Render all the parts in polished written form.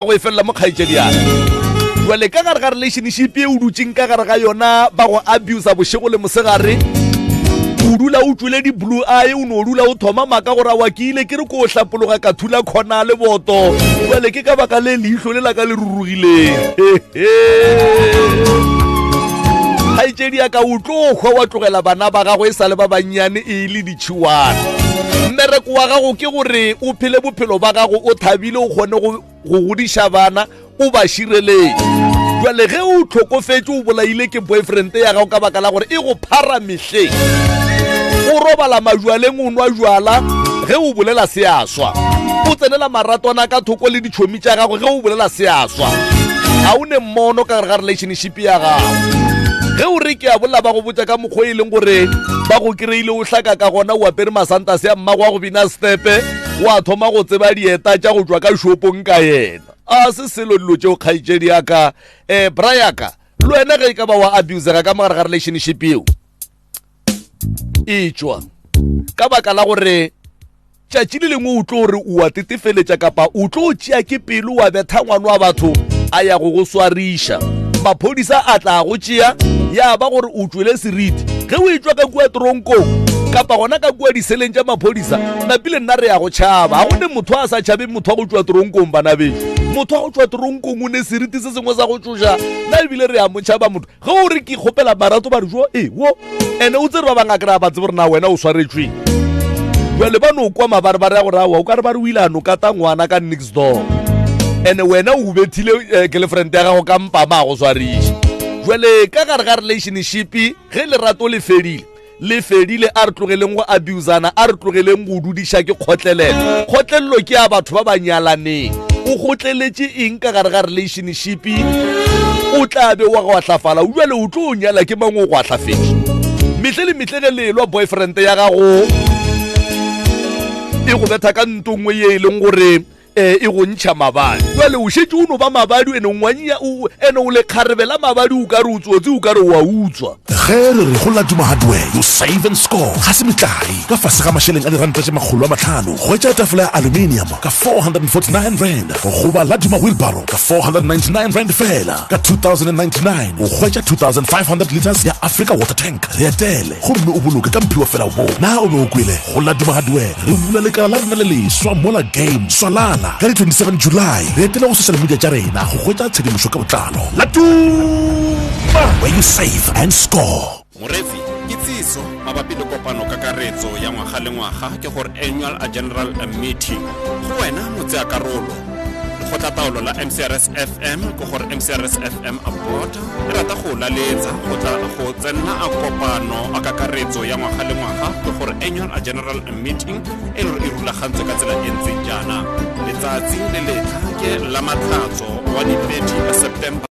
go e fella mo kgaitsediana jwale ka gare ga relationship e o dutseng ka gare ga yona ba go abuse bošego le mosegare o dula o tswile di-blue eye o ne o dula o thoma maka gore wa ke ile ke re ko o hlapologa ka thula kgona le boto jwale ke ka baka le leihlo le la ka le rurugileng kgaitsedi ya ka o tlo kgwa wa tlogela bana ba gago e sa le ba bannyane e le ditšhiwana mmereko wa gago ke gore o phele bophelo ba gago o thabile o kgone go godiša bana o ba šireletse jwale ge o tlhokofetse o bolaile ke boyfriend ya gago ka baka la gore e go phara mehleng o robala majwaleng o nwa jwala ge o bolela se a swa o tsenela maratwana ka thoko le ditšhomi tša gago ge o bolela se a swa ga o ne mmono ka gare ga relationship ya gago ge o re ke a bolela ba go botsa ka mokgwa e leng gore ba go kry-ile o hlaka ka gona o apere masanta se a mmago wa go bina stepe wa thoma go tseba dieta tša go tswa ka shopong ka yena a se selo dilo tšeo kgaitsedi yaka brayaka le wena ge e ka ba wa abusega ka mogare ga relationship eo e tšwa ka baka la gore tšatši le lengwe o tlo gore o a tetefeletša kapa o tlo tšea ke pelo wa betha ngwana wa batho a ya go go swariša maphodisa a tla go tšea ya ba gore o tswele seriti ge o e tswa ka kua toronkong kapa gona ka kua diseleng tša maphodisa napile nna re ya go tšhaba ga gone motho a sa tšhabe motho wa go tswa toronkong bana beso motho wa go tswa toronkong o ne seriti se sengwe sa go tsoša nna ebile re ya mo tšhaba motho ge o re ke kgopela marato ba re jo wo ande o tsere ba bangwe kry-a ba tsebe gore na wena o swaretsweng jale ba no kwa mabarebare ya gore awa o ka re ba re o ile a nokata ngwana ka next door ande wena o bethile girlfriend ya gago ka mpama a go swariša jwale ka gare ga relationship ge lerato le fedile a re tlogeleng go abusana a re tlogeleng go dudiša ke kgotlelelo kgotlelelo ke ya batho ba ba nyalaneng o kgotleletše eng ka gare ga relationship o tla be wa go atlafala jwale o tlo o nyala ke mangwe o go atlafetše metle le metle ge lelwa boyfriend ya gago e go betha ka ntongwe ye e leng gore e go ntšha mabadi jwale o šetse o no ba mabadi ene ene o le kgarebela mabadi o ka re o tsotse o ka re wa utswa ge re re go laduma hardware you save and score ga se metlai ka fase ga mašheleng a diranta tše makgolo a matlhano go etša tafola ya aluminium ka 449 rand go goba laduma wheelbarrow ka 499 rand fela ka 2099 o hwetša 2500 liters ya africa water tank re etele gomme o boloke ka mphiwa fela wo na o be o kwele go laduma hardware re bula lekala la rena le leswa mola game swalala ka di 27 July re etele go social media tša rena go hwetša tshedimošo ka botlalo laduma where you save and score. Morefi itsiso mabapi le kopano kakaretso ya ngwaga le ngwaga ke gore annual a general meeting go wena motse a karolo go tla taolo la MCRS FM ke gore MCRS FM aboard e rata go laletsa go tla go tsenna a kopano a kakaretso ya ngwaga le ngwaga ke gore annual a general meeting e rulagantse ka tsela e ntseng jaana letsatsi le letlha ke la matlhatso wa di 30 September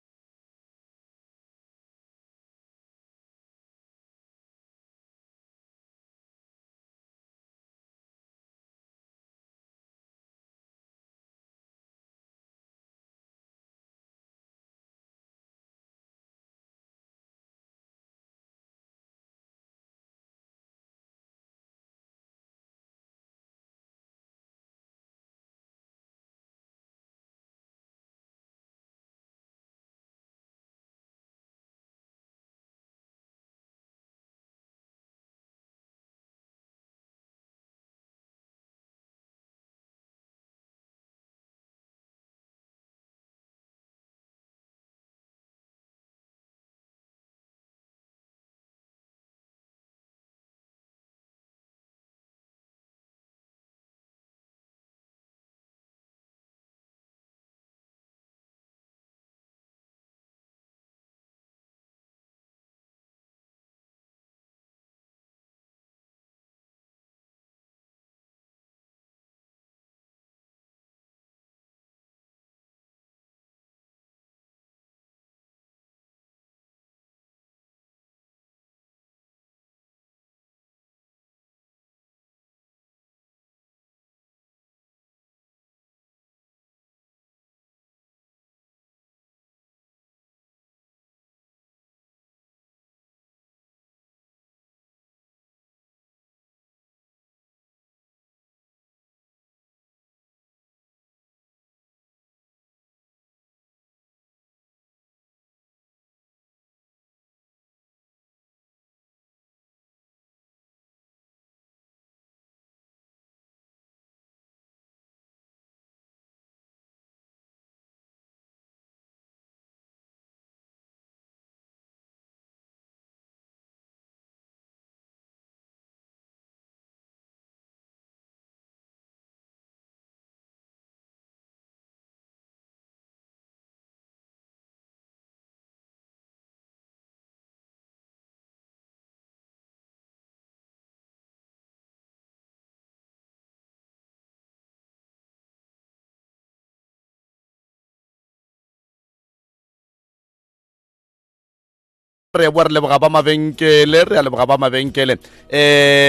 re bua re leboga ba mabenkele re a leboga ba mabenkele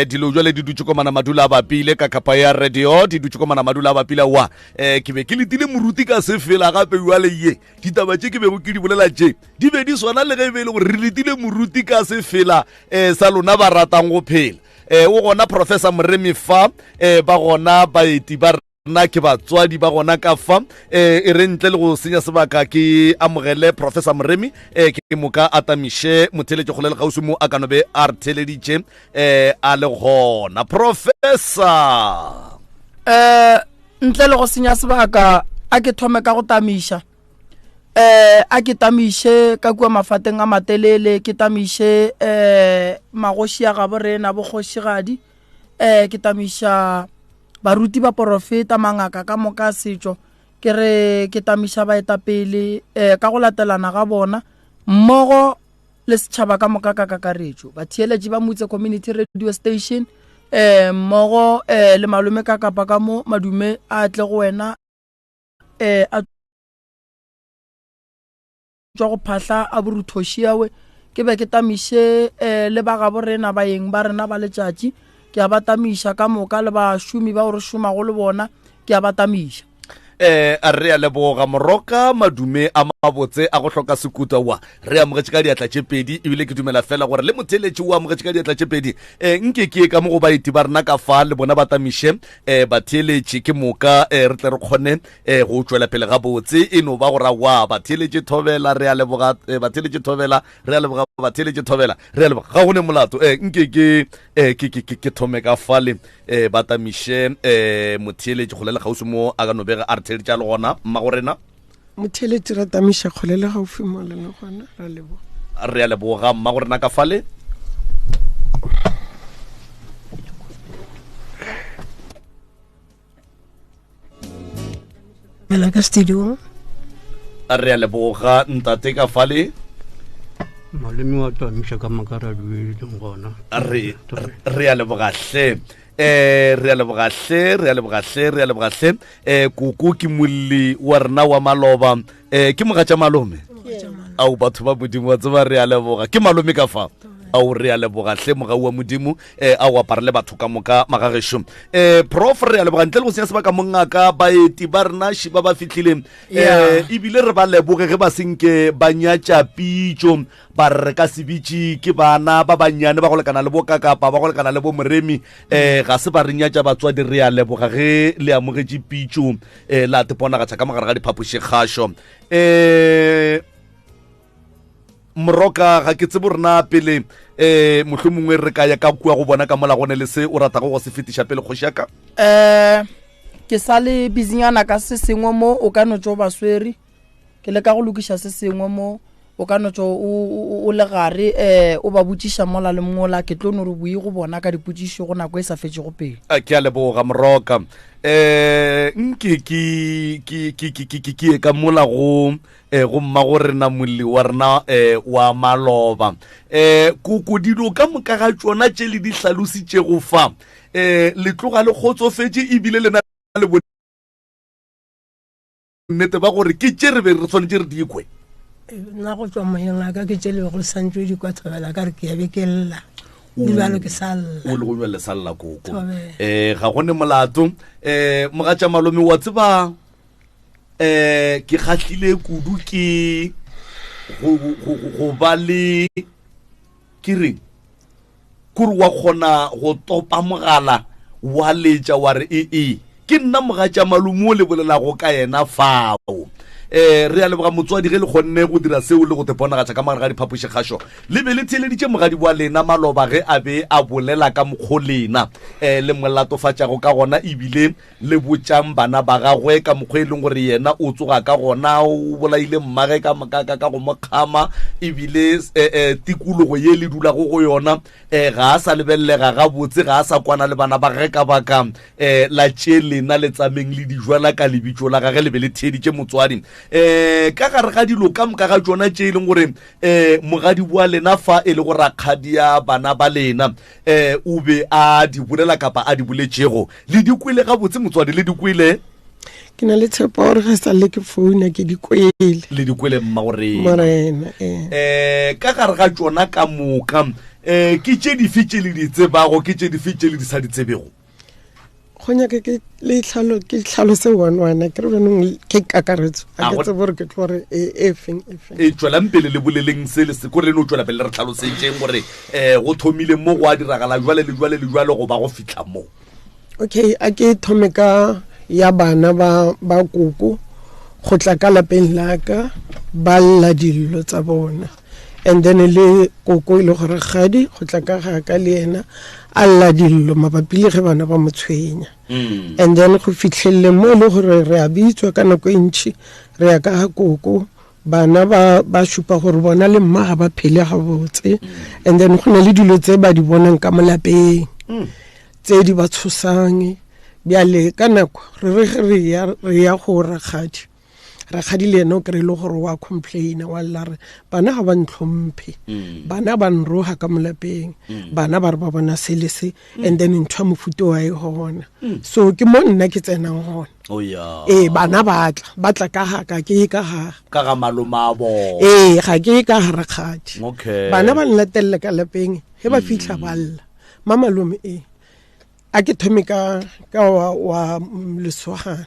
dilo jwale di dutse ko mana madula a bapile ka kapa ya radio di dutse ko mana madula a bapile wa ke be ke letile moruti ka se fela gape jwale ye ditaba tse ke bego ke di bolela tje di be di swana le ge e be le gore re letile moruti ka se fela sa lona ba ratang go phela o gona Professor Moremi fa ba gona baeti ba nna ke batswadi ba gona ka fa e re ntle le go senya sebaka ke amogele Professor Moremi ke moka atamishe motheletše go le gausi mo a kanobe a re theleditše a le gona Professor ntle le go senya sebaka a ke thome ka go tamisha a ke tamishe ka kua mafateng a matelele ke tamishe magoši a gaborena bogošigadi ke tamisha baruti ba profeta mangaka ka moka setšo ke re ke tamisha baetapele ka go latelana ga bona mmogo le setšhaba ka moka ka kakaretšo batheeletši ba motse community radio station mmogo le malome ka kapa ka mo madume a tle go wena a tswa go phahla a boruthošiawe ke be ke tamishe le ba gaborena baeng ba rena ba letšatši ke a batamisha ka moka le ba šomi ba gore šoma go le bona ke a batamisha a re a leboga moroka madume a mabotse a go hloka sekuta wa re amogetše ka diatla tše pedi ebile ke dumela fela gore le motheletši o amogetše ka diatla tše pedi nke ke ka mo go baeti ba rena ka fa le bona ba tamiše batheletši ke moka re tle re kgone go tšwela pele ga botse e no ba gore wa batheletši thobela re a leboga batheletši thobela re a leboga batheletši thobela re a leboga ga gone molato nke ke thome ka fale ba tamiše motheletši go le gausi mo a ka nobega a re theletša le gona mmagorena motheletši ra tamiša kgolele gaufi mo le gona re a leboga mmagorena ka fale mela ka studio re a leboga ntate ka fale malemi wa tamiša ka makaraduele gona re a leboga hle re a lebogahle koko ke molli wa rena wa maloba ke mogatša malome au batho ba modimo wa tseba re a leboga ke malome ka fa au re a lebogahle mogau wa modimo a o aparele batho ka moka magagešo prof re a leboga ntle le go senya sebaka mongaka baeti ba rena šiba ba fitlhile ebile re ba leboge ge ba senke ba nyatša pitšo ba re ka sebitši ke bana ba bannyane ba go lekana le bo kakapa ba go lekana le bo Moremi ga se ba re nyatša batswadi re a leboga ge le amogetše pitšo la teponagatša ka mogare ga diphapoši kgašo moroka ga ke tsebo rena pele mohlomongwe re ka ya ka kua go bona ka mola gone le se o ratago go se fetiša pele kgoši yaka ke sa le busynyana ka se sengwe mo o ka no tšo basweri ke le ka go lokiša se sengwe mo o ka no tšo o le gare o ba botšiša mola le mola ke tlo no re boi go bona ka dipotšišo go nako e sa fetše go pele ke a leboga moroka nke ke ka mola go mma go rena molli wa rena wa maloba koko dilo ka moka ga tšona tše le di hlalositše go fa le tloga le kgotsofetše ebile le na le nnete ba gore ke tše re be re tshwanetse re dikwe nna go tswa moyeng a ka ke tšelebe go le santse di kwa thobela ka re ke yabe ke lla dibalo ke salla o le go bja le salla koko ga gone molato mogatša malome wa tseba ke kgahlile kudu ke go ba le ke reng kore wa kgona go topa mogala wa letša wa re ke nna mogatša malome o le bolelago ka yena fao re a leboga motswadi ge le kgonne go dira seo le go teponagatša ka magare ga diphapoši kgašo le be le theeleditše mogadi wa lena maloba ge a be a bolela ka mokgo lena le molatofatšago ka gona ebile le botšang bana ba gagwe ka mokgwa e leng gore yena o tsoga ka gona o bolaile mmage ka go mokgama ebile tikologo ye le dulago go yona ga a sa lebellega gabotse ga a sa kwana le bana ba ge ka baka la tše lena le tsameng le dijwala ka lebitšo la gage le be le theeditše motswadi ka gare ga dilo ka moka ga tsona tše e leng gore mogadi wa lena fa e le go rakgadi ya bana ba lena o be a di bolela kapa a di boletšego le dikwele gabotse motswadi le dikwele ke na le tshepo gore ga sa le ke founa ke di kwele le di kwele mma gore morena ka gare ga tsona ka moka ke tše di fitše le di tsebago ke tše di fitše le di sa di tsebego go nyaka ke le tlhalo se wana ke re bonong ke kakaretso a ke tsebe gore ke tlore e feng tswelang pele le boleleng se le se gore no tswela pele re tlhalosetseng gore go thomile mo go a diragala jwale le jwale go ba go fitla mo okay a ke thome ka ya bana ba koko go tla ka lapeng la ka ba lla dillo tsa bona and then le koko ile gore gadi go tla ka le ena a lla dillo mabapi le ge bana ba motshwenya and then go fitlhelle mo le gore re a bitswa ka nako e ntši re ya ka ga koko bana ba shupa gore bona le mma ga ba phele ga botse and then go na le dilo tse ba di bonang ka molapeng tse di ba tshosang bjale ka nako re ya go rakgadi le ena o kry le gore wa complaina wa lla re bana ga ba ntlhomphe bana ba nroga ka molapeng bana ba re ba bona sele se and then ntho mofuto wa e gona so ke mo nna ke tsenang gona bana ba tla ka ke ga maloma bo ga ke ka ga rakgadi bana ba nlatelle ka lapeng he ba fitla ba lla mamalome a ke thome ka wa leswagana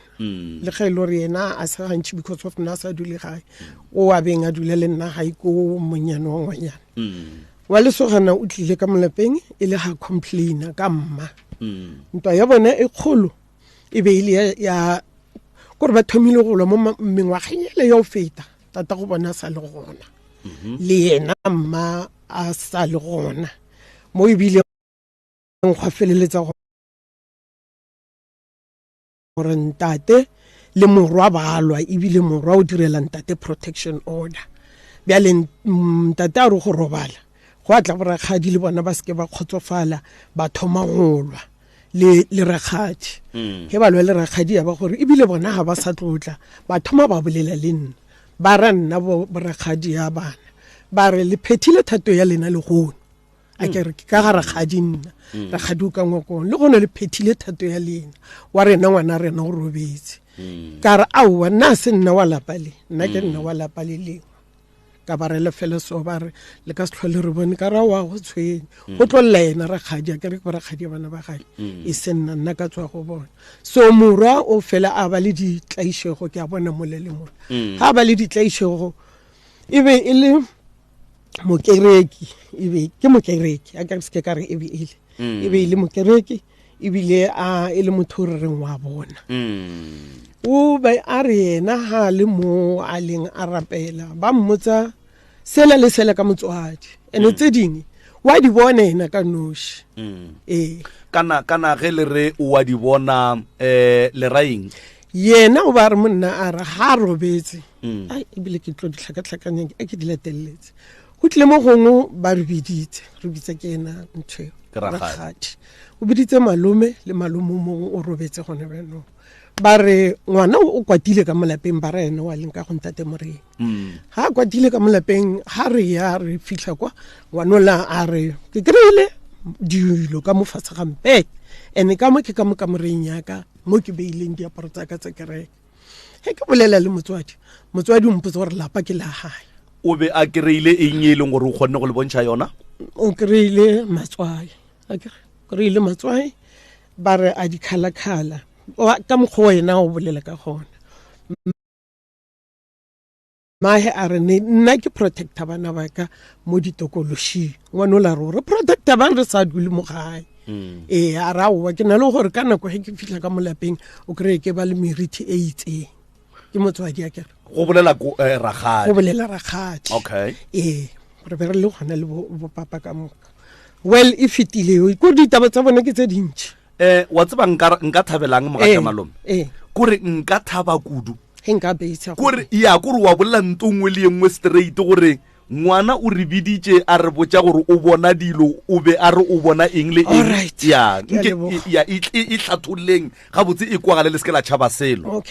le ga ile re ena a sa gantši because of nasa dule gae o a beng a dule le nna gae ko monyane wa ngwanyana wa leswagana o tlile ka molapeng e le ga complaina ka mma ntwa ya bona e kgolo e be ile ya gore ba thomile go lwa mo mengwageng ele ya o feta tata go bona sa le gona le yena mma a sa le gona mo e bile nkgwa feleletsa gore ntate le morwa ba alwa ebile morwa o direla ntate protection order bjale ntate a re go robala go atla borakgadi le bona ba seke ba kgotsofala ba thoma golwa le rakgadi he ba lwa le rakgadi ya ba gore ebile bona ga ba sa tlotla ba thoma ba bolela le nna ba ra nna borakgadi ya bana ba re le phethile thato ya lena le gono a ke re ka ga rakgadi nna rakgadi o ka ngwakong le gone le phethile thato ya lena wa rena ngwana rena o robetse ka re aowa nna se nna wa lapa le nna ke nna wa lapa le lengwe ka ba re le fele so ba re le ka se tlhole re bone ka ra wa go tshwenye go tlolla ena rakgadi a ke re rakgadi ya bana ba gae e se nna ka tswa go bona so morwa o fela a ba le ditlaišego ke a bona molele mona ga ba le ditlaišego e be e le mokereki ebe ke mokereki a ka se ke ka re ebe ile mokereki ebile e le motho re reng wa bona o ba a re ena ha le mo a leng a rapela ba mmotsa sela le sela ka motswadi ene tse ding wa di bona ena ka noši kana ge le re o wa di bona le raing yena o ba re monna a re ha robetse ai ebile ke tlo ditlhakatlhakanyang a ke di lateletse go tle mo gongwe ba re biditse re bitsa ke ena ntho rakgadi o biditse malome le malome mongwe o robetse gone beno ba re ngwana o kwatile ka molapeng ba re ene wa leng ka go ntate moreng ha kwatile ka molapeng ha re ya re fitlha kwa ngwanola a re ke kry-ile dilo ka mofatshe gampe ene ka mo ke ka mo ka moreng yaka mo ke beileng diaparo tsa ka tsa kereke he ke bolela le motswadi o mpotsa gore lapa ke la gae o be a kry-ile eng e leng gore o kgonne go le bontšha yona o kry-ile matswai ba re a di khala-khala ka mokgwa wena o bolela ka gona mahe a re nna ke protecta bana ba ka mo ditokološing ngwane o la re protecta bana re sa dule mo gae a ra owa ke na le gore ka nako ge ke fitlha ka molapeng o kry-e ke ba le meriti e itseng ke motswadi a kere go bolela ragadi okay re be re le gona le bopapa ka moka well e fetileo ko ditaba tsa bona ke tse dintši wa tseba nka thabelang mogatša malome kore nka thaba kudu kore wa bolela ntongwe le yengwe straight gore ngwana o re biditše a re botša gore o bona dilo o be a re o bona eng le eng e hlatholleng gabotse e kwagale le seke la tšhaba selo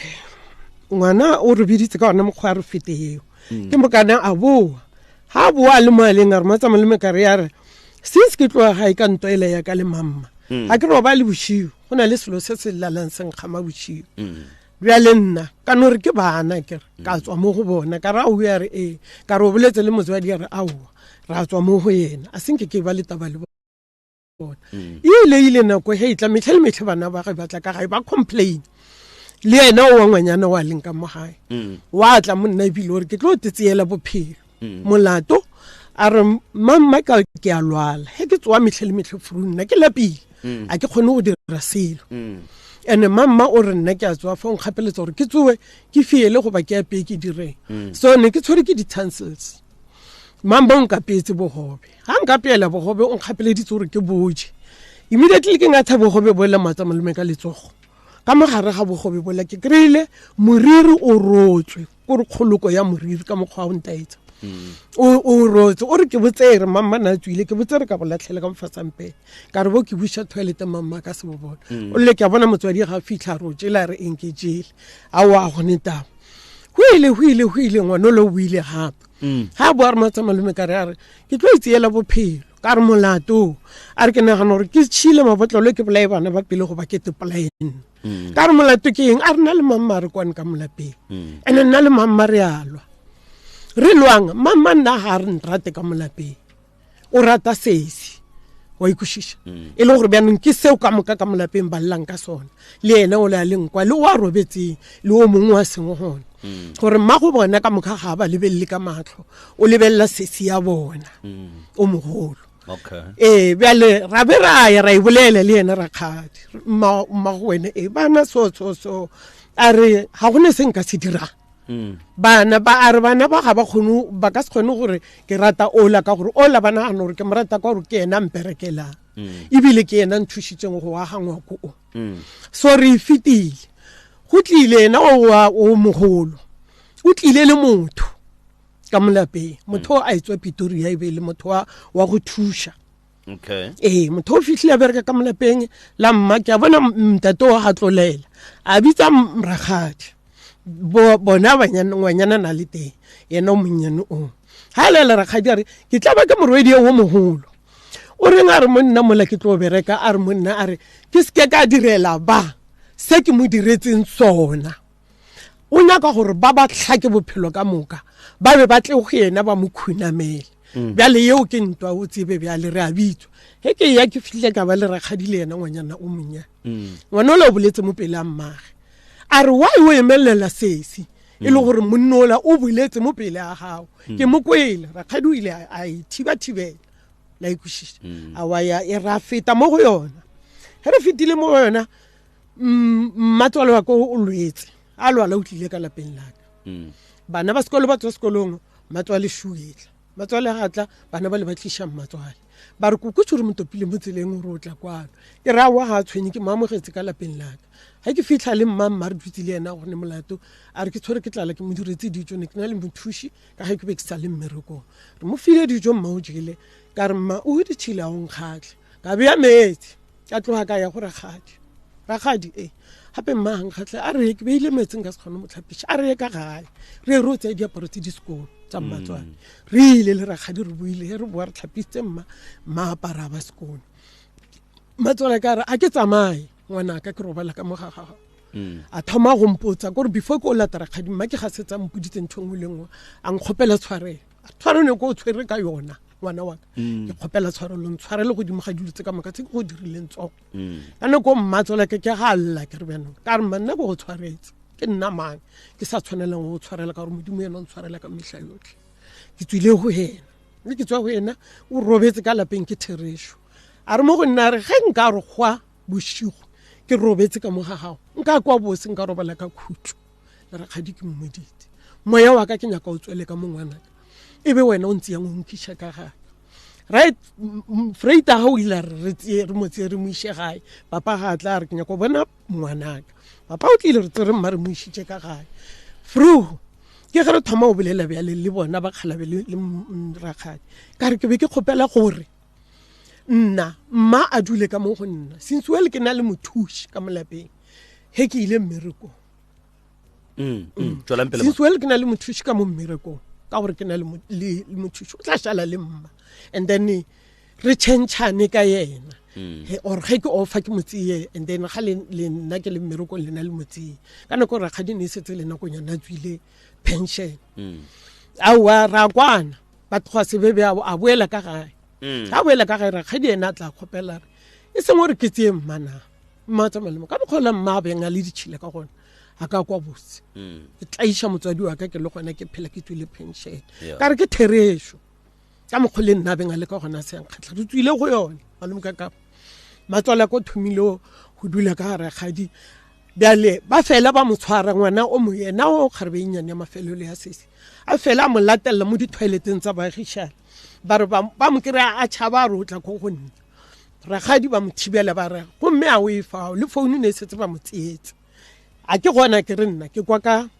ngwana o re biditse ka ona mokgwa a re feteo ke mokana a boa ha boa le moaleng a re matsamaleme ka re ya re since ke tloa gae ka ntwa ele ya ka le mamma a ke re ba le bošio go na le selo se se lalang se nkgama bošio bjale nna ka no re ke bana ke ka tswa mo go bona ka ra o ya re ka re o boletse le motswadi ya re aowa ra tswa mo go yena a senke ke ba le taba le bona ile nako he itla metlhe bana ba ga batla ka ga ba complain le yena o ngwanyana wa leng ka mo gae wa tla monna ebile gore ke tlo tseela bophelo molato a re mamma ka ke a lwala he ke tswa metlhe frunna ke lapile a ke kgone go dira selo ene mamma o re nna ke a tswa fa o nkgapeletsa gore ke tsowe ke fiele go ba ke ape ke direng so ne ke tshwere ke di-tonsils mamma o nkapetse bogobe ga nkapeela bogobe o nkgapeleditse gore ke boje immediately ke ngatha bogobe boela matsa malome ka letsogo ka mogare ga bogobe boela ke kry-ile moriri o rotswe kore kgoloko ya moriri ka mokgwa o ntaetsa o rotse o re ke botsere mamma na tswile ke botsere ka bolatlhele ka mofatsampele ka re bo ke buša toilet mamma ka se bobona o le ke a bona motswadi ga fitlha rotse la re eng ke jele a wa go netaba go ile ngwana lo o ile gape ha bo re matsa malome ka re a re ke tlo itseela bophelo ka re molato a re ke nagana gore ke tšhile mabotlolo ke bolae bana ba pele go ba ke tepolaen ka re molato ke eng a re na le mamma re kwane ka molapeng ene nna le mamma re alwa re lwang mamma nna ga re nrate ka molapeng o rata sesi wa ikušiša e le gore bjanong ke seo ka moka ka molapeng ba llang ka sona le ena o le a lenkwa le o a robetseng le o mongwe wa sengwe gona gore mma go bona ka moka ga ba lebelele ka matlho o lebelela sesi ya bona o mogolo bjale ra be ra ya ra e bolela le ena rakgadi mma go wene bana so a re ga gone se nka se dirang bana ba ga ba kgone ba ka se kgone gore ke rata ola ka gore ola bana gana gore ke morata ka gore ke ena mperekelang ebile ke ena nthušitseng go aga ngwako o so re fetile go tlile ena o mogolo o tlile le motho ka molapeng motho a etswa Pretoria e be le motho wa go thuša motho o fitlhile a bereka ka molapeng la mma ke a bona mtate o ga tlolela a bitsa mragadi bona ngwanyana na le teng yena o monnyane o ha le rakgadi a re ke tla ba ke morwedi o mogolo o reng a re monna mola ke tlo bereka a re monna a re ke seke ka direla ba se ke mo diretseng sona o nyaka gore ba tlhake bophelo ka moka ba be ba tle go yena ba mo khunamele bjale yeo ke ntwa o tsebe bjale re a bitswa he ke ya ke fihle ka ba le rakgadi le yena ngwanyana o monnyane ngwana o le o boletse mo pele a mmage a re wa o emelela sesi e le gore monnola o boletse mo pele a gago ke mo kwele rakgadi o ile a ithibathibela la ikušiša a wa ya e ra feta mo go yona ge re fetile mo go yona mmatswale wa ko o lwetse a lwala o tlile ka lapeng laka bana ba sekolo ba tswa sekolong matswale šuetla matswale gatla bana ba le ba tliša mmatswale ba re koko tšhore motopile mo tseleng gore o tla kwano ke ra wa ga tshwenye ke maamogetse ka lapeng laka ga ke fitlha le mmamma re dutse le ena gore ne molato a re ke tshwere ke tlala ke mo diretse dijo ne ke na le mothuši ka ge ke be ke sa le mmerekong re mo file dijo mma o jele ka re mma o ditšhile a o nkgatlhe ka beya metsi ka tloga ka ya go rakgadi gape mma gankgatlhe a re ke beile metseng ka se kgone motlhapiša a re ka gae re ro tse diaparo tse di sekolo tsa mmatswane re ile le rakgadi re boile re boa re tlhapisitse mma apara ba sekolo mmatswale ka re a ke tsamaye ngwanaka ke robala ka mogagaga a thoma go mpotsa gore before ke o lata rakgadi mma ke gasetsa mpoditse ntho ngwe le ngwe a nkgopela tshwarelo tshwarelo ko o tshwere ka yona ngwana wa ka ke kgopela tshwarelo ntshwarele godimo ga dilo tse ka moka tse ke go dirileng tsogo ka nako mmatswale ke ga alla ke re bjanong ka re manna ko go tshwaretse ke nna mang ke sa tshwanelang go tshwarela ka gore modimo ena o ntshwarela ka mehla yotlhe ke tswile go ena mme ke tswa go ena o robetse ka lapeng ke theresho a re mo go nna re ge nka re gwa bosigo ke robetse ka moga gago nka kwa bose nka robala ka khutlo le rakgadi ke mmoditse moya wa ka ke nyaka o tswele ka mongwanaka e be wena o ntse yang o nkisha ka gae right freita ha o ile re motse re mo ishe gae papa ga tla re ke nyaka o bona ngwanaka papa o tlile re tsere mma re mo ishitse ka gae fru ke ge re thoma o bolela bjale le bona ba kgalabe le rakgadi ka re ke be ke kgopela gore nna mma a dule ka mo go nna since well ke na le mothuši ka molapeng he ke ile mmerekong since well ke na le mothuši ka mo mmerekong ka gore ke na le mothuši o tla šala le mma and then re tšhentšhane ka yena or ge ke offer ke motsie and then ga le nna ke le mmereko le na le motsie ka nako rakgadi ne setse le nako nyana tswile pension awa ra kwana batho ga se bebe a boela ka gae a boela ka gae rakgadi ena tla khopela e seng gore ke tsie mmana mmatsa malemo ka bokgola mmabe nga le ditšhile ka gona a ka kwa botse ke tlaisha motswadi wa ka ke le gona ke phela ke tswile pension ka re ke theresho ka mokgole nna benga le ka gona se nkgatla re tswile go yona malemo ka matswala ko thumile go dula ka gare kgadi bjale ba fela ba motshwara ngwana o mo yena o kgarebe nyane ya mafelo le ya sese a fela mo latella mo di toileteng tsa baagisana ba re ba mo kry-a a tšhaba a re o tla ko go nna rakgadi ba mo thibela ba re gomme a o e fao le founu ne setse ba mo tsietse a ke gona ke re nna ke kwa ka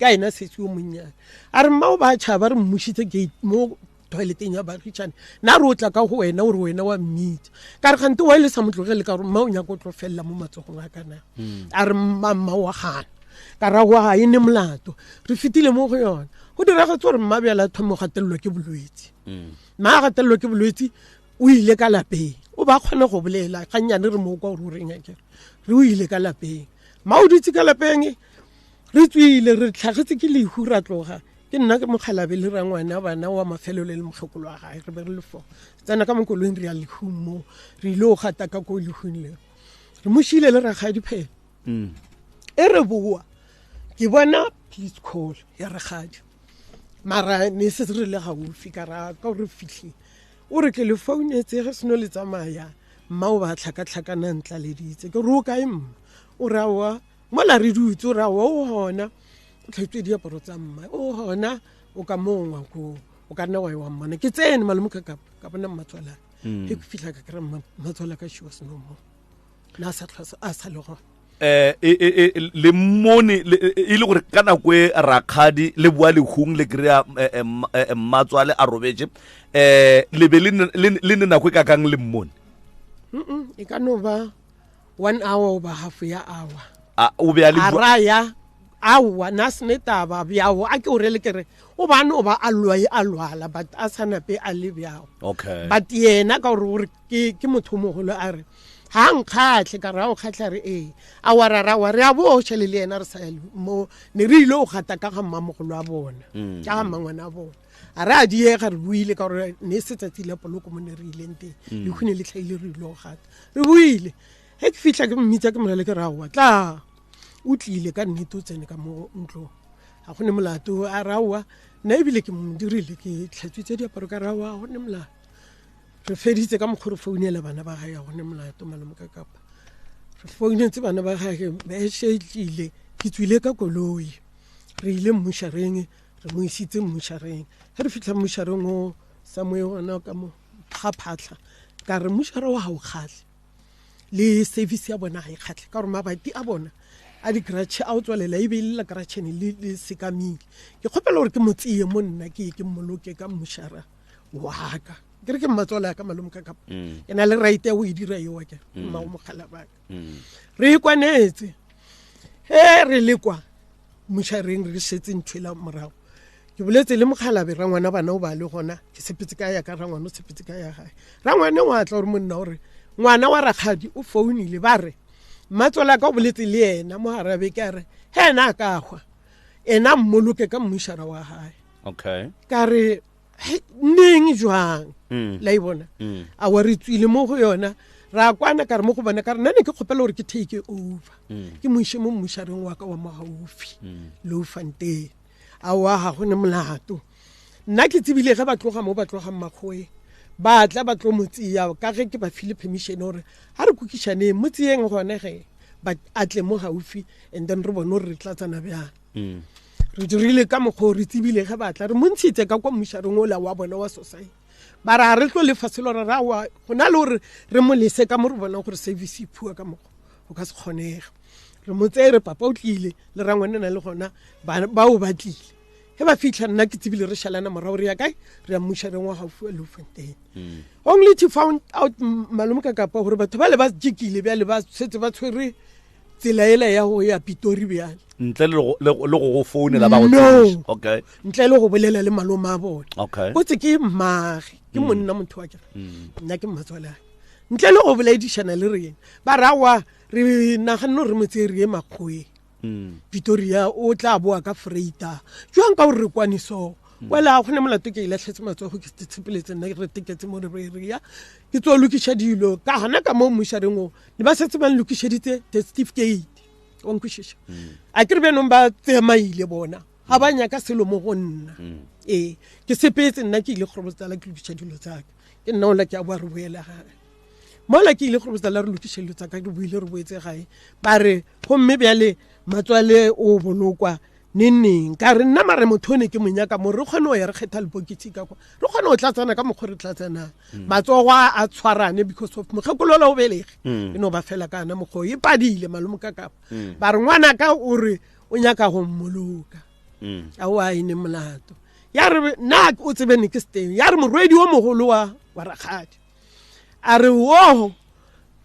ena setse o monnyane a re mma o ba tšhaba re mmušitse gate mo toileteng ya baagisana na re o tla ka go wena o re wena wa mmita ka re gante wa ile sa motlogele ka gore mma o nyaka o tlo felela mo matsogong a kana a re mma wa gana ka ra wa e ne molato re fitile mo go yona go diragetse gore mma bjala thomo gatelelwa ke bolwetse mma gatelelwa ke bolwetse o ile ka lapeng o ba kgone go bolela ga nnyane re mo kwa gore o reng akere re o ile ka lapeng mma o dutse ka lapeng re tswile re tlhagetse ke lehu ra tloga ke nna ke mogalabe le rangwana bana wa mafelo le mokgekolo wa gae re be re le fo tsena ka mokolong re ya lehu mo re ile o gata ka ko lehung le re mošile le ragadi phela e re boa ke bona please call ya ragadi mara ne se re le gaufi ka ra ka re fitlhe o re ke le founetse ge seno le tsamaya mma o ba tlhakatlhakana ntla le ditse ke re o kae mma o ra wa mola re dutse o ra wa o hona o tlhatswe diaparo tsa mma o hona o ka mongwa ko o ka nna wa wa mmana ke tsene malemo ka bona mmatswala ke go fihla ka kra mmatswala ka shiwa seno mo na sa tlhasa a sa lego le mmone e le gore kana kwe rakgadi le bua lehung le kry-a mmatswale a robetse le be le ne nako e kakang le mmone e ka no ba 1 hour over half ya hour o be a le araya awa na sne taba bjao a ke o rele kere o bana o ba a lwala but a sana pe a le bjao okay but yena ka gore ke motho mogolo a re ha nkgatle ka ra o kgatla re a warara wa re a bo tshele le yena re sa mo ne re ile o gata ka ga mmamogolo a bona ka ga mangwana a bona a ra di ga re buile ka gore ne se tsatsile poloko mo ne re ile nteng le khune le tlhaile re ile o gata re buile he ke fitla ke mmitsa ke molale ke ra wa tla o tlile ka nnete o tsene ka mo ntlo ga gone molato a rawa na ebile ke mo dirile ke tlhatswitse diaparo ka rawa gone molato re feditse ka mokgoro founela bana ba gae gone molato malemo ka kapa re founetse bana ba gae ba shetlile ke tswile ka koloi re ile mmushareng re mo isitse mmushareng re fitla mmushareng o samoe gona ka mo phaphatla ka re mmushare wa hao kgatle le service ya bona ga e kgatle ka gore mabati a bona a di gratšhe a o tswalela e beile la gratšhene le sekamile ke kgopela gore ke motsie mo nna ke mmoloke ka mmushara wa ka ke re ke mmatswala ka malome ka kapa ke na le right ya go e dira eo ke mma o mogala baka re ikwanetse he re le kwa mmushareng re shetse ntshwela morago ke boletse le mogalabe rangwana bana o ba le gona ke sepetse ka ya ka rangwana o sepetse ka ya gae rangwana wa tla gore monna gore ngwana wa rakgadi o founile ba re mmatswala ka o boletse le yena mo harabe ka re he na ka gwa ena mmoloke ka mmushara wa gae okay ka re neng jwang la ibona a wa re tswile mo go yona ra kwana ka re mo go bona ka re nne ke kgopela gore ke take over ke moishe mo mmushareng wa ka wa mohaufi Louwfontein a wa ha gone molato nna ke tsebile ge ba tloga mo ba tloga mmakgoe ba tla ba tlo motsi ya ka ge ke ba file permission gore ha re kukishane motsi eng gone ge ba atle mo haufi and then re bona re tlatsana bjang re dirile ka mokgo re tsebile ge batla re montshitse ka kwa mmushareng o la wa bona wa society ba ra re tlo le faselo ra wa gona le gore re mo lese ka mo re bona gore service phua ka mokgo o ka se kgonega re motsere papa o tlile le rangwane na le gona ba o batlile he ba fitla nna ke tsebile re shalana morao re ya kae re ya mmushareng wa haufi wa Louwfontein only to found out malome ka kapa gore batho ba le ba jikile bjale ba setse ba tshwere tsela ela ya go ya Pitori bjale ntle le go founela ba go no okay ntle le go bolela le malome a bona okay botse ke mmage ke monna motho wa ke nna ke mmatswala ntle le go boledišana le rena ba rawa re naganno re motse re ye makgoe Victoria o tla boa ka freighter jwang ka re kwane so wela go ne molato ke ilatlhetse matsogo ke tshepeletse nna re tiketse mo re ya ke tso lokisha dilo ka hana ka mo mushareng o le ba setse ban lokisheditse the certificate on kushisha a ke re benong ba tsemaile bona ha ba nya ka selo mo go nna ke sepetse nna ke ile go robotsa la ke lokisha dilo tsaka ke nna ola ke a bua re boela ga mola ke ile go robotsa la re lokisha dilo tsaka ke buile re boetse gae ba re go mme bjale matswale o bolokwa neng ka re nna mare motho ne ke monyaka mo re kgone o ya re kgetha lepokitsi ka kwa re kgone o tlatsana ka mokgwa re tlatsana matsogo a tshwarane because of mokgekolola o belege e no ba fela kana mokgwa e padile malomo ka kapa ba re ngwana ka o re o nyaka go mmoloka a o a ine molato ya re na o tsebene ke steng ya re morwedi o mogolo wa ragadi a re wo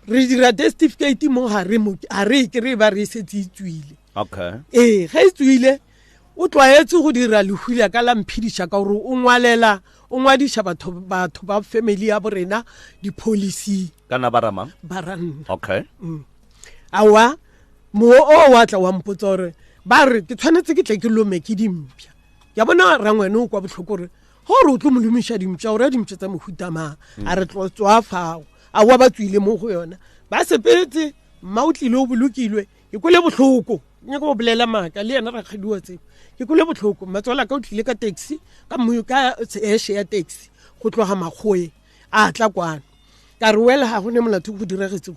re dira certificate mo hare mo a re ke re ba re setse tswile okay ga itswile o tloetse go dira lehula ka la mphidisha ka gore o ngwadisha batho ba family ya borena di policy kana baramang baran okay awa mo o wa tla wa mpotsa gore ba re ke tshwanetse ke tle ke lome ke dimpya ya bona rangwene o kwa botlhokore gore o tlo molomisha dimpya o re dimpya tsa mohutama a re tlotswa fao a wa ba tswile mo go yona ba sepetse mautlile o bolokilwe ke kole botlhoko nya go bolela maka le yena ra khadiwa tse ke kole botlhoko matswala ka o tlile ka taxi ka mo ka eshe ya taxi go tloga maggoe a tla kwana ka re wela ha go ne molato go diragetse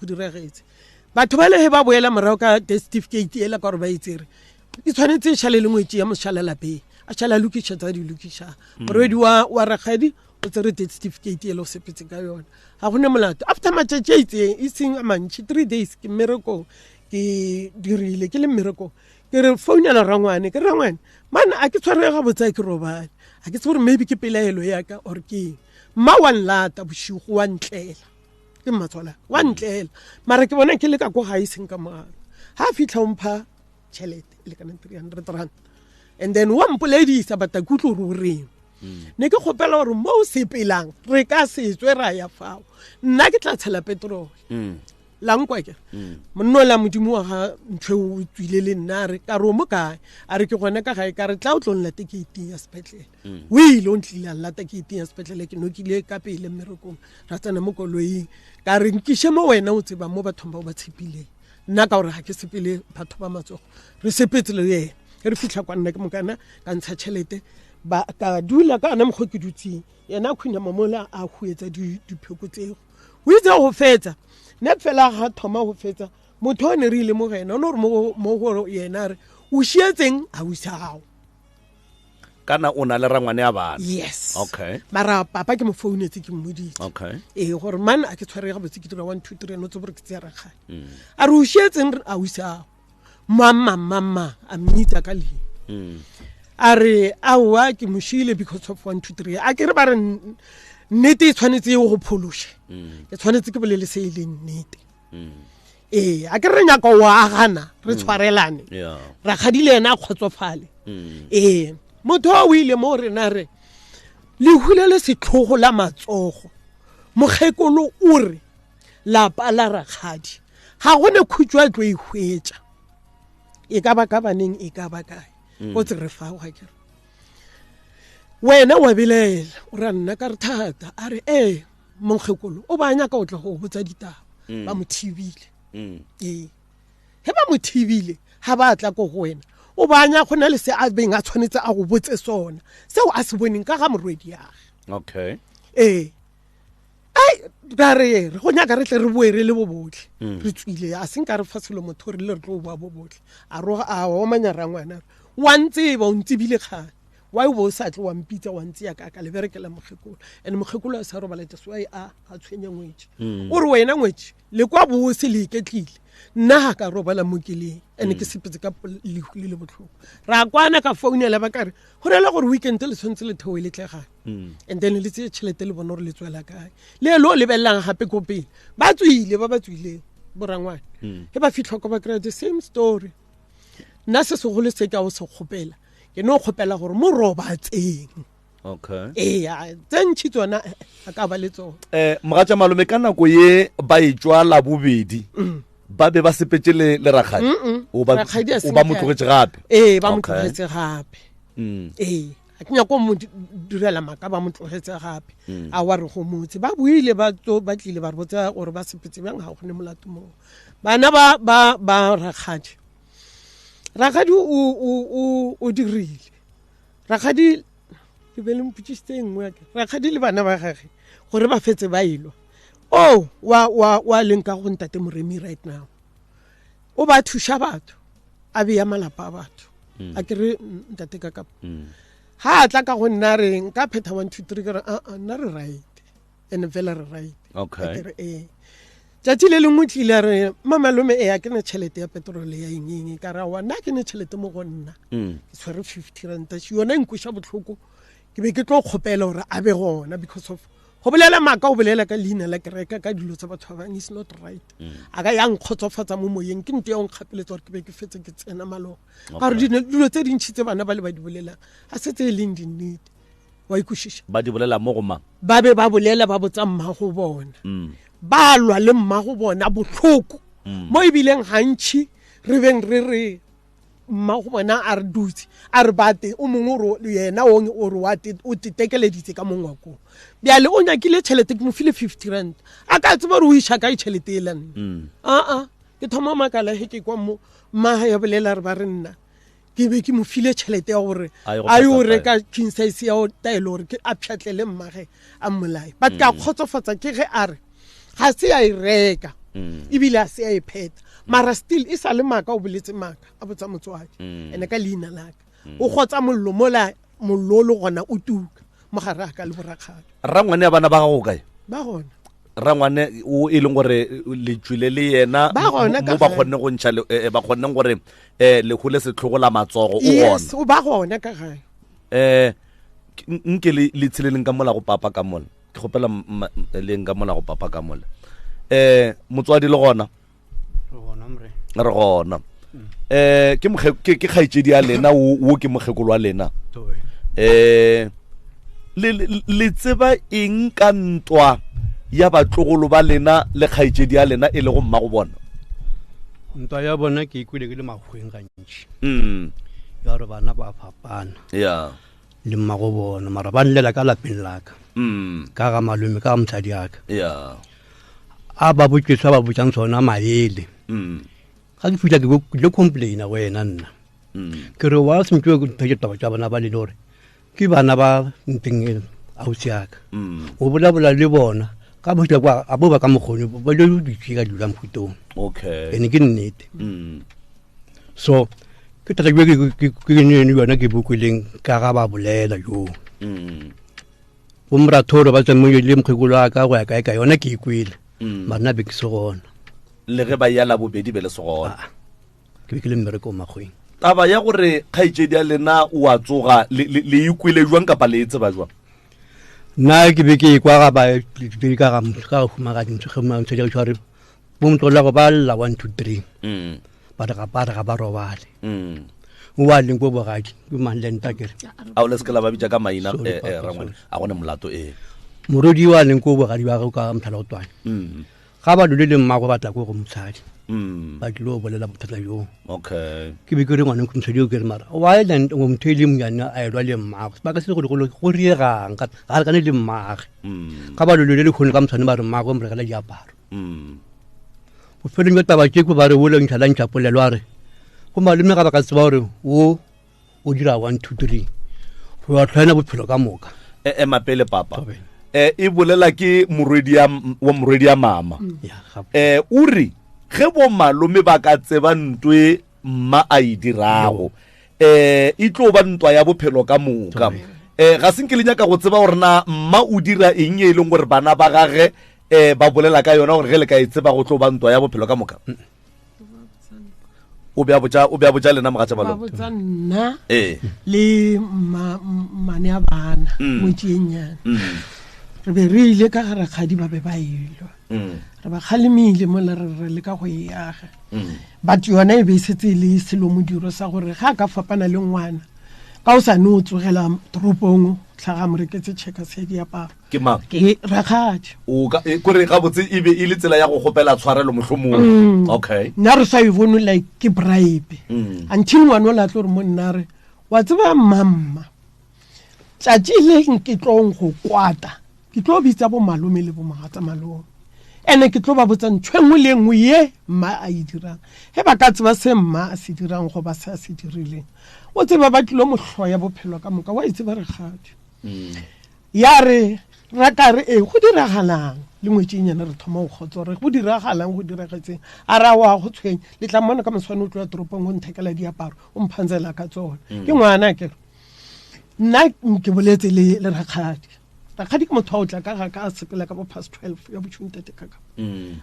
batho ba le he ba boela morao ka certificate ela ka re ba itsere e tshwanetse tshale le ngwetsi ya moshalela pe a tshala lokisha tsa di lokisha morwedi wa rakgadi o tsere certificate ela o sepetse ka yona ha go ne molato after matšatši e seng a mantši 3 days ke mmereko ke dirile ke le mmereko ke re founela rangwane ke rangwane man a ke tshwarega botsa ke robale a ke tsore maybe ke pelaelo ya ka or ke ma wa nlata boshigo wa ntlela ke matswala wa ntlela mara ke bona ke le ka go ga iseng ka moalo ha fitla umpha chelete le kana 300 rand and then wa mpoledisa batakutlo rureng ne ke gopela gore mo se pelang re ka se tswe ra ya fao nna ke tla tshela petrol langwa ke monno la modimo wa ga ntwe o tswile le nna re ka ro mo kae a re ke gone ka gae ka re tla o tlonla tekete ya sepetlele o ile o ntlile la tekete ya sepetlele ke no kile ka pele mmerekong ra tsana mo koloing ka re nkishe mo wena o tseba mo bathong ba o ba tshepile nna ka gore ga ke sepele batho ba matsogo re sepetse le ye re fitla kwa nna ke mokana ka ntsha tšhelete ba ka dula ka ana mokgwa ke dutsing yena khwina mamola a huetsa dipheko tsego o itse go fetsa ne fela ga thoma go fetsa motho o ne re ile mo gena o no re mo go yena re o shietseng a usao kana o na le rangwane ya bana yes okay mara papa ke mo founetse ke mmoditse okay gore man a ke tshwarega botse ke dira 1 2 3 no tsebore ke tsaya raga a re o shietseng a usao mama a mmitsa ka le a re awa ke moshile because of 1 2 3 a ke re ba re nnete e tshwanetse go pholoshe ke tshwanetse ke bolele se ile nnete a ke re nyaka wa gana re tshwarelane ra khadile yena a kgotsofale motho o ile mo rena re le hulele setlhogo la matsogo mogekolo o re la pala rakhadi ga gone khutjwa tlo e hwetsa e ka ba ka baneng e ka ba kae o tsere fa ga ke wena wa bilela o ra nna ka re thata a re mongekolo o ba nya ka o tla go botsa ditaba ba mothibile he ba mothibile ha ba tla go go wena o ba nya go na le se a beng a tshwanetse a go botse sona seo a se boneng ka ga morwedi ya okay ai ba re go nya ka re tle re boere le bobotle re tswile a seng ka re fa selo motho re le re tlo boa bobotle a ro a o manyara ngwana wa ntse ba o ntibile kgale wa o bo sa tlo wa mpitsa wa ntse ya ka ka le berekela mogekolo and mogekolo a sa robaletse swai a tshwenya ngwetsi o re wena ngwetsi le kwa bo se le iketlile nna ha ka robala mokeleng ene ke sepetse ka lehuli le botlhoko ra kwana ka founela ba kare go rela gore weekend le tshwantse le thewe le tlega and then le tse tšhelete le bona gore le tswela kae le lo le bellang gape ko pele ba tswile borangwane he ba fitlha ko ba kry the same story nna se segolo se ka o se kgopela ke no kgopela gore mo robatseng okay ya tse ntšhi tsona a ka ba le tsona mogatša malome ka nako ye ba e tswala bobedi ba be ba sepetse le rakgadi o ba mo tlogetse gape ba mo tlogetse gape a ke nyako mo direla maka ba mo tlogetse gape a wa re go motse ba buile ba tlile ba re botsa gore ba sepetse bjang ga go ne molato mo bana ba rakgadi o dirile rakgadi ke be le mputsitse engwe ke rakgadi le bana ba gage gore ba fetse ba ilwa wa leng ka go ntate Moremi right now o ba thusha batho a be ya malapa a batho a ke re ntate ka ha tla ka go nna re nka pheta 1 2 3 ke re nna re right ene fela re right okay ke re tšatši le lengwe tlile re mamalome a ke ne tšhelete ya petrole ya eng ka ra wa nna ke ne tšhelete mo go nna ke tshwere 50 ranta yona nkweša botlhoko ke be ke tlo kgopela gore a be gona because of go bolela maka o bolela ka leina la kereka ka dilo tsa batho ba bang is not right a ka yang khotsofatsa mo moyeng ke nte ya go kgapeletsa gore ke be ke fetse ke tsena malogo ga re dilo tse dintšhi tse bana ba le ba di bolelang a se tse e leng dinnete wa ikušiša ba di bolela mo go mang ba be ba bolela ba botsa mmago bona ba lwa le mmago bona botlhoko mo ebileng gantšhi re beng re mmago bona a re dutse a re bate o mongwe yena o re o titekeleditse ka mongwe ko bjale o nyakile tšhelete ke mo file 50 rand a ka tseba re o iša kae tšhelete e lanna ke thoma makala he ke kwa mo mmaga ya bolela re ba re nna ke be ke mo file tšhelete ya gore a yo reka king size ya o taelo gore ke a pšhatlele mmage a mmolae but ka kgotsofatsa ke ge a re ga se a e reka ebile a se a e pheta mara still e sa le maka o boletse maka a botsa motswadi ene ka leina laka o gotsa mollo mola mollolo gona o tuka mogare a ka le borakgadi rangwane ya bana ba gago kae ba gona rangwane o e leng gore le tswile le yena mo ba kgonne go ntšha ba kgonne gore le hole setlhogo la matsogo o gona yes o ba gona ka gae nke le tshileleng ka mola go papa ka mola ke gopela le nka mola go papa ka mola motswadi le gona re gona ke kgaitsedi ya lena wo ke mogekolo wa lena le tseba eng ka ntwa ya batlogolo ba lena le kgaitsedi ya lena e le go mma go bona ntwa ya bona ke ikwile ke le magweng gantši ya gore bana ba fapana le mma go bona mara ba nlela ka lapeng laka ka ga malome ka ga mosadi aka a ba botsesa ba botsang tsona maele ga ke fitla ke le complaina wena nna ke re wa sentse go thetse taba tsa bana ba le gore ke bana ba nteng ausi aka o bola le bona ka botla kwa a bo ba ka mogone ba le ditsi ka dulang phutong okay ene ke nnete so ke tla ke ne yona ke bukwileng ka ga ba bolela yo bomrathoro ba tsamile le mkhekolo aka go ya kae ka yona ke ikwile marna be ke se gona le ge ba yala bobedi be le se gona ke be ke le mmereko magweng taba ya gore kgaitsedi ya lena o a tsoga le ikwile jwang kapa le tseba jwang nna ke be ke kwa ga ba ka humaga dintse ge mantse di tshware bo motlola go ba lla 1 2 3 ba ga ba robale o wa leng go bogadi ke man lenta kere a o le skela ba bitsa ka maina rangwane a gone molato morodi wa leng go bogadi ba go ka mthala o twana ga ba dule le mmago batla go motshadi ba dilo bolela bothata yo okay ke be ke re ngwana go mtshadi o ke re mara wa ile go mtheli mnyana a elwa le mmago ba ka se go riegang ga ka ne le mmage ga ba dule le khone ka mtshane ba re mmago mre ka le diaparo o fele ngata ba ke go ba re wo le nthala ntša polelwa re go malome ga ba ka tseba gore o dira 1 2 3 go ya tlhaena bophelo ka moka mapele papa e bolela ke morwedi ya mama uri ge bo malome ba ka tseba ntwe mma a e dirago e tlo ba ntwa ya bophelo ka moka ga se nke le nyaka go tseba gore na mma o dira eng e leng gore bana ba gage ba bolela ka yona gore ge le ka e tseba go tlo ba ntwa ya bophelo ka moka o be a botsa lena mogatša balo ba botsa nna le mane a bana mo tšenyana re be re ile ka gare kgadi ba be ba ilwa re ba kgalemile mola re le ka go eaga but yona e be setse le selo modiro sa gore ga ka fapana le ngwana ka o sa ne o tsogela toropong tlhaga moreketse checker se diaparo ke mang ke rakgadi o ka kore ga botse e be ile tsela ya go gopela tshwarelo mohlomong okay nna re sa ivone like ke bribe until ngwana la tlo re mo nna re wa tseba mamma tšatši le nke tlong go kwata ke tlo bitsa bo malome le bo magatsa malome ene ke tlo ba botsa ntshwe ngwe le ngwe ye mma a e dirang he ba ka tseba se mma a se dirang go ba sa se dirileng o tseba ba tlilo mohloya bophelo ka moka wa itse ba re gadi ya re raka re go diragalang le ngwetšenyana re thoma go kgotsa re go diragalang go diragetseng a ra wa go tshwenya le tla mmona ka moswane o tloya toropong go nthekela diaparo o mphantsela ka tsona ke ngwana ke nna ke boletse le rakgadi rakgadi ke motho wa o tla ka ga ka sepela ka bo past 12 ya botšhontate ka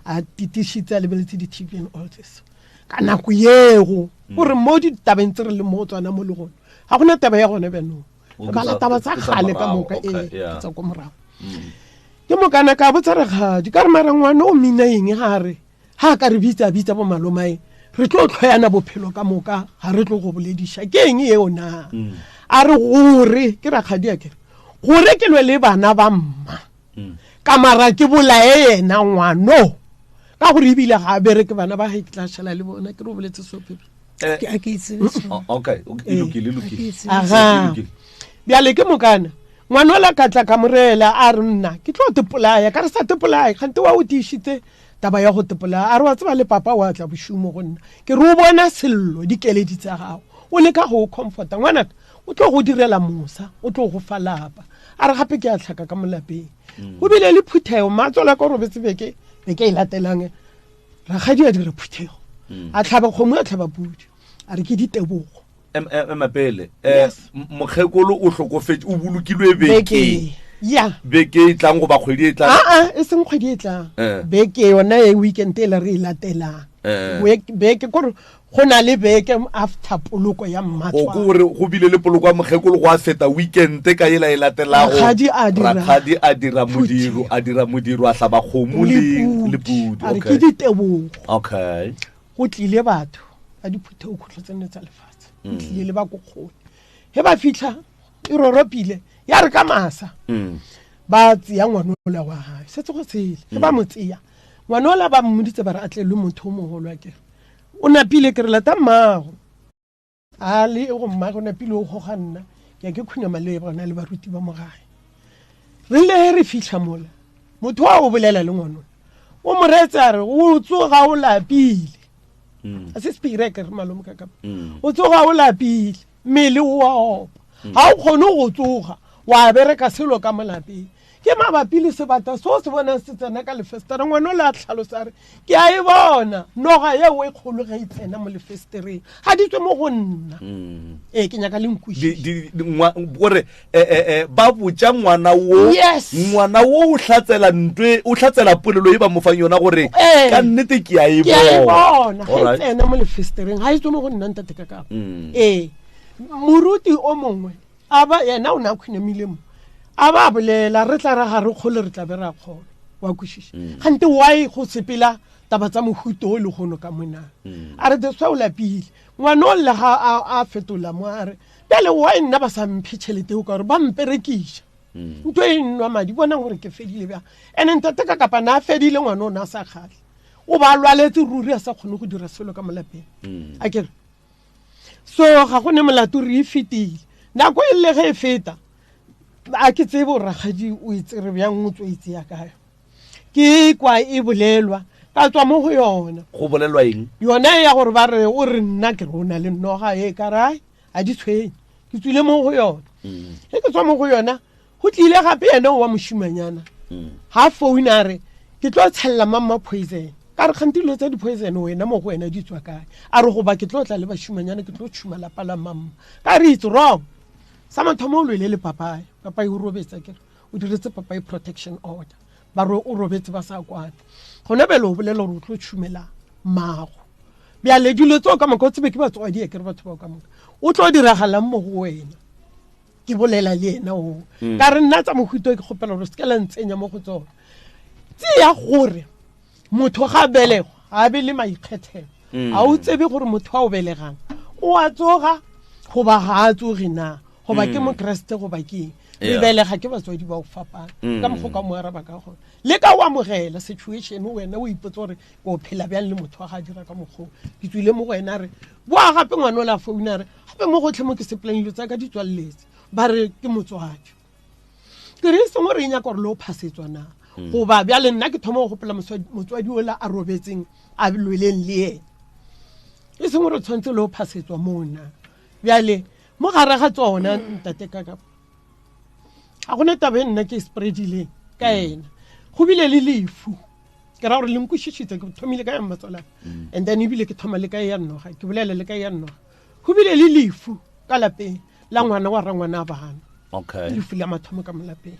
a titishitse a lebeletse di-tv and all this ka nako yego gore mo ditabeng tse re le mo tswana mo le gone ga gona taba ya gone benong bala taba tsa kgale ka moka tsa ko morago ke mokana ka botsa rakgadi ka re mara ngwana o mina eng ga re ha ka re bitsa bo malomae re tlo tlhoyana bophelo ka moka ga re tlo go bolediša ke eng eo na a re gore ke rakgadi a kere gore ke lwe le bana ba mma ka mara ke bolae yena ngwano ka gore ebile ga a bereke bana ba ga ke tla šhala le bona ke re o boletse sopepe okay bjale ke mokana ngwana o la ka tla ka morela a re nna ke tlo tepolaya ka re sa tepolaya kgante wa o tišitse taba ya go tepolaya a re wa tseba le papa wa tla bošomo go nna ke re o bona sello dikeledi tsa gago o leka go comforta ngwanaka o tlo go direla mosa o tlo go fa lapa a re gape ke a tlhaka ka molapeng go bile le phuthego matsola ka robetse beke e latelang rakgadi a dire phuthego a tlhaba kgomo a tlhaba pudi a re ke ditebogo mapele mokgekolo o hlokofetse o bolokilwe beke beke e tlang go ba kgwedi e tlang e seng kgwedi e tlang beke yona e weekend e le re e latelang beke kore go na le beke after poloko ya mmatswa gore go bile le poloko ya mokgekolo go a feta weekend ka ela e latelago rakgadi a dira modiro a hlaba kgomo le pudi a re ke ditebogo okay go tlile batho a diphuthego khotlotsene tsa lefatshe go tlile le ba go kgone he ba fitlha e roropile ya re ka masa ba tsia ngwana ola wa hae setse go tsele he ba motsia ngwana ola ba mmoditse ba re a tlelwe motho o mogolo a kere o napile ke re lata mmago a le go mmago o napile o goga nna ke ke khunama le bona le baruti ba mogae re le re fitlha mola motho wa o bolela le ngwana o mo retsa re o tsoga o lapile a se spire ke re malome ka ka o tsoga o lapile mmele o wa opa ha o kgone go tsoga wa bereka selo ka molapeng ke mabapi le sebata so se bona se tsena ka lefestere ngwana le a tlhalosa re ke a e bona noga ye o e kgolo ga e tsena mo lefestereng ga di tswe mo go nna ke nyaka le gore ba botsa ngwana wo o hlatsela polelo e ba mofang yona gore ka nnete ke a e bona ga e tsena mo lefestereng ga e tswe mo go nna ntate ka kapo moruti o mongwe a ba yena o ne a khunamile mo a ba bolela re tla ra ga re kgole re tla be ra kgolo wa kwešiša gante why go sepela taba tsa mohuto o le gono ka mona a re deswa o lapile ngwana o le ga a fetola mo a re bjale why nna ba sa mphe tšhelete o ka gore ba mperekiša ntho e nnwa madi bonang gore ke fedile bjang ande ntate ka kapa na a fedile ngwana o ne a sa kgatle o ba lwaletse ruri a sa kgone go dira selo ka molapeng a kere so ga go ne molato re e fetile nako e le ge e feta a ke tsebe o rakgadi o itsere bjang o tsweitse ya kayo ke kwa e bolelwa ka tswa mo go yona go bolelwa eng yona ya gore ba re o re nna ke re o na le noga e karai a di tshwenye ke tswile mo go yona ke tswa mo go yona go tlile gape yena o wa moshimanyana ha phone a re ke tlo tshella mamma poison ka re khantilo tsa di poison wena mo go wena di tswa kae a re go ba ke tlo tla le bashimanyana ke tlo tshuma la pala mamma ka re it's wrong sa mathomo o lwele le papae papae o robetsa kere o diretse papae protection order ba re o robetse ba sa kwana gona bele o bolela gore o tlo tshumela mago bjale dilo tseo ka moka o tsebe ke batswadi e kere batho ba ka moka o tlo diragalang mo go wena ke bolela le ena o ka re nna tsa mohuto ke kgopela gore se ke la ntsenya mo go tsona tseya gore motho ga belego ga be le maikgethelo a o tsebe gore motho wa o belegang o a tsoga goba ga a tsoge na go ba ke mo kreste go ba ke bebele ga ke batswadi ba go fapana ka mo go ka mo araba ka go le ka wa mogela situation wena o ipotsa gore go phela bjang le motho ga dira ka mogo ke tswile mo go wena re boa gape ngwana o la founa re gape mo go tlhemo ke seplanilo tsa ka di tswalletse ba re ke motswadi ke re se mo re nya gore lo phasetswa na go ba bjale nna ke thoma go gopela motswadi o la a robetseng a lweleng le ene e se mo re tshwantse lo phasetswa mona bjale mo gare ga tsona ntate ka a gona tabe nna ke spreadile ka ena go bile le lefu ke ra gore le nkushishitse ke thomile ka ya matsola and then ebile ke thoma le ka ya nnoga ke bolela le ka ya nnoga go bile le lefu ka lapeng la ngwana wa rangwana bana okay lefu la mathomo ka molapeng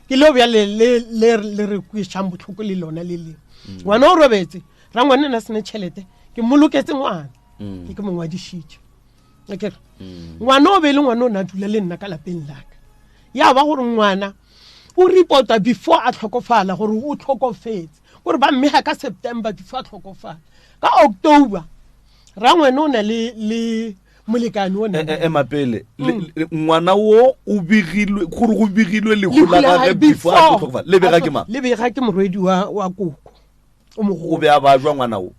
ke lo bya le re kwisang botlhoko le lona le le ngwana o robetse rangwana na sene tšhelete ke moloketse ngwana ke mo ngwadishitse okay ngwana o be le ngwana o na dula le nna ka lapeng laka ya ba gore ngwana o reporta before a tlhokofala gore o tlhokofetse gore ba mme ha ka September before a tlhokofala ka October rangwana o na le molekane o na mapele ngwana wo o bigilwe gore go bigilwe le go la ga before a tlhokofala le bega ke mang le bega ke morwedi wa koko o mo o be a ba jwa ngwana wo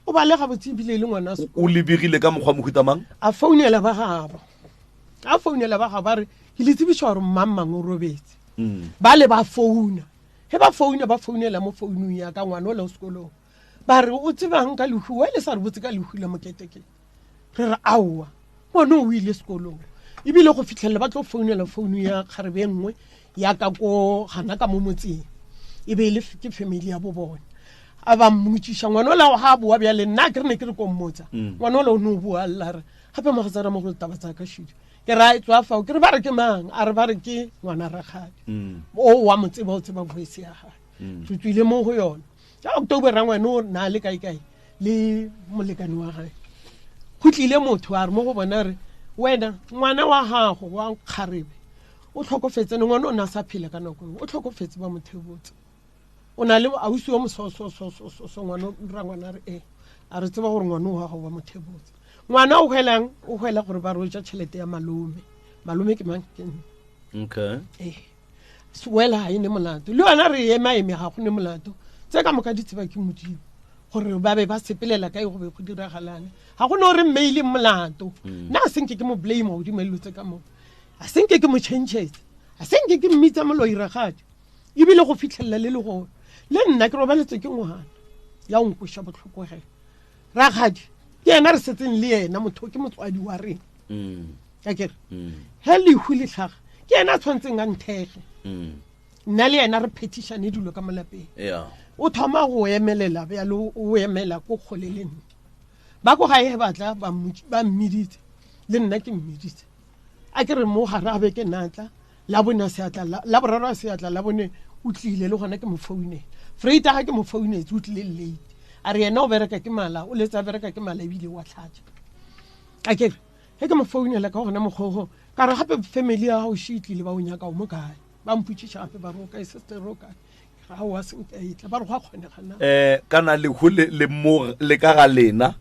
o ba le ga botsibile le ngwana o le bigile ka mogwa mohuta mang a founela ba ga ba re ke le tsebiswa gore mammang o robetse ba le ba founa he ba founela mo founung ya ka ngwana o la sekolong ba re o tsebang ka lehu wa le sa re botse ka lehu la moketeke re re aowa ngwana o ile sekolong ebile go fitlhela ba tlo founela founu ya kgarebe nngwe ya ka ko gana ka mo motseng ebe ile ke family ya bo bona a ba mmutsisha ngwana o la ha boa bja le nna ke re ne ke re ko mmotsa ngwana o la o no bua alla re gape mo gatsara mo go tabatsa ka shidi ke ra etswa fa ke re ba re ke mang a re ba re ke ngwana ragadi o wa motseba o tseba voice ya ha tutswile mo go yona ja October rangwana o na le kae le molekane wa gae go tlile motho a re mo go bona re wena ngwana wa gago wa kgarebe o tlhokofetse ngwana o na sa phela ka nako o tlhokofetse ba mothebotse o na le ausi wa mososo ngwana rangwana re a re tseba gore ngwana o gago ba mothebotse ngwana o hwela gore ba roja tšhelete ya malome ke mang ke okay swela ha ine molato le wena re ema ga go ne molato tse ka moka ditseba ke modimo gore ba be ba sepelela kae go be go diragalane ga go no re mail molato na senke ke mo blame o di melotse ka mo a senke ke mo changes a senke ke mmitsa mo lo iragadi ebile go fitlhella le go le nna ke robaletse ke ngwana ya o nkusha botlhoko ge ragadi ke ena re setseng le yena motho ke motswadi wa rena ka kere he le huli tlhaga ke ena tshwantseng ga nthege nna le yena re petition e dilo ka molapeng o thoma go emelela bja le o emela ko kgoleleng ba go gae batla ba mmiditse le nna ke mmiditse a ke re mo gare a be ke natla la bona seatla la boraro seatla la bone o tlile le gona ke mo founela freita ga ke mo founetse o tlile late a re yena o bereka ke mala o letsa bereka ke mala ebile wa tlhatsa a ke he ke mo founela ka gona mogogo ka re gape family ya gago shitlile ba o nyaka o mo kae ba mputšisha gape ba roka sister roka ga wa se itla ba re go kgonegana kana le hole le mo le ka ga lena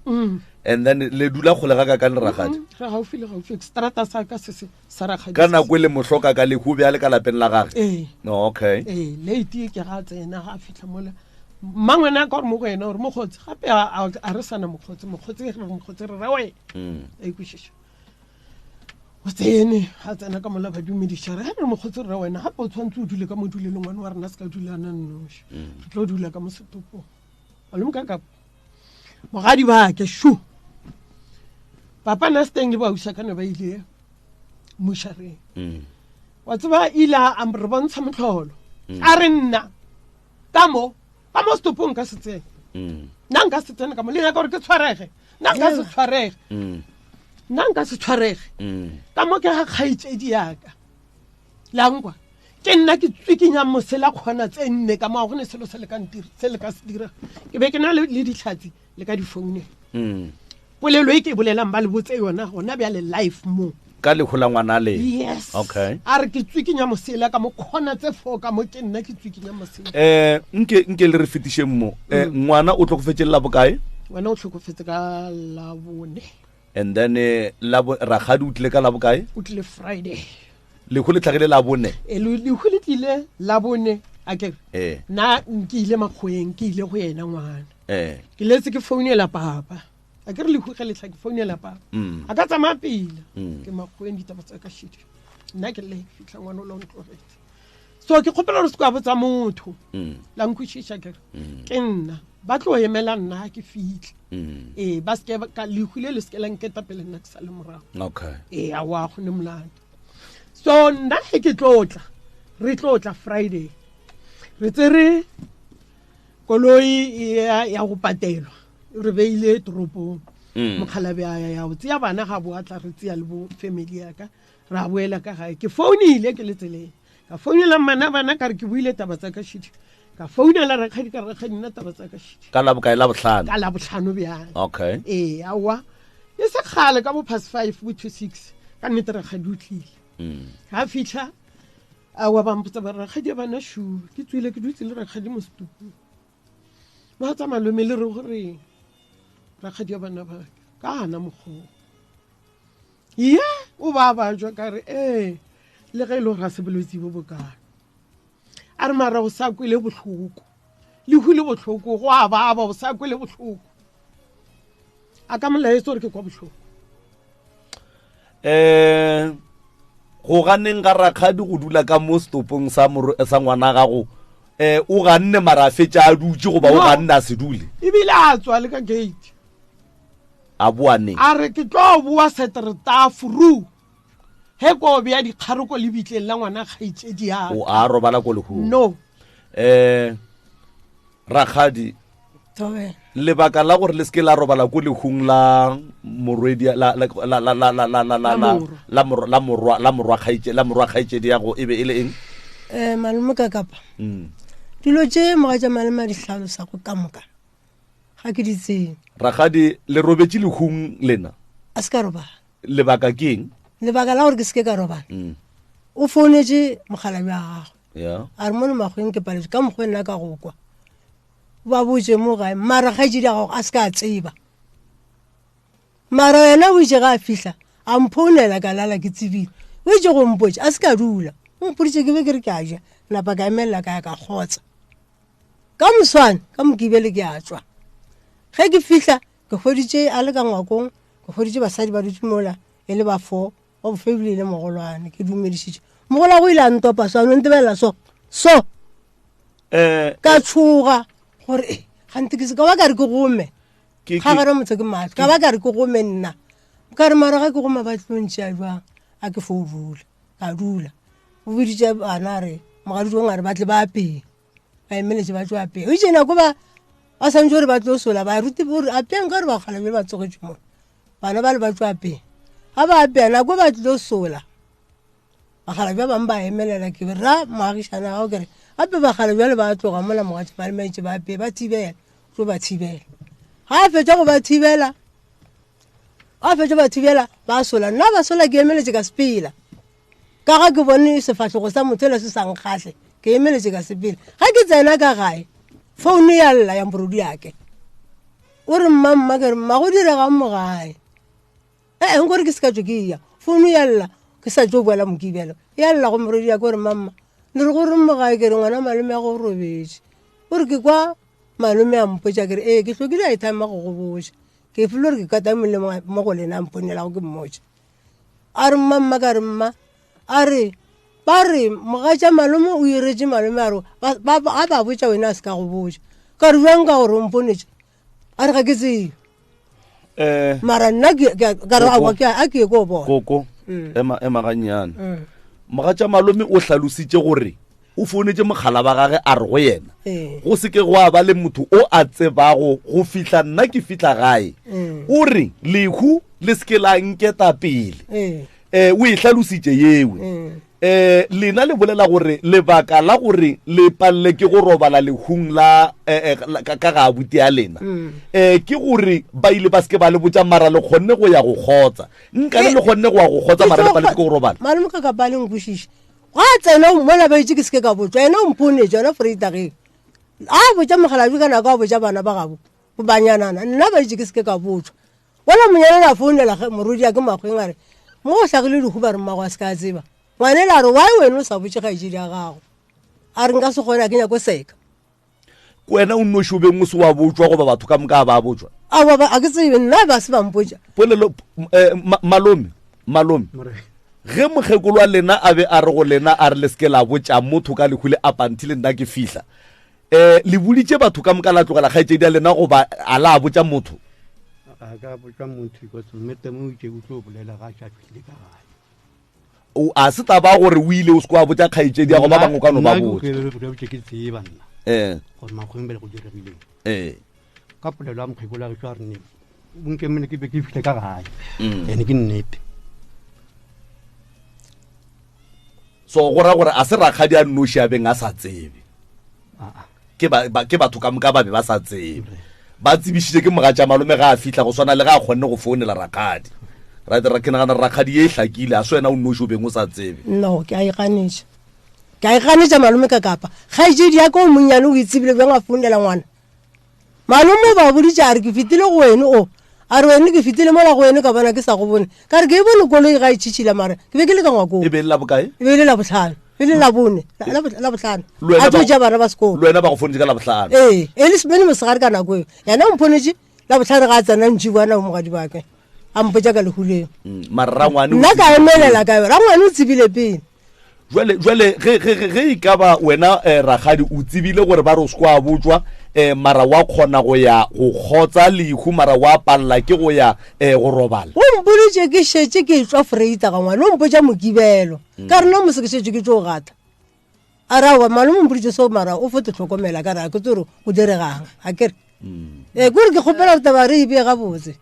and then le dula go le ga ka ne ragadi ga o file ga o fix strata sa ka se sa ragadi kana go le mohloka ka le go bya le ka lapeng la gage no okay late ke ga tsena ga fitla mola mangwena ka gore mo go ena gore mogotsi gape a re sana mogotsi re rawe kwishisha o tsene ga tsena ka mola ba dumedisha re re mogotsi re wena gape o tshwantse o dule ka module le ngwana wa rena se ka dulana nnoši re tlo dula ka mo setopong a le mokaka mogadi ba ke shu papa na steng le ba usa kana ba ile mushareng wa tseba ila a re bontsha motlholo a re nna ka mo setopong ka setseng nna nka se tsena ka mo le ya ka gore ke tshwarege nna nka se tshwarege ka mo ke ga kgaitsedi yaka langwa ke nna ke tswikinya mosela kgona tse nne ka mo go ne selo se le ka se dira ke be ke na le ditlhatsi le ka difoune polelo e ke bolelang ba le botse yona gona bja le life mo ka le hola ngwana le yes okay a re ke tswikinya mosela ka mo kgona tse fo ka mo ke nna ke tswikinya mosela nke le re fetishe mo ngwana o tlokofetse la bokae ngwana o tlokofetse ka la bone and then Rakgadi o tlile ka la bokae? o tlile Friday Le go le tlhagile la bone. le go le tlile la bone a ke na ke ile Makgoeng ke ile go yena ngwana ke letse ke founela papa a ke re le go ga le tlha ke founela papa a ka tsamaya pila ke Makgoeng ditaba tsa ka shit nna ke le fitla ngwana lo ntlogetse so ke khopela re se ka botsa motho la nkwishisha ke nna ba tlo emela nna ke fitla ba se ka le hule le se ke la nketa pele nna ke sa le morago okay a wa go ne molanda so nna ke tlotla re tlotla Friday re tsere koloi ya go patelwa re beile toropong mokhalabe ya o tsia bana ga bo atla re tsia le bo family ya ka ra boela ka gae ke founile ke letseleng ka founela bana ka re ke buile taba tsa ka shit ka founela Rakgadi ka Rakgadi nna taba tsa ka shit ka la bokae la botlhano ka la botlhano bja okay awa e se khale ka bo past 5 go to 6 ka nnete Rakgadi o tlile ha fitla awa ba mpotsa ba Rakgadi ba na shu ke tswile ke dutse le Rakgadi mo stupu ba tsa malome le re gore Rakgadi ba na ba ka hana moggo o ba jwa ka re le ge lo ra se bolotsi bo bokana a re mara go sa kwele botlhoko le hule botlhoko go a ba go sa kwele botlhoko a ka molaetso re ke kwa botlhoko go ganeng ga Rakgadi go dula ka mo stopong sa ngwana gago o ganne mara a fetša a dutse goba o ganne a se dule ebile a tswa le ka gate a boane a re ke tlo bua setereta furu he ko bya dikgaroko le bitleng la ngwana kgaitsedi ya o a robala ko lehu no Rakgadi tobe lebaka la gore le ske la robala ko lehung la morwedi la morwa kgaitsedi ya go ebe ile eng malome ka kapa dilo tše moga tša malome a di hlalosa go ka moka ga ke di tseng Rakgadi le robetse lehung lena a se ka robala lebaka ke eng lebaka la gore ke seke ka robala o founetse mogalabi wa gagwe a re mone Makgoeng ke paletse ka mokgwe nna ka go kwa ba botse mo gae mara kgaitsedi ya gago a se ka tseba mara yena o itse ga a fihla a mphounela ka lala ke tsebile o itse go mpotse a se ka dula o mpoditse ke be ke re ke a ja napa ka emelela ka ya ka kgotsa ka moswane ka mokibele ke a tswa ge ke fihla ke hweditše a le ka ngwakong ke hweditše basadi ba dutse mola e le ba 4 wa bofebile le mogolwane ke dumedišitše mogola go ile a ntopa swane o ntebela so ka tshoga gore gante ke se ka ba ka re ke gome ga gare motho ke matho ka ba ka re ke gome nna ka re mara ga ke goma ba tlontšea jwang a ke fourula ka dula o boditše bana re mogaditšong a re ba tle ba apeye ba emeletse ba tlo apeye o itse nako ba santse gore ba tlo sola ba ruti gore apeyang ka re ba kgalabele ba tsogetše mo bana ba le ba tlo apeye ga ba apeya nako ba tlo sola bakgalabi ba bangwe ba emelela ke ra moagišana gago kere gape bakgalabi bale ba tloga mola mogatse ba le maitše ba apeye ba thibela tlo ba thibela ga a fetša go ba thibela ba sola nna ba sola ke emeletse ka sepela ka ga ke bone sefatlhogo sa motho ele se sankgatlhe ke emeletse ka sepela ga ke tsena ka gae founu ya lla ya mporodi yake o re mmamma ke re mma go diregang mo gae nkore ke se ka tswe ke ya founu ya lla ke sa tso boela mokibelo ya lla go morodi yake o re mamma le re gore mo gae ke re ngwana malome ya go robetse o re ke kwa malome a mpotsa ke re ke tlhokile a ithama go go botsa ke file gore ke katamole mo go lena a mponelago ke mmotsa a re mmamma ka re mma a re ba re mogatša malome o iretse malome a re ga ba botsa wena a se ka go botsa ka re jwang ka gore o mponetse a re ga ke tsebe mara nna ka re a ke ko bona koko ema gannyane mogatša malome o hlalositše gore o founetse mogala ba gage a re go yena go seke go a ba le motho o a tsebago go fihla nna ke fihla gae o re lehu le seke la nketa pele o e hlalositše yewe lena le bolela gore lebaka la gore le palle ke go robala lehung la ka ga abuti ya lena ke gore ba ile ba seke ba le botsa mara le kgonne go ya go kgotsa nka le kgonne go ya go kgotsa mara le palle ke go robala malome ka ka ba le nkwishisha ga tsena o mmona ba itse ke seke ka botswa ena o mpone jona freitageng a botsa mogalabi ka nako a botsa bana ba gabo go banyanana nna ba itse ke seke ka botswa wala monyana la founela morodi ya ke makgweng a re mo go tlhagile dihuba re mmago a se ka tseba ngwanela a re why wena o sa botse kgaetsedi ya gago a re nka se kgone a kenya ko seka wena o nnoši o beng o se wa botswa goba batho ka moka ba botswa a ke tsebe nna ba se bampotsa polelo malome ge mokgekolo wa lena a be a re go lena a re le seke la botsa motho ka lekhule a pantile nna ke fihla le boditse batho ka moka la tlogela kgaetsedi ya lena goba a la botsa motho a ka botsa motho because mmete mo itse o tlo bolela ga tša file ka gae o a se taba gore o ile o se kwa botsa kgaetsedi ya go ba bangwe ka no ba botsa ke tseba nna gore makgweng bele go diregileng ka polelo ya mokgekolo a ge tšwa re ne bonkemene ke be ke fihle ka gae ene ke nnete so go ra gore a se rakgadi a nnoši a beng a sa tsebe ke batho ka moka ba be ba sa tsebe ba tsebišitše ke moga tša malome ga a fihla go swana le ga a kgonne go founela rakgadi ke nagana rakgadi ye e hlakile a se wena o nnoši o beng o sa tsebe no ke a iganetša malome ka kapa kgaetsedi ya ka o monnyane o itsebile beng a founela ngwana malome ba boditše a re ke fetile go wene o a re wene ke fetile mola go wene ka bona ke sa go bone ka re ke e bone koloi ga e tšhitšhila mara ke be ke le ka ngwakong e be le la bokae e be le la botlhano e le la bone la botlhano a tsoja bana ba sekolo le wena ba go fonetse ka la botlhano e le semene mosegare ka nako eo yana o mphonetse la botlhano ga a tsena ntši bona o mogadi bake a mpotsa ka lehuleng nna ka emelela ka rangwane o tsebile pele jwale ge e ka ba wena ragadi o tsebile gore ba re o se kwa botswa mara wa kgona go ya go kgotsa lehu mara wa palela ke go ya go robala o mpoditše ke šetse ke tswa freita ga ngwane o mpotsa mokibelo ka rena mose ke šetse ke tso gata a rawa malome mpoditše seo mara o fote tlhokomela ka re a ke tsore go diregang a kere kore ke kgopela gore taba re ebee gabotse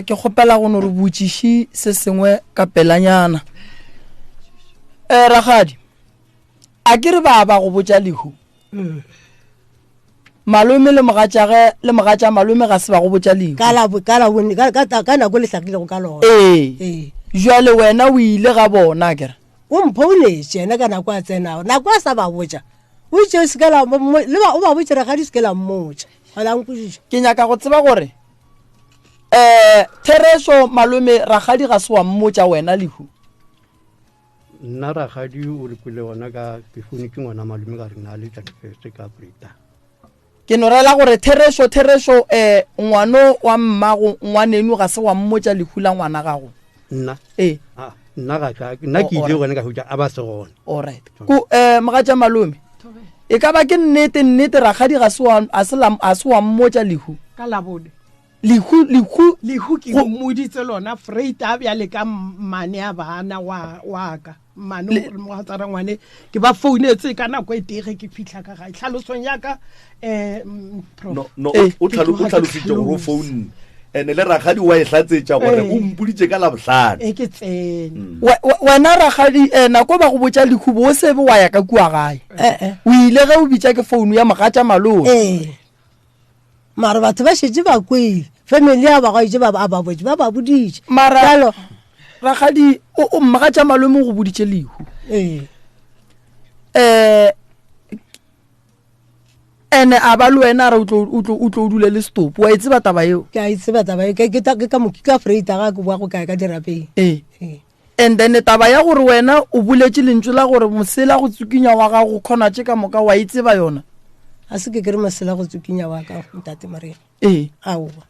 ke kgopela go no re botšiši se sengwe ka pelanyana ragadi a ke re ba go botša lehu malome le mogatša malome ga se ba go botša lehu ka nako le hlakilego ka lona jwale wena o ile ga bona kere o mphounetše ena ka nako a tsenago nako a sa ba botša o itše o ba botše ragadi se ke la mmotša alankwešiša ke nyaka go tseba gore Thereso malome ragadi ga se wa mmotša wena lehu nna ragadi o le pele wona ka ke fone ke ngwana malome ka re na le tša difeste ka Brita ke no rela gore Thereso ngwano wa mmago ngwanenu ga se wa mmotša lehu la ngwana gago nna nna ke ile gona ka hutša a ba se gona alright ko mogatša malome e ka ba ke nnete ragadi ga se wa mmotša lehu ka labone lehu ke mmoditse lona freita a bjale ka mane a bana wa ka mane mogatsara ngwane ke ba founetse ka nako e tege ke fitlha ka gae tlhalosong ya ka o tlhalositše gore o foune ene le ragadi wa e tlatsetša gore o mpoditše ka labohlano ke tsene wena ragadi nako ba go botša lekhubo o sebe wa ya ka kua gae o ile ge o bitša ke founu ya mogatša malome mara batho ba šetse ba kwele family ya ba gaitše ba botse ba ba boditše mara ragadi o mogatša malome go boditše lehu ene a ba le wena re o tlo dule le stop wa e tseba taba eo ke a e tseba taba eo ke ka moki ka freita ga ke boa go kae ka dirapeng and then taba ya gore wena o buletše lentšu la gore mosela go tsukinya wa gago kgona tše ka moka wa e tseba yona a se ke re mosela go tsukinya wa ka ntate marena aowa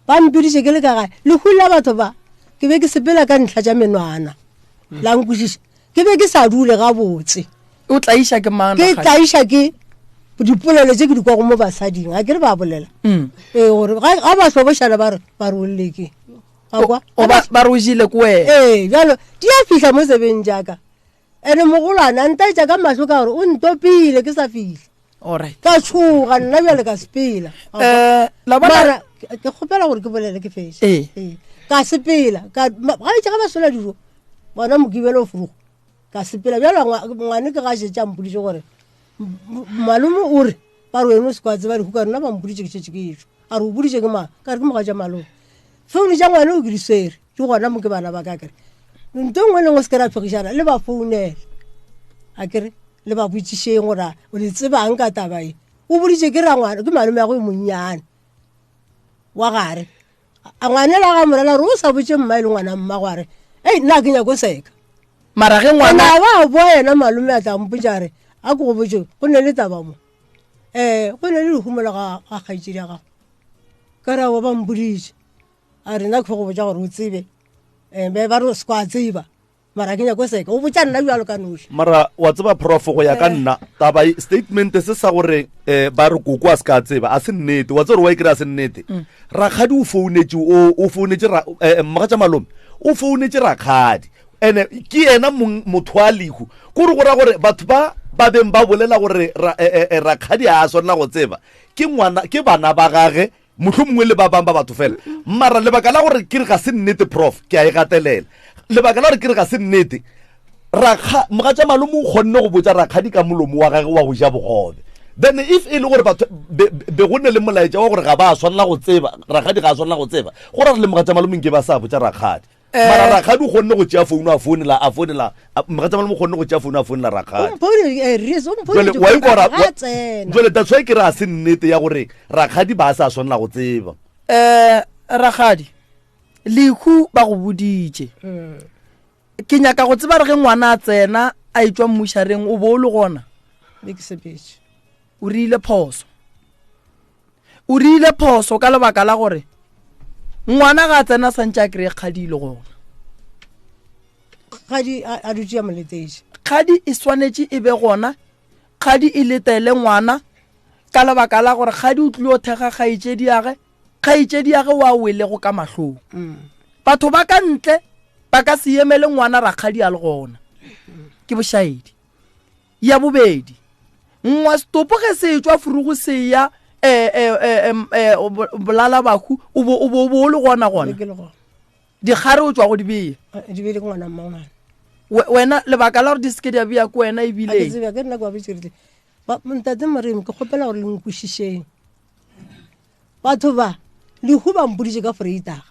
ba mpediše ke le ka gae le hula batho ba ke be ke sepela ka ntlha tša menwana la nkwešiša ke be ke sa dule gabotse o tlaiša ke mang ke tlaiša ke dipolelo tše ke di kwa go mo basading a ke re ba bolela gore ga ba hlobošana ba re o lleke ba re o jile ko wena bjalo di a fihla mo sebeng jaaka ande mogolwana ntaetša ka mahlo ka gore o ntopile ke sa fihla ka tšhoga nna bjale ka sepela mara ke kgopela gore ke bolele ke fese ka sepela gaetša ga ba sola dijo bona mokibelo o furugo ka sepela bjalo ngwane ke ga šetša mpodiše gore malome o re ba re wena o se kwa tseba dihu ka rena ba mpoditše ke šetše ke etšo a re o boditše ke mang ka re ke moga tša malome founu tša ngwane o ke di swere di gona mo ke bana ba ka kere nto ngwe lengwe se ke ra tlhogišana le ba founele a kere le ba botšišeng gore o le tsebang ka taba e o boditse ke ra ngwana ke malome ya go monnyane wa gare a ngwane la ga molela re o sa botse mma e le ngwana mma gore nna ke nyako seka mara ge ngwana ngwana ba boa yena malome a tla mpotsa re a ko go botse go ne le taba mo go ne le lehumola ga kgaitsedi ya gago ka ra wa ba mboditse a re nna ke go botsa gore o tsebe be ba re se kwa tseba mara ke nyako seka o botsa nna jalo ka noši mara wa tseba prof go ya ka nna taba statement se sa gore ba re koko a se ka tseba a se nnete wa tsore wa ikry a se nnete rakgadi o founetse mmaga tša malome o founetse rakgadi ene ke ena motho wa lehu kore go ra gore batho ba beng ba bolela gore rakgadi a swanela go tseba ke bana ba gage motlho mongwe le ba bang ba batho fela mara lebaka la gore ke re ga se nnete prof ke a e gatelela lebaka la gore ke re ga se nnete moga tša malome o kgonne go botsa rakgadi ka molomo wa gage wa go ja bogobe then if e le gore batho be go ne le molaetša wa gore ga ba swanela go tseba rakgadi ga a swanela go tseba go ra re le moga tša malomeng ke ba sa botsa rakgadi mara rakgadi o kgonne go tšea founu a founela moga tša malome o kgonne go tšea founu a founela rakgadi jale that's why ke re a se nnete ya gore rakgadi ba sa swanela go tseba rakgadi lehu ba go boditše ke nyaka go tseba re ge ngwana a tsena a etswa mmušareng o bo o le gona o rile phoso ka lebaka la gore ngwana ga a tsena santse a kry-e kgadi ile gona kgadi e swanetše e be gona kgadi e letele ngwana ka lebaka la gore kgadi o tlile o thega kgaetšedi yage wa welego ka mahlong batho ba ka ntle ba ka se emele ngwana rakgadi a le gona ke bošaedi ya bobedi ngwa stopo ge se etswa furugo se ya bolala bahu o bo le gona dikgare o tswa go di beye wena lebaka la gore di seke di a beya ko wena ebile ntate moremi ke kgopela gore lenkwešišeng batho ba lehu ba mpoditše ka freitaga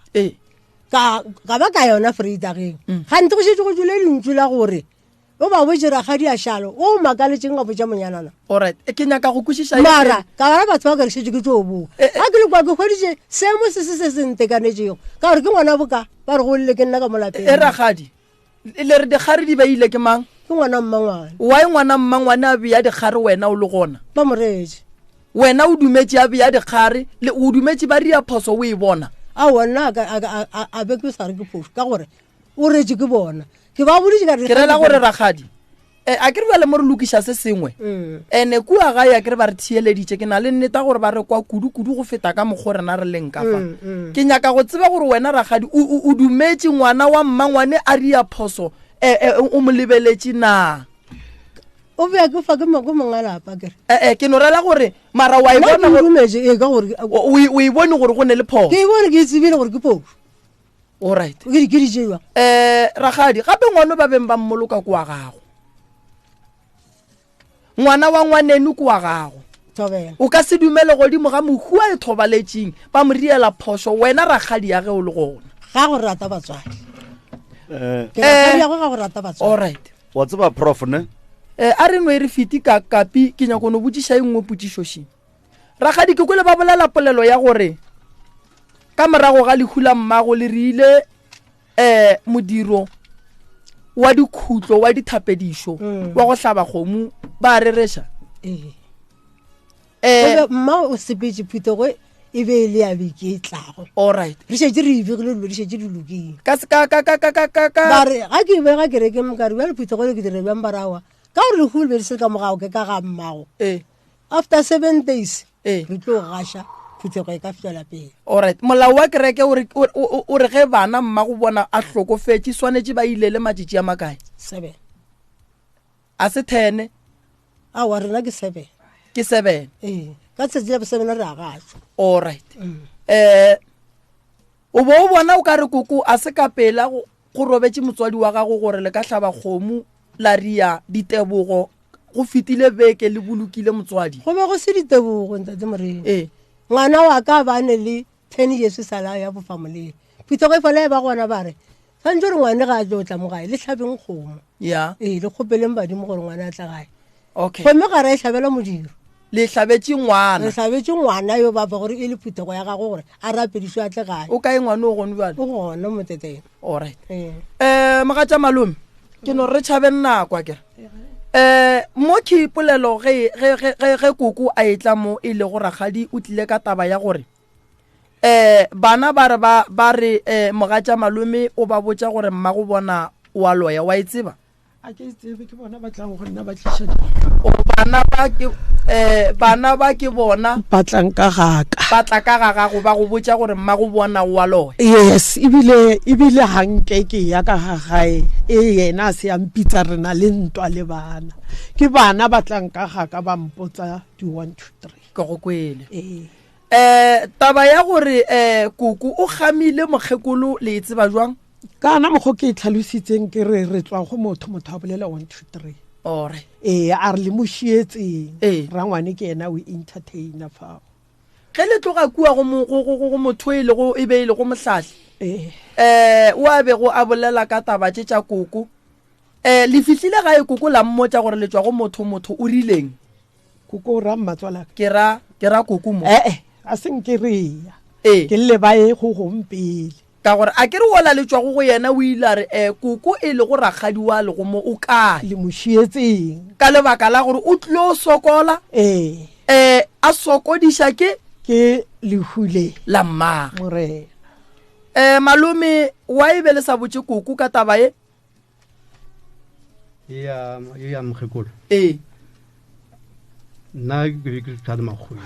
ka ba ka yona freitageng gante go šetse go tswile lentšu la gore o ba botse rakgadi a šalo o makaletseng ga botsa monyanana alright ke nyaka go kwešiša mara ka bara batho ba ka re šetse ke tso boa ga ke le kwa ke kgweditše seemo se se ntekanetšego ka gore ke ngwana boka ba re go lele ke nna ka molapeng rakgadi le re dikgare di beile ke mang ke ngwana mmangwane wa ngwana mmangwane a beya dikgare wena o le gona ba moretše wena o dumetše a beya dikgare le o dumetše ba ria phoso o e bona a wona a be ke sa re ke phoso ka gore o retse ke bona ke ba boditše ka ke rela gore rakgadi a ke re ba le mo re lokiša se sengwe ene kua ga ya ke re ba re thieleditše ke na le nneta gore ba re kwa kudu-kudu go feta ka mokgo rena re leng ka fa ke nyaka go tseba gore wena rakgadi o dumetše ngwana wa mmangwane a ria phoso o mo lebeletše na o bea ke fa ke mongalapa kere ke no rela gore mara wa e bone gore go ne le phoso ke e bone ke tsebile gore ke phoso alright ke di tšewa rakgadi gape ngwana ba beng ba mmoloka ko wa gago ngwana wa ngwaneno ko wa gago o ka se dumele godimo ga mohu a e thobaletšeng ba mo riela phoso wena rakgadi ya ge o le gona ga go rata batswadi alright wa tseba prof ne a re no e re fiti ka kapi ke nyako no botšiša e nngwe potsišošeng rakgadi ke kwele ba bolela polelo ya gore ka morago ga lehula mmago le rile modiro wa dikhutlo wa dithapedišo wa go hlaba kgomo ba rereša mma o sepetse phutego e be le ya beke e tlago alright re šetse re ebegile dilo di šetse di lokile ga ke bega ke reke mokare bja lephutego le ke dire bjang barawa ka gore lehulo be le se ka mogago ke ka ga mmago after 7 days re tlo gaša phuthego e ka fitlhela pele alright molao wa kereke o re ge bana mmago bona a hlokofetse swanetše ba ile le matšatši a makae 7 a se 10 a wa rena ke 7 ke 7 ka tšatši la bo 7 re a gašwa alright o bo o bona o ka re koko a se ka pela go robetse motswadi wa gago gore le ka hlaba kgomo la ria ditebogo go fitile beke le bolokile motswadi go be go se ditebogo ntate morena ngwana wa ka ba ne le 10 years sala ya bo family phutego e fela ba gona ba re santse re ngwane ga a tlo tla mo gae le hlabeng kgomo ya le kgopeleng badimo gore ngwana a tla gae okay gomme ga re hlabela modiro le tlhabetse ngwana re tlhabetse ngwana yo ba gore e le phutego ya gago gore a rapedišwe a tle gae o kae ngwana o gone bjale o gona moteteng alright mogatša malome ke no re tšhabe nnakwa kere mo ke polelo ge koko a etla mo e le go ragadi o tlile ka taba ya gore bana ba re mogatša malome o ba botša gore mma go bona wa loya wa e tseba a ke tsebe ke bona ba tlang go nna ba tliša bana ba ke bona batlang ka gaka batla ka gago ba go botša gore mma go bona wa loya yes ebile hanke ke ya ka gagae yena a se ya mpitsa rena le ntwa le bana ke bana batlang ka gaka ba mpotsa di 1 2 3 ke go kwele taba ya gore kuku o gamile mokgekolo le e tseba jwang kana mokgo ke tlhalositseng ke re tswa go motho a bolela 1 2 3 ore a re le mošietseng rangwane ke yena o entertainer fao ge le tloga kua go motho e be e le go mohlahle o a bego a bolela ka taba tša koko le fihlile ga e koko la mmotša gore le tswa go motho o rileng koko o ra mmatswala ke ra koko mo a seng ke reya ke le ba e go gompele ka gore a ke re ola le tswa go yena o ile a re koko e le go ragadi wa le go mo o kae le mošietseng ka lebaka la gore o tlile o sokola a sokodiša ke lehule la mmaga morena malome wa e be le sa botse koko ka taba e ya mokgekolo nna ke tsale magweng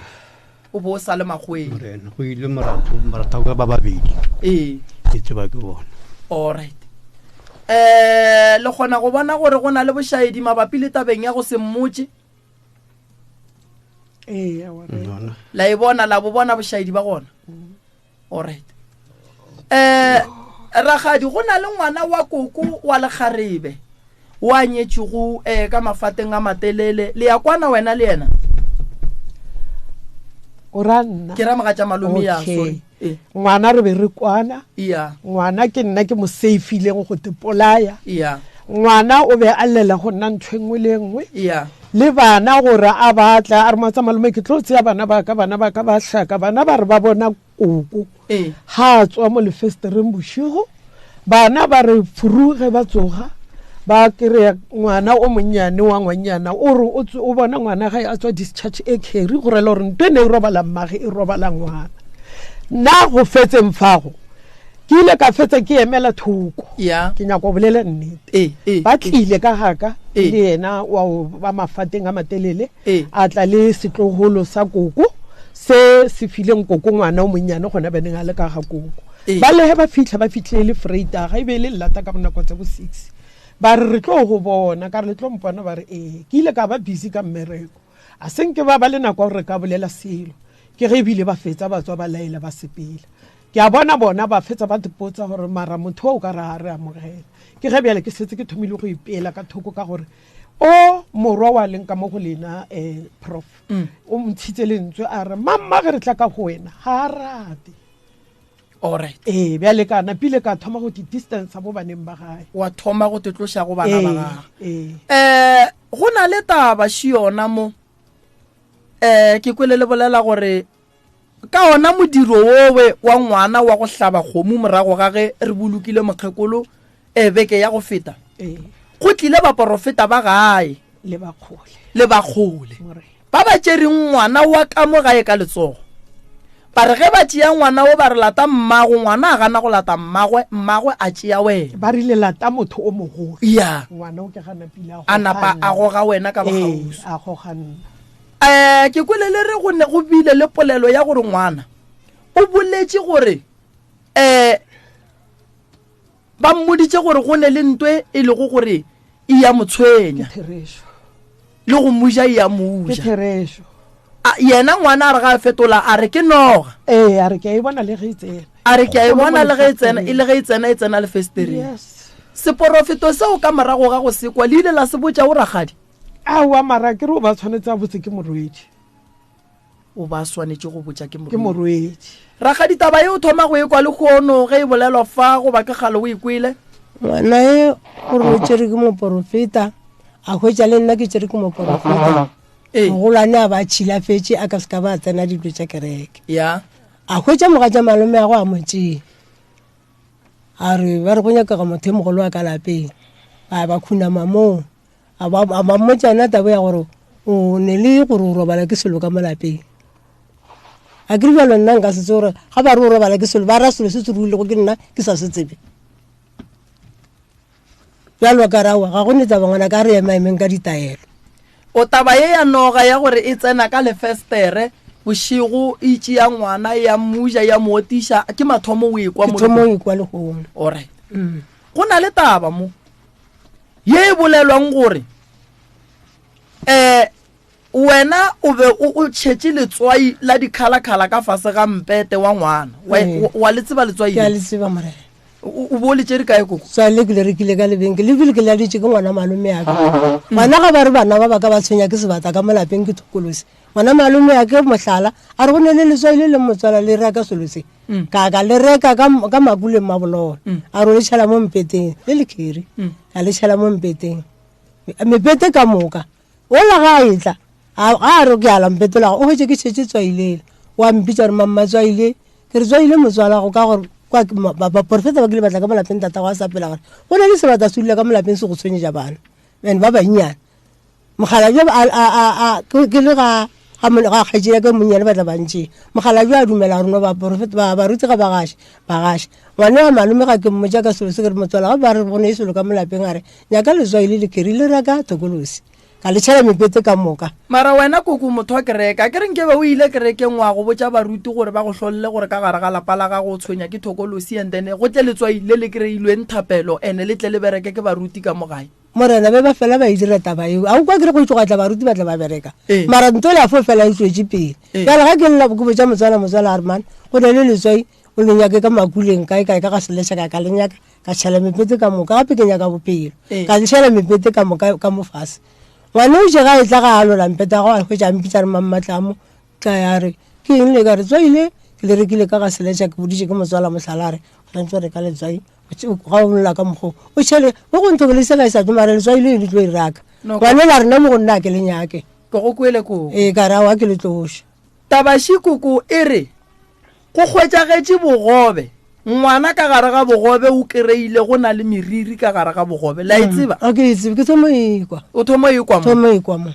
o bo sa le magweng morena go ile moratho ka ba babedi ke tseba ke bona alright le gona go bona gore go na le bošaedi mabapi le tabeng ya go se mmotse la e bona la bo bona bošaedi ba gona alright ragadi go na le ngwana wa koko wa lekgarebe wa nyetšego ka mafateng a matelele le ya kwana wena le yena o ranna ke ra mogatša malome ya sorry ngwana re be re kwana ngwana ke nna ke mo safileng go tepolaya ngwana o be a llela go nna ntho engwe le engwe le bana gore a batla a re matsa malome ke tlo tseya bana ba ka ba hlaka bana ba re ba bona koko ha tswa mo lefestereng bošigo bana ba re furuge ba tsoga ba kry ngwana o monnyane wa ngwanyana o re o bona ngwana ga a tswa discharge e carry gore le gore ntwe ne e robala mmage e robala ngwana nna go fetseng fago ke ile ka fetsa ke emela thoko ke nyako bolela nnete ba tlile ka gaka le yena wa ba mafateng a matelele a tla le setlogolo sa koko se fileng koko ngwana o monnyane gona beneng a le ka ga koko ba le ba fitlhe le freighter ga e be le lata ka bonako tsa bo 6 ba re tlo go bona ka re le tlo mpona ba re ke ile ka ba busy ka mmereko a senke ba le nako re ka bolela selo ke ge bile ba fetsa ba tswa ba laela ba sepela ke a bona ba fetsa ba dipotsa gore mara motho o ka ra re amogela ke ge bjale ke setse ke thomile go ipela ka thoko ka gore o morwa wa leng ka mo go lena prof o mtshitse lentswe a re mamma ge re tla ka go wena ha rate alright bjale kana pile ka thoma go distance bo baneng ba gae wa thoma go tetlosha go bana ba gae go na le taba shiona mo ke kwele le bolela gore ka ona modiro owe wa ngwana wa go hlaba kgomo morago ga ge re bolukile mokgekolo beke ya go feta go tlile ba profeta ba gae le bagole ba ba tšereng ngwana wa ka mo gae ka letsogo ba re ge ba tšea ngwana o ba re lata mmago ngwana a gana go lata mmagwe a tšea wena ba rile lata motho o mogolo ngwana o ke gana pila a napa a goga wena ka bogausi a goganna ke kwele le re go bile le polelo ya gore ngwana o boletše gore ba mmoditše gore go ne le ntwe e le go gore e ya motshwenya le go muja e ya muja yena ngwana a re ga a fetola a re ke noga a re ke a e bona le ge e tsena a re ke a e bona le ge e tsena e le ge e tsena le festereng seporofeto seo ka morago ga go sekwa le ile la se botša o ragadi awa mara ke re o ba tshwanetse a botse ke morwedi o ba swanetse go botša ke morwedi ragadi taba ye o thoma go ekwa le kgono ge e bolelwa fa go ba ke gale o ikwele ngwana e gore o tšere ke moporofeta a hwetša le nna ke tšere ke moporofeta mogolwane a ba tšhilafetse a ka se ka ba tsena dilo tša kereke ya a hwetša moga tša malome ya go a motšeng a re ba re go nyakaga motho e mogolo wa ka lapeng ba khunama moo a ba mmotšana tabo ya gore o ne le gore o robala ke selo ka mo lapeng a ke bjalo nna nka setse gore ga ba re o robala ke selo ba ra selo se se ruilego ke nna ke sa se tsebe bjalo ka rawa ga go netsa bangwana ka re emaemeng ka ditaelo o taba ye ya noga ya gore e tsena ka lefestere bošigo e itše ya ngwana ya mmuja ya mootiša ke mathomo o ekwa le gone alright go na le taba mo ye e bolelwang gore wena o be o tšhetše letswai la dikhalakhala ka fase ga mpete wa ngwana wa le tseba letswai ke a le tseba morena o bo le tšere kae koko sa le ke le rekile ka lebenke le bile ke le ditše ke ngwana malome ya ka ngwana ga ba re bana ba ba ka ba tshwenya ke sebata ka mo lapeng ke thokolosi ngwana malome ya ke mohlala a re go ne le letswai le motswala le reka selo se ka le reka ka makuleng mabololo a re o le tšhela mo mpeteng le lekheri a le tšhela mo mpeteng mepete ka moka ola ga a etla a re ke ala mpetolago o hwetse ke tšhetše tswailele wa mpitša re mamma tswaile ke re tswaile motswalago ka gore baporofeta ba ke le batla ka molapeng tata go a sapela gore go ne le sebata se dula ka molapeng se go tshwenyetša bana and ba bannyane mogalajo ke le ga kgaetsela ke monnyane batla bantšee mogalajo a dumela gore no baporofeta baruti ga bagaše ngwane wa malome ga ke mmotša ka selo se ke re motswala ga ba re gone e selo ka molapeng a re nyaka letswaile le keri le reka thokolosi ka le tšhela mepete ka moka mara wena koko motho wa kereka ke reng ke be o ile kerekeng wa go botša baruti gore ba go hlolole gore ka gare ga lapa la ga go tshwenya ke thokolosi and then go tle letswai le le kry-ilweng thapelo ene le tle le bereke ke baruti ka mo gae morena be ba fela ba e dira taba eo a o kwa kere go itse go tla baruti ba tla ba bereka mara nto le a fo fela e tswetse pele jale ga ke lela ke botša motswala a re man go ne le letswai o le nyake ka makuleng kae ka ga seletša ka le nyaka ka tšhela mepete ka moka gape ke nyaka bophelo ka le tšhela mepete ka moka ka mofase ngwane o ga e tla ga alola mpeta go a hwetša mpitša re mammatlamo ka ya re ke eng le ka re tswaile ke le rekile ka ga seletša ke boditše ke motswala mohlala a re rantse re ka letswai ga o lla ka mokgo o tšhele o go nthokelese ka e sa tsomare letswaile e le tlo e raka ngwane la rena mo go nna ke le nyake ke go kwele koko ka re awa ke le tloše tabaši koko e re go kgwetšagetše bogobe ngwana ka gare ga bogobe o kry-ile go na le meriri ka gare ga bogobe la e tseba a ke itsebe ke thomo ekwa o thomo ekwa mo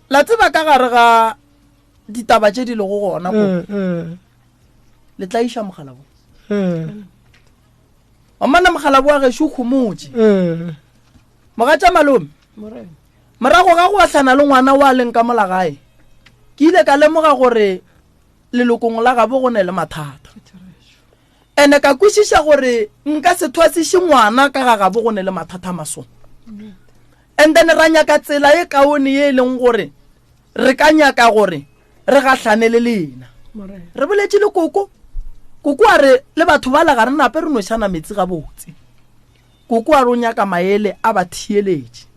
la tseba ka gare ga ditaba tše di le go gona ko le tla iša mogalabo omana mogalabo wa gešo o khomotše moga tša malome morago ga go ahlana le ngwana wa leng ka molagae ke ile ka lemoga gore lelokong la gabo go ne le mathata ene ka kwešiša gore nka se thwasiše ngwana ka ga gabo go ne le mathata maso and then ra nyaka tsela e kaone ye e leng gore re ka nyaka gore re gahlane le lena re boletše le koko a re le batho ba lega re nape re nošana metsi ga botse koko a re o nyaka maele a ba thieletše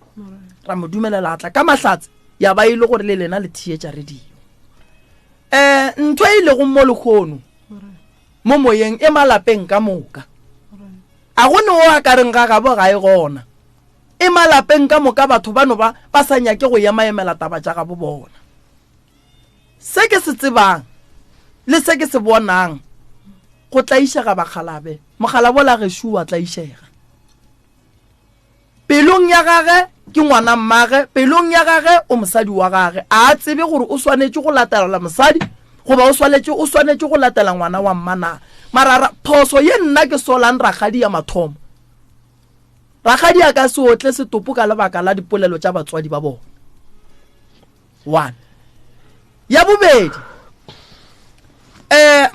ra mo dumelela atla ka mahlatse ya ba ile gore le lena le thietša radio ntho e ile go mo lekgono mo moyeng e malapeng ka moka a gone o a ka reng ga gabo ga e gona e malapeng ka moka batho bano ba sa nyake go emaemela taba tša gabo bona se ke se tsebang le se ke se bonang go tlaišega bakgalabe mogalabe la gešo wa tlaišega pelong ya gage ke ngwana mmage pelong ya gage o mosadi wa gage a tsebe gore o swanetše go latela mosadi goba o swanetše go latela ngwana wa mmana mara phoso ye nna ke solang ragadi ya mathomo ragadi a ka se otle setopo ka lebaka la dipolelo tša batswadi ba bona 1 ya bobedi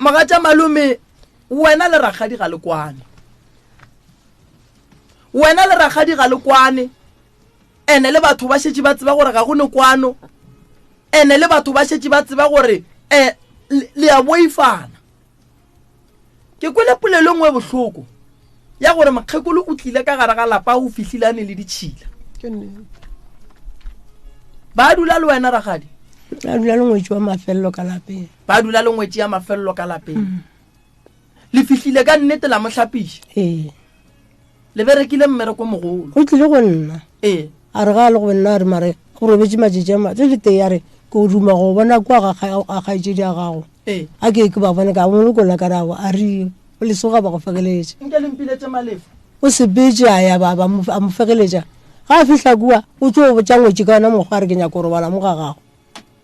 moga tša malome wena le ragadi ga le kwane ene le batho ba šetše ba tseba gore ga go ne kwano ene le batho ba šetše ba tseba gore le a boifana ke kwele polelo ngwe bohloko ya gore mokgekolo o tlile ka gare ga lapa o fihlilane le ditšhila ba dula le wena ragadi ba dula le ngwetši wa mafelelo ka lapeng le fihlile ka nnete la mohlapiša le berekile mmereko mogolo o tlile go nna a re ga le go nna re mare go robetse majejama tse di te ya re go duma go bona kwa ga gaitse a gago a ke ba bona ka mo go la karawa a ri o le soga ba go fekeletse nke le mpiletse malefu o se betse a ya ba mo fekeletsa ga a fihla kua o tlo go tsangwetse ka ona mogwa re ke nya go robala mo ga gago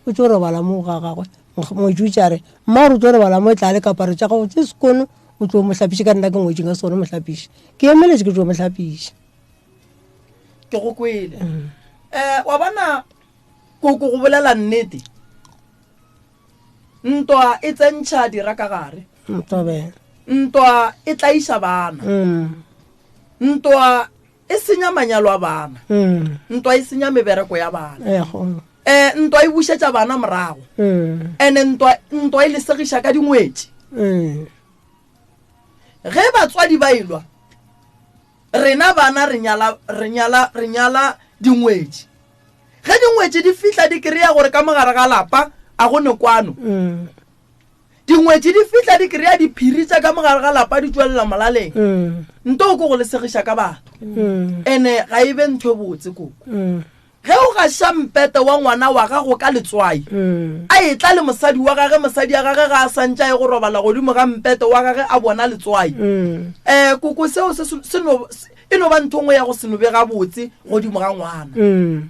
o tlo robala mo ga gago mo jutsa re mma re tlo robala mo tlale ka pare tsa go tse sekono o tlo mo hlapiše ka nna ke ngwetse ka sone mo hlapiše ke emeletse ke tlo mo hlapiše ke go kwele wa bona koko go bolela nnete ntwa e tsentšha dira ka gare ntwa e tlaisa bana ntwa e senya manyalo a bana ntwa e senya mebereko ya bana ntwa e bušetša bana morago ene ntwa e lesegiša ka dingwetši ge batswadi ba ilwa rena bana re nyala dingwetši ge dingwetši di fihla di kry-a gore ka mogare ga lapa a gone kwano dingwetši di fihla di kry-a diphiri tša ka mogare ga lapa di tswelela molaleng nto o ko go lesegiša ka batho ene ga e be ntho botse koko ge o gaša mpete wa ngwana wa gago ka letswai a e tla le mosadi wa gage mosadi ya gage ga a santša e go robala godimo ga mpete wa gage a bona letswai koko seo e no ba ntho ngwe ya go senobe ga botse godimo ga ngwana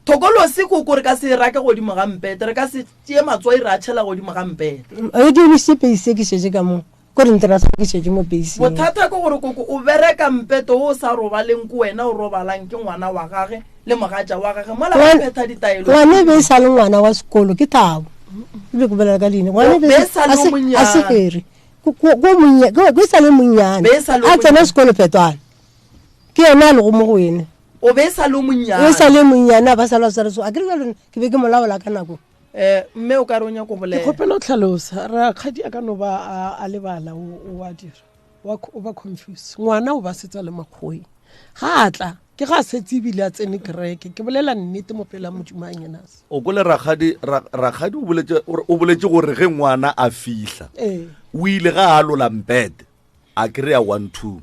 thokolosi koko re ka se rake godimo ga mpete re ka se tšee matswai re a tšhela godimo ga mpete e dirise peise ke šetse ka mo ko re ntera sa ke šetse mo peiseng bothata ke gore koko o bereka mpete o sa robaleng ko wena o robalang ke ngwana wa gage le mogatša wa gage mola ba phetha ditaelo ngwane be sa le ngwana wa sekolo ke Thabo le go bolela ka leine ngwane be a se kere go sa le monyane a tsena sekolo phetwana ke yena le go mo go wena o be sa le monyane o sa le monyane ba sa la sa re so a ke le ke be ke molaola ka nako mme o ka re o nya go bolela go pelo tlhalosa ra khadi a ka no ba a lebala o wa dira o ba confuse ngwana o ba setsa le makgoi ga atla ke ga setse bile a tsene kereke ke bolela nnete mo pela modumang yenas o go le rakgadi o boletse gore ge ngwana a fihla o ile ga a lola mpete a kry-a 1-2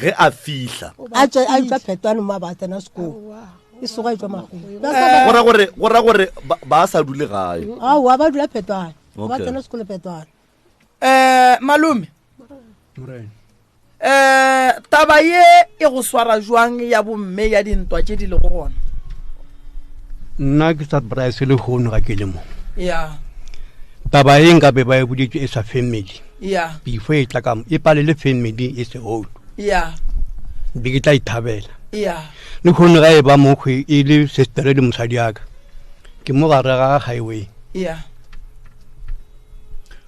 ge a fihla a tswa phetwana mo ba tsena sekolo e soga e tswa magoi gora gore ba sa dule gae wa ba dula phetwana ba tsena sekolo phetwana malume taba ye e go swara jwang ya bomme ya dintwa tše di le go gona nna ke sa Bryce le hono ga ke le mo ya taba e nka be ba e boditse e sa family ya before e tla ka e pale le family e se old ya be ke tla ithabela ya le hono ga e ba mo khwe e le sister le mosadi aka ke mo gare ga highway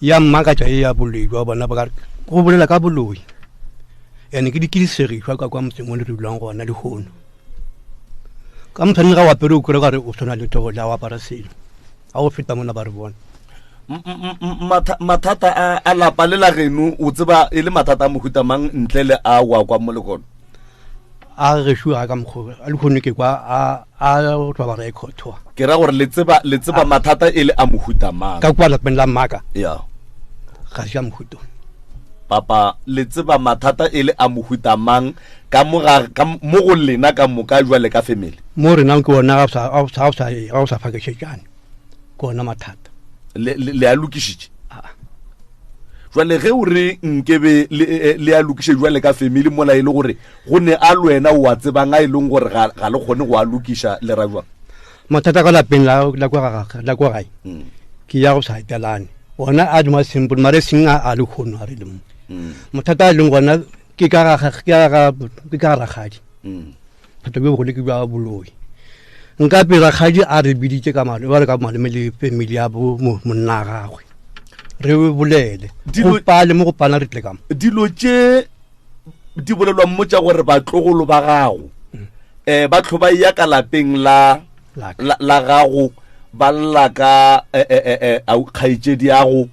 ya mmaka tša e ya boloi ba bona ba go bolela ka boloi ene ke dikilisegishwa ka kwa motseng mo le dulang gona le hono ka motshwane ga wapere o kry gare o tshwana le togo le a o apara selo a go feta mona ba re bona mathata a lapa le la geno o tseba e le mathata a mohuta mang ntle le a wa kwa mo le kona a gešo ga ka mokgore a le kgone ke kwa a twa ba re khotwa ke ra gore le tseba mathata e le a mohuta mang ka kwa lapeng la mmaka ya ga se a mohuto papa le tseba mathata e le a mohuta mang ka mo go lena ka moka jwale ka family mo rena ke bona ga o sa fakešetšane ke ona mathata le a lokišitše jwale ge o re nkebe le a lokiše jwale ka family mola e le gore go ne a lwena o a tsebang a e leng gore ga le kgone go a lokiša le ra jwang mathata ka lapeng la kwa gae ke ya go sa etelane ona a duma simple mare seng a le kgono a re le mo mathata a leng gona ke ka ragadi phata be go le ke ba boloi nka pera kgadi a re biditše ka male ba re ka maleme le family ya bo monna gagwe re bolele go pale mo go pana re tle ka dilo tše di bolelwa mmotša gore batlogolo ba gago ba tlhoba ya ka lapeng la gago ba lla ka kgaetšedi yago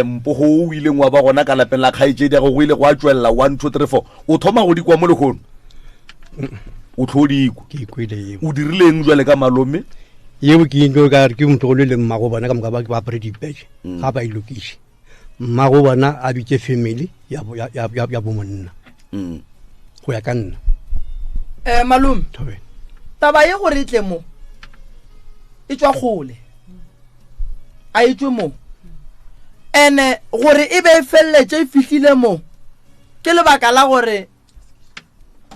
mpo go o ileng wa ba gona ka lapeng la kgaetšedi yago go ile go a tswelela 1 2 3 4 o thoma go dikwa mo lekgono o tlhodikwa o dirileng jwale ka malome yeo ke into ka ke motho le mmago bona ka moka ba apare dipetše ga ba ilokiše mmago bona a bitše family ya bomonna go ya ka nna malume taba ye gore itle mo e tswa gole a itswe mo ene gore e be felletse e fihlile mo ke lebaka la gore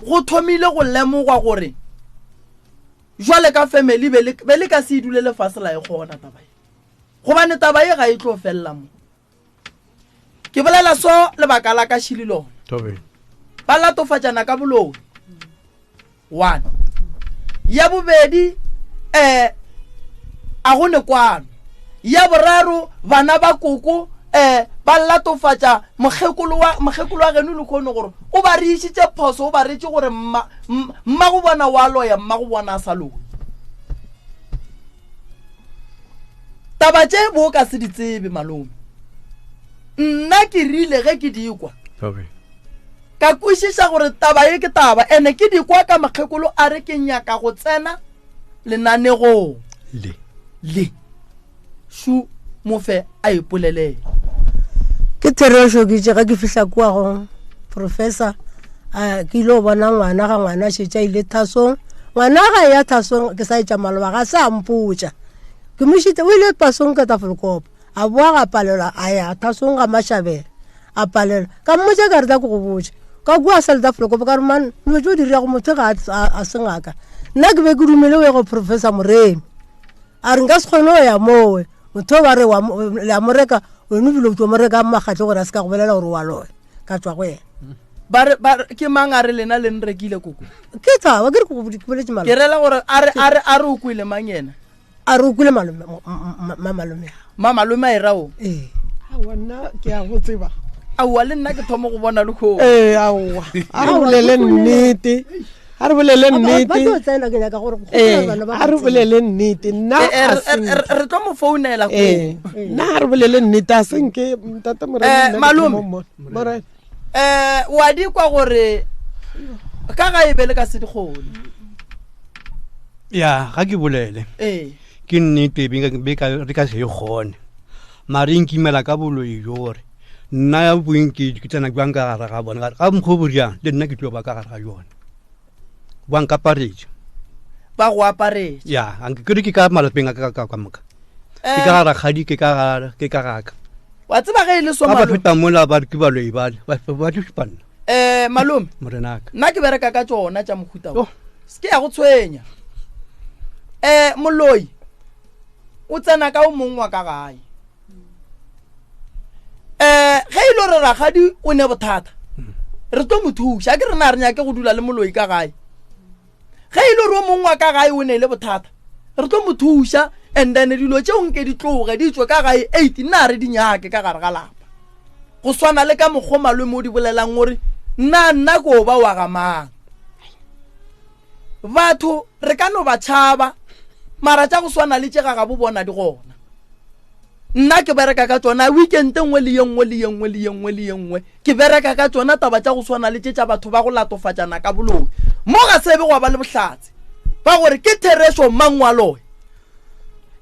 go thomile go lemogwa gore jwale ka family be le ka se idulele fase la e gona taba ye gobane taba ye ga e tlo fella mo ke bolela so lebaka la ka shililo ba latofatsana ka boloi 1 ya bobedi a go ne kwano ya boraro bana ba koko ba latofatsa mogekolo wa geno le khono gore o ba re ishitse phoso o ba retse gore mma go bona wa loya mma go bona sa lo taba tse bo ka se ditsebe malome nna ke rile ge ke dikwa ka kwishisha gore taba ye ke taba ene ke dikwa ka mogekolo a re ke nyaka go tsena lenanego le shu mofe a ipolele ke Theresho ke ga ke fihla kwa go professor ke lo bona ngwana ga ngwana shetsa ile thasong ngwana ga ya thasong ke sa itsa maloba ga sa mputsa ke moshite o ile pasong ka tafolkopo a boa ga palela a ya thasong ga mashabela a palela ka mmotse ka re ta go go botsa ka kwa sa le tafolkopo ka re man no jo dira go motho ga a sengaka nna ke be ke dumele o go professor Moremi a re nka se kgone o ya mowe motho ba re wa la moreka o no dilo tso moreka magatle gore a se ka go belela gore wa loe ka tswa go ena ba ke mangare lena le nrekile koko ke tsawa ke re go boletse malo ke rela gore a re o kwile mangena a re o kwile malome mamalome a irao a wana ke a go tseba aowa le nna ke thomo go bona le kho aowa a re bolele nnete a re bolele nnete a re bolele nnete nna re tlo mo founela go nna a re bolele nnete a senke ntata malume wa di kwa gore ka ga e bele ka se dikgone ya ga ke bolele ke nnete be ka re ka se gone mare nkimela ka boloi jore nna ya boinki ke tsena kwa nka ga bona ga mkhoburiang le nna ke tlo ba ka ga yona bang ka parage ba go aparetse ya ang ke ke ka malapeng ka moka ke ka ra khadi ke ka wa tseba ga ile so malo ba feta mola ba ke ba loi ba tshipana malome morenaka nna ke bereka ka tsona tša mokhuta ske ya go tshwenya moloi o tsena ka o mongwa ka gae ge ile re ragadi o ne bothata re tlo mothusha ke re na re nya ke go dula le moloi ka gae ge ile re o mongwa ka gae o ne le bothata re tlo mothusha and then dilo tše onke di tloge di tswe ka gae 8 nna re di nyake ka gare ga lapa go swana le ka mokgwa malwe mo di bolelang gore nna go ba wa ga mang batho re ka no ba tshaba mara tša go swana le tše ga bo bona di gona nna ke bereka ka tsona weekend nngwe le yengwe ke bereka ka tsona taba tša go swana le tše tša batho ba go latofatsana ka boloi mo ga sebe go ba le bohlatse ba gore ke Theresho mang wa loe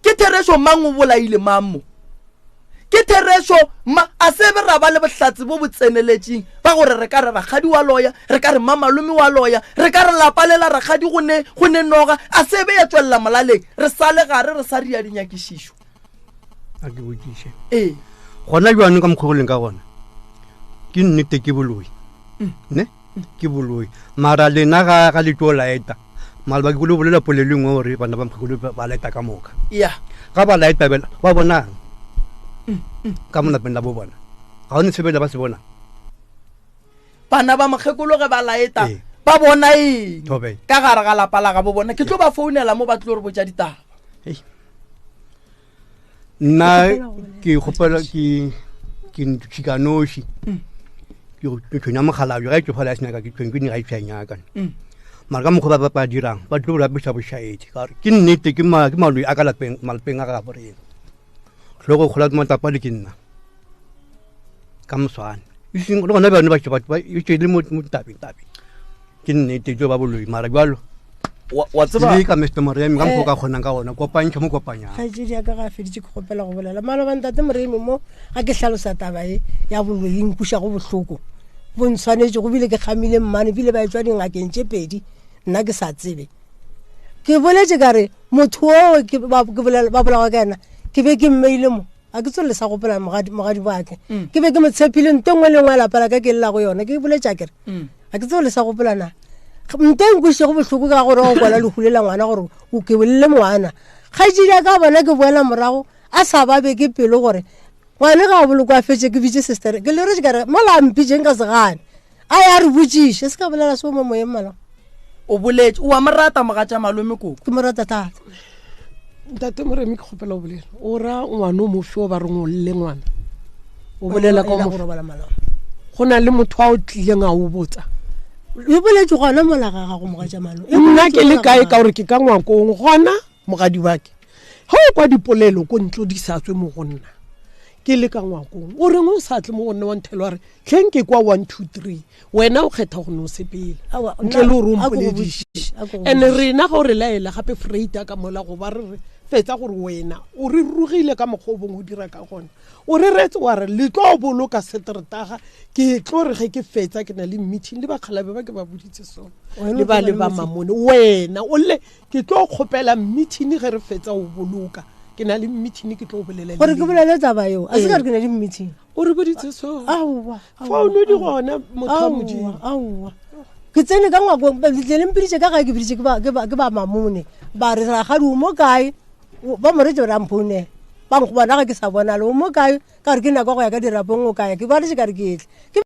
ke Theresho mang o bolaile mammo ke Theresho a sebe ra ba le bohlatse bo botseneletseng ba gore re ka re ragadi wa loya re ka re mamalome wa loya re ka re lapalela ragadi go ne noga a sebe ya tswella molaleng re sale gare re sa ria dinyakishisho a ke bokiše gona jwane ka mokgoleng ka gona ke nnete ke boloi ne ke boloi mara lena ga le tlo laeta malba ke go bolela poleleng gore bana ba mkholo ba laeta ka moka ya ga ba laeta bela ba bona ka mona penda bo bona ga o ne sebela ba se bona bana ba mkhekolo ge ba laeta ba bona ka gare ga lapala ga bo bona ke tlo ba founela mo ba tlo re botsa ditaba nna ke gopela ke ntšhikanoši ke tšhonya mogala jo ga ke fola senaka ke tšhong ke ne ga itšhanyaka mara ka mokgwa ba dirang ba tlo rapisa bošaedi kare ke nnete ke maloi a ka malapeng a ga boreng tlhogo kgola matapa le ke nna ka moswane le gona bane ba le mo tabeng ke nnete jo ba boloi mara jalo wa tseba ka Mr. Moremi ka mokgwa ka kgonang ka gona kopantšha mo kopanyang ga tšedi ya ka ga feditše ke kgopela go bolela maloba ntate Moremi mo ga ke hlalosa taba e ya boloi nkuša go bohloko bo ntshwanetše go bile ke kgamile mmane bile ba etswa dingakeng tše pedi nna ke sa tsebe ke boletse ka re motho o ba bolawa ka ena ke be ke mmeile mo a ke tsole sa gopola mogadi bake ke be ke mo tshepile ntengwe le ngwe lapala ka ke lla go yona ke boletsa kere a ke tsole sa gopola na nteng go se go bohloko ka gore o kwala le hulela ngwana gore o ke bolle ngwana ga jile ka bona ke boela morago a sa ba be ke pelo gore ngwana ga bolo kwa fetse ke bitse sister ke le re ka re mola mpije nka se gane a ya re botsishe se ka bolela so mo moyeng mala o boletse o a morata mogatša malome ko ke morata tata ntate moremi ke kgopela o bolela o ra ngwana o mofe o ba re ngolle ngwana o bolela ka mo go na le motho a o tlileng a o botsa e boletse gona mola ga go mogatša malo nna ke le kae ka gore ke ka ngwakong gona mogadi wake ha o kwa dipolelo ko ntlo di sa tswe mo gonna ke le ka ngwakong o reng o sa tle mo gonna wa nthelo re tleng ke kwa 1 2 3 wena o kgetha go no sepele ntle le o rompoledishe ene rena ga o re laela gape freita ka mola go ba re fetsa gore wena o re rugile ka mokgobong o dira ka gona o re retse wa re le tlo boloka seteretaga ke tlo re ge ke fetsa ke na le meeting le bakgalabe ba ke ba boditse sona le ba mamone wena o le ke tlo kgopela meeting ge re fetsa o boloka ke na le meeting ke tlo bolela gore ke bolela taba yo a se ka re ke na le meeting o re boditse sona aowa founu di gona motho modimo aowa ke tsene ka ngwako ba ditlele mpiditse ka ga ke biditse ke ba mamone ba re ra ga di mo kae ba mo re tšo rampone ba go bona ga ke sa bona le mo kae ka re ke nako go ya ka dirapong o kae ke ba re se ka re ke tle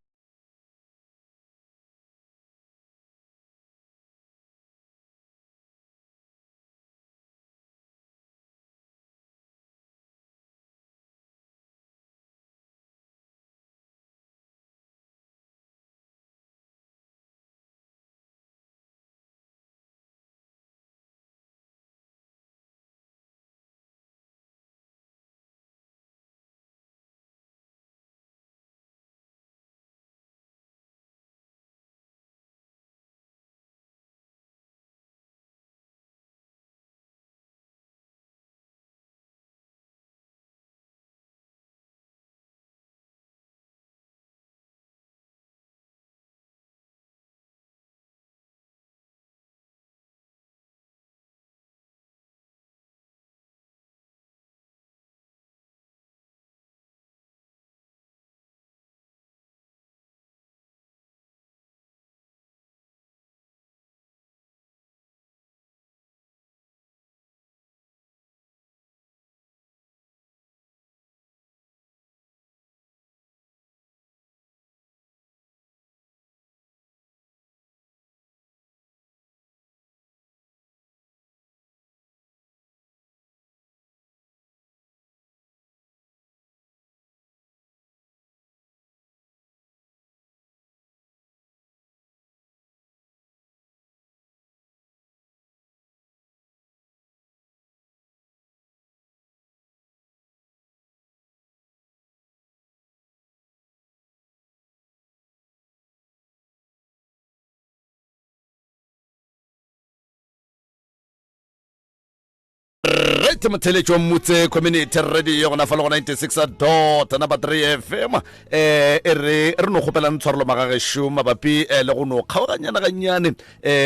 right motheletši wa mmutse community radio gona fa le go 96.3 FM e re no kgopela ntshwarelo magagešo mabapi le go no kgaoganyana ganyane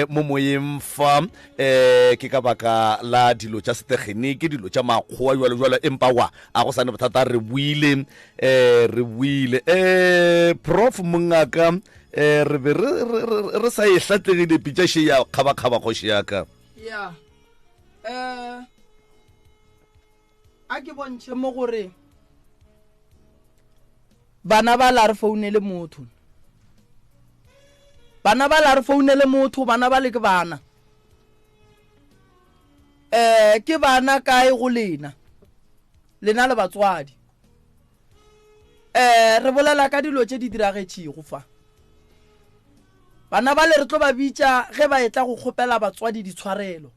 mo moyeng fa ke ka baka la dilo tša setegeniki dilo tša makgowa jalo empa wa a go sane bothata re buile prof mongaka re be re sa e hlatlegile pitšaše ya kgabakgaba kgoši yaka ya a ke bontšhe mo gore bana ba la re founele motho bana ba le ke bana ke bana kae go lena le batswadi re bolela ka dilo tše di diragetšego fa bana ba le re tlo ba bitša ge ba etla go kgopela batswadi ditshwarelo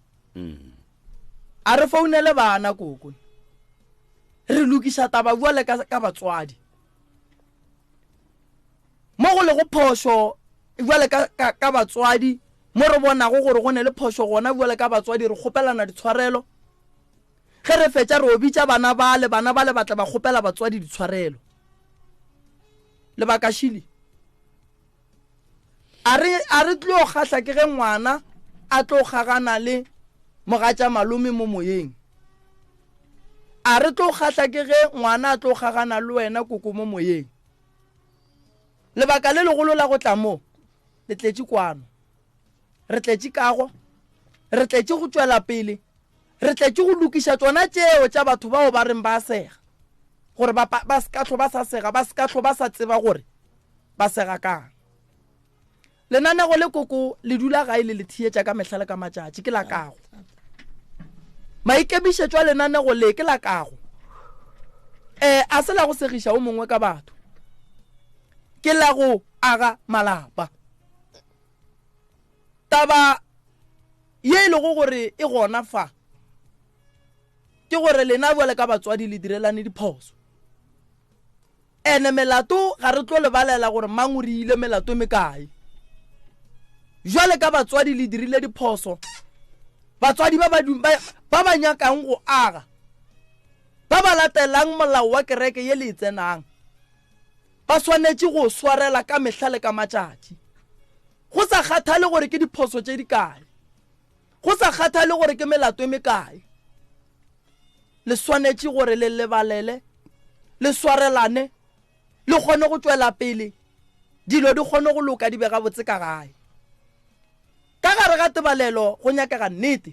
a re founele bana koko re lokisa taba bua le ka batswadi mo go le go phošo bua le ka batswadi mo re bona go gore go ne le phošo gona bua le ka batswadi re kgopelana ditshwarelo ge re fetša re obitša bana ba le batla ba kgopela batswadi ditshwarelo le bakashile a re tlo kgahla ke ge ngwana a tlo gagana le mogatša malome mo moyeng a re tlo kgatla ke ge ngwana a tlo gagana le wena koko mo moyeng lebaka le legolo la go tla mo le tletše kwano re tletše kago re tletše go tšwela pele re tletše go lokiša tsona tšeo tša batho bao ba reng ba sega gore ba sekatlho ba sa sega ba sekatlho ba sa tseba gore ba sega kang lenanego le koko le dula gae le thietša ka mehla le ka matšatši ke la kago maikemišetšo a lenanego le ke la kago a se la go segiša o mongwe ka batho ke la go aga malapa taba ye e lego gore e gona fa ke gore lena bole ka batswadi le direlane diphoso ene melato ga re tlo lebalela gore mang o riile melato mekae jwale ka batswadi le dirile diphoso batswadi ba ba nyakang go aga ba ba latelang molao wa kereke ye le tsenang ba swanetše go swarela ka mehla le ka matšatši go sa kgathale gore ke diphoso tše di kae go sa kgathale gore ke melato e mekae le swanetše gore le lebalele le swarelane le kgone go tšwela pele dilo di kgone go loka di bega botse ka gae ka gare ga tebalelo go nyakega nnete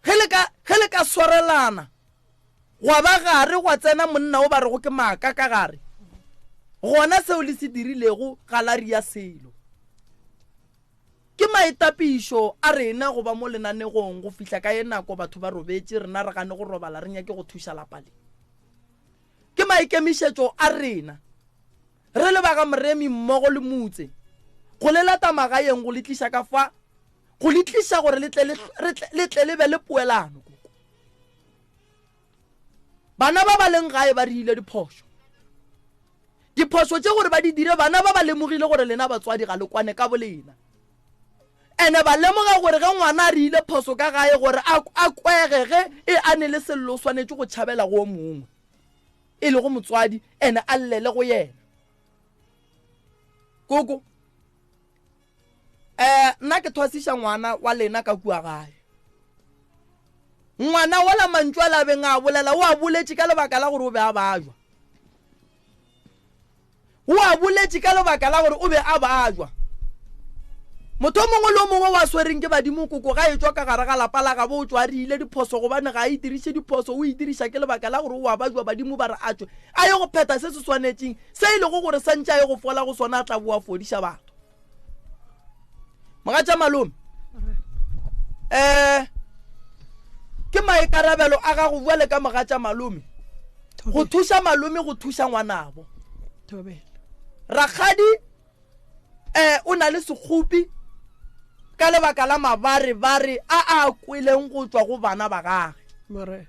ge le ka swarelana gwa ba gare gwa tsena monna o ba re go ke maaka ka gare gona seo le se dirilego galari ya selo ke maetapišo a rena go ba mo lenanegong go fihla ka ye nako batho ba robetše rena re gane go robala re nyake go thuša lapale ke maikemišetšo a rena re le baga moremi mmogo le motse go le lata magaeng go le tliša ka fa go le tliša gore le tle le be le poelano bana ba ba leng gae ba rile diphoso tše gore ba di dire bana ba ba lemogile gore lena batswadi ga le kwane ka bolena ene ba lemoga gore ge ngwana a rile phoso ka gae gore a kwegege e ane le sello o swanetše go tšhabela go mongwe e le go motswadi ene a llele go yena koko nna ke thwasiša ngwana wa lena ka kua gae ngwana wala mantšu a labeng a bolela o a boletše ka lebaka la gore o be a bajwa o a boletše ka lebaka la gore o be a bajwa motho mongwe le mongwe wa swereng ke badimo koko ga e tswa ka gare ga lapa la gabo o tswa a rile diphoso gobane ga a itiriše diphoso o itiriša ke lebaka la gore o a bajwa badimo ba re a tswe a ye go pheta se se swanetšeng se e lego gore santše a ye go fola go sona a tla boa fodiša batho mogatša malome ke maikarabelo a ga go bua le ka mogatša malome go thuša malome go thuša ngwanabo rakgadi o na le sekgopi ka lebaka la mabarebare a kweleng go tswa go bana ba gage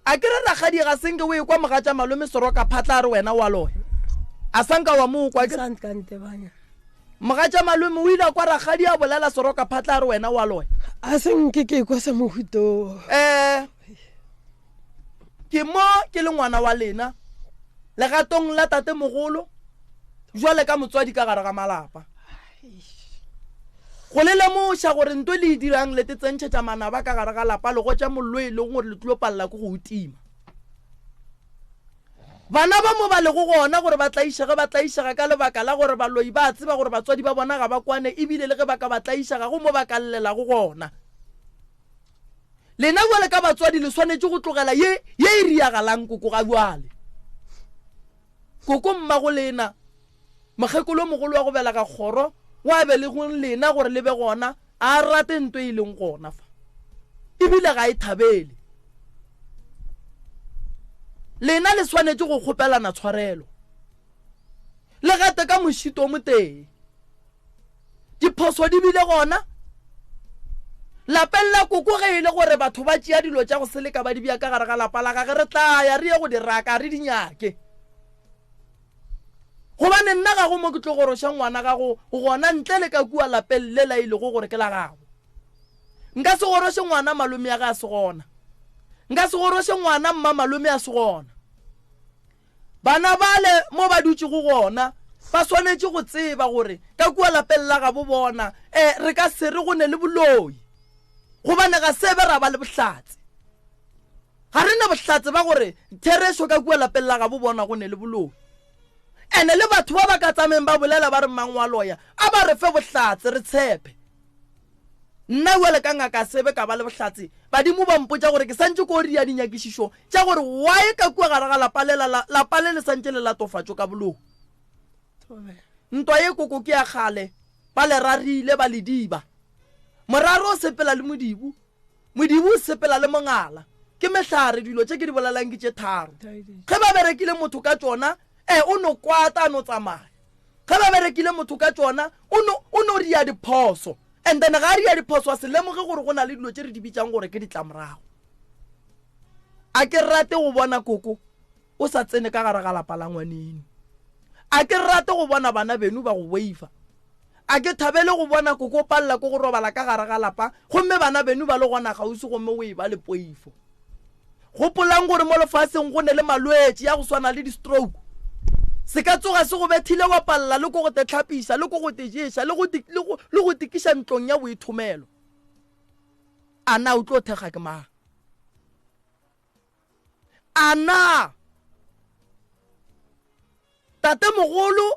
a ke re rakgadi ga senke o e kwa mogatša malome seroka phatla a re wena wa loe a sanka wa mo kwa mogatša malome o ile kwa rakgadi a bolela seroka phatla a re wena wa loe a senke ke kwa sa mohuto ke mo ke le ngwana wa lena legatong la tate mogolo jwale ka motswadi ka gare ga malapa go le lemoša gore ntwe le dirang le tsentšhetša manaba ka gare ga lapa le go tša mollo e leng gore le tlo palela ko go utima bana ba mo ba le go gona gore ba tlaišega ka lebaka la gore baloi ba tseba gore batswadi ba bona ga ba kwane ebile le ge ba ka ba tlaišega go mo ba ka llela go gona lena jwale ka batswadi le swanetše go tlogela ye e riagalang koko ga bjale koko mmago lena mokgekolo mogolo wa go bela ka kgoro wa be le go lena gore le be gona a rate ntwe e leng gona fa ebile ga e thabele lena le swanetše go kgopelana tshwarelo le gate ka mošito mo teng diphoso di bile gona lapeng la koko ge e le gore batho ba tšea dilo tša go seleka ba di bja ka gare ga lapa la gage re tlaya re ye go di raka re di nyake gobane nna ga go mo ke tlo goroša ngwana gago gona ntle le ka kua lapeng le la ile go gore ke la gago nka se goroše ngwana malome ya ga a se gona nka se goroše ngwana mma malome a se gona bana bale mo ba dutše go gona ba swanetse go tseba gore ka kua lapeng la ga bo bona re ka se re go ne le boloi gobane ga sebe ra ba le bohlatse ga re na bohlatse ba gore thereso ka kua lapeng la ga bo bona go ne le boloi ene le batho ba ba ka tsameng ba bolela ba re mang wa loya a ba re fe bohlatse re tshepe nna wele ka ngaka sebe ka ba le bohlatse badimo ba mpotsa gore ke santse ko ria dinyakišišo tša gore why ka kua gare ga lapa le santse le latofatšo ka boloi ntwa ye koko ke ya kgale ba le rarile ba le diba moraro o sepela le modibu o sepela le mongala ke mehlare dilo tše ke di bolelang ke tše tharo ge ba berekile motho ka tšona o no kwata no tsamaya ge ba berekile motho ka tšona o no ria diphoso and then ga ria diphoso a se lemoge gore go na le dilo tše re di bitsang gore ke ditlamorago a ke rate go bona koko o sa tsene ka gare ga lapa la ngwaneno a ke rate go bona bana benu ba go waifa a ke thabele go bona koko palla ko go robala ka gare ga lapa gomme bana benu ba le gona gausi gomme o e ba le poifo gopolang gore mo lefatsheng go ne le malwetse ya go swana le di-stroke se ka tsoga se go bethile wa palla le ko go te tlhapisa le ko go te jesa le go tikiša ntlong ya boithomelo a na o tlo thega ke mang a na tate mogolo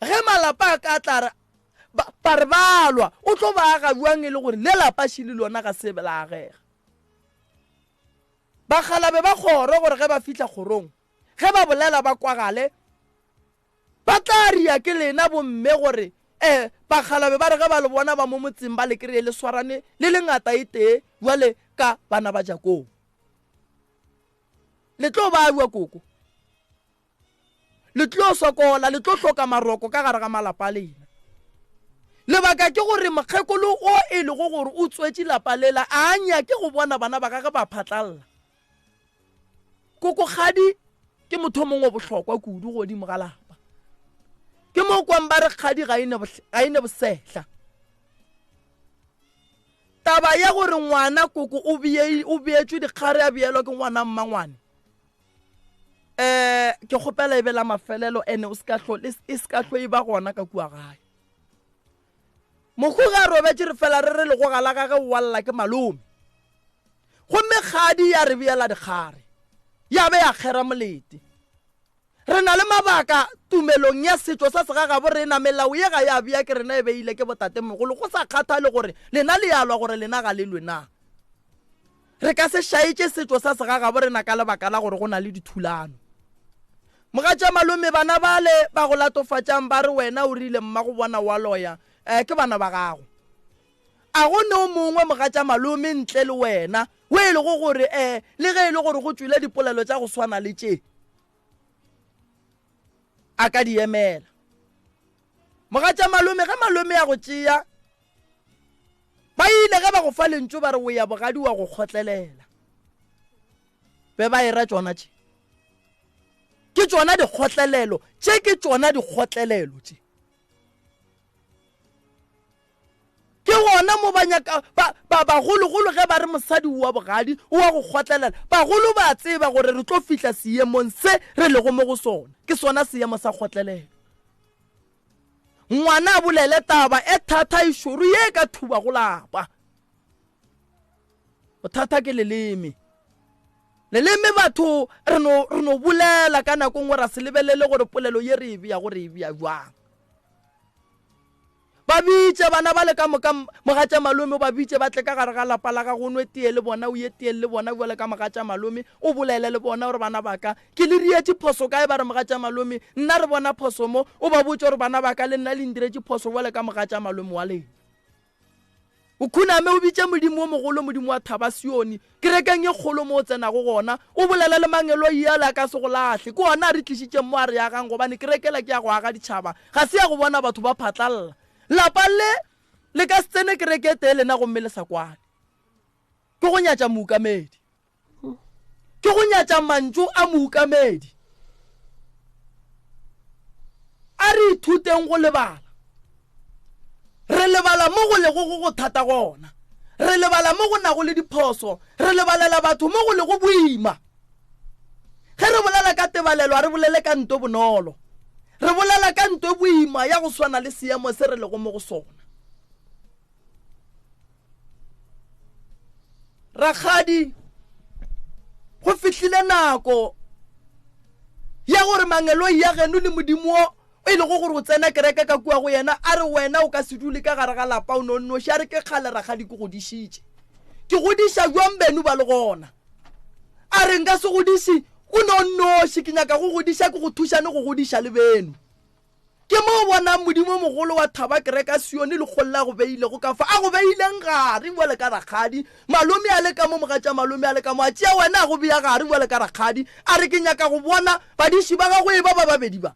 ge malapa a ka tlara ba re balwa o tlo ba ga buang e le gore le lapa šile lona ga sebe la agega ba khalabe ba khoro gore ge ba fitla khorong ge ba bolela ba kwagale ba tla ria ke lena bomme gore ba khalabe ba re ge ba le bona ba mo motseng ba le kry le swarane le lengata ite jwale ka bana ba jakong le tlo ba bua koko le tlo sokola le tlo hloka maroko ka gare ga malapa lena lebaka ke gore mokgekolo o e le go gore o tswetse lapa lela a nya ke go bona bana ba gage ba phatlalla koko kgadi ke motho mongwe bohlokwa kudu godimo ga lapa ke mo kwang ba re kgadi ga ine bosehla taba ya gore ngwana koko o beetswe dikgare a beelwa ke ngwana mmangwane ke kgopela e bela mafelelo ene e se ka tlo e ba gona ka kua gae mokgo ga robetse re fela re le go gala gage walla ke malome gomme kgadi ya re beela dikgare ya be ya kgera molete re na le mabaka tumelong ya setšo sa segagabo re na melao ye ga ya bea ke rena e beile ke botate mogolo go sa kgathale gore lena le yalwa gore lena ga le lwena re ka se šaetse setšo sa segagabo re na ka lebaka la gore go na le dithulano mogatša malome bana bale ba go latofatšang ba re wena o rile mma go bona wa loya ke bana ba gago a go ne o mongwe mogatša malome ntle le wena o e le go gore le ge e le gore go tswile dipolelo tša go swana le tše a ka di emela mogatša malome ge malome ya go tšea ba ile ge ba go fa lentso ba re o ya bogadi wa go kgotlelela be ba era tšona tše ke tšona dikgotlelelo tše ke tšona dikgotlelelo tše ke gona mo banyaka bagologolo ge ba re mosadi wa bogadi o wa go kgotlelela bagolo ba tseba gore re tlo fihla seemong se re lego mo go sona ke sona seemo sa kgotlelelo ngwana a bolele taba e thata e šoro ye ka thuba go lapa bothata ke leleme batho re no bolela ka nako ngwe ra se lebelele gore polelo ye re e bea gore e bea jwang ba bitse bana ba le ka mogatša malome ba bitse ba tle ka gare ga lapa la ga go nwe tee le bona o ye tee le bona bjale ka mogatša malome o bolele le bona gore bana baka ke le rietse phoso kae ba re mogatša malome nna re bona phoso mo o ba botse gore bana baka le nna le ndiretse phoso bjale ka mogatša malome wa lena o khuname o bitse modimo o mogolo modimo wa thaba sione ke rekeng ye kgolo mo o tsenago gona o bolele le mangelo yela ka se go lahle ke ona a re tlišitše mo a re yagang gobane ke rekela ke ya go aga ditšhaba ga se ya go bona batho ba phatlalla lapa le ka se tsene kereke tee lena gomme le sa kwane ke go nyatša mookamedi ke go nyatša mantšu a mookamedi a re ithuteng go lebala re lebala mo go lego go thata gona re lebala mo go nago le diphoso re lebalela batho mo go lego boima ge re bolela ka tebalelo a re bolele ka nto bonolo re bolela ka ntwe boima ya go swana le seemo se re le go mo go sona. Rakgadi go fitlhile nako ya gore mangelo ya geno le modimo o ile go gore o tsena kereke ka kua go yena a re wena o ka se dule ka gare ga lapa o nonno sha re ke kgale Rakgadi go godishitse ke godisha jwang benu ba le gona a re nka se godishi o nonno se ke nyaka go godisha ke go thushane go godisha le benu ke mo bona modimo mogolo wa thaba kereka Sione le golla go beile go ka fa a go beileng gare bole ka Rakgadi malome a le ka mo mogatša malome a le ka mo a tšea wena go bea gare bole ka Rakgadi a re ke nyaka go bona badiši ba gagwe e ba babedi ba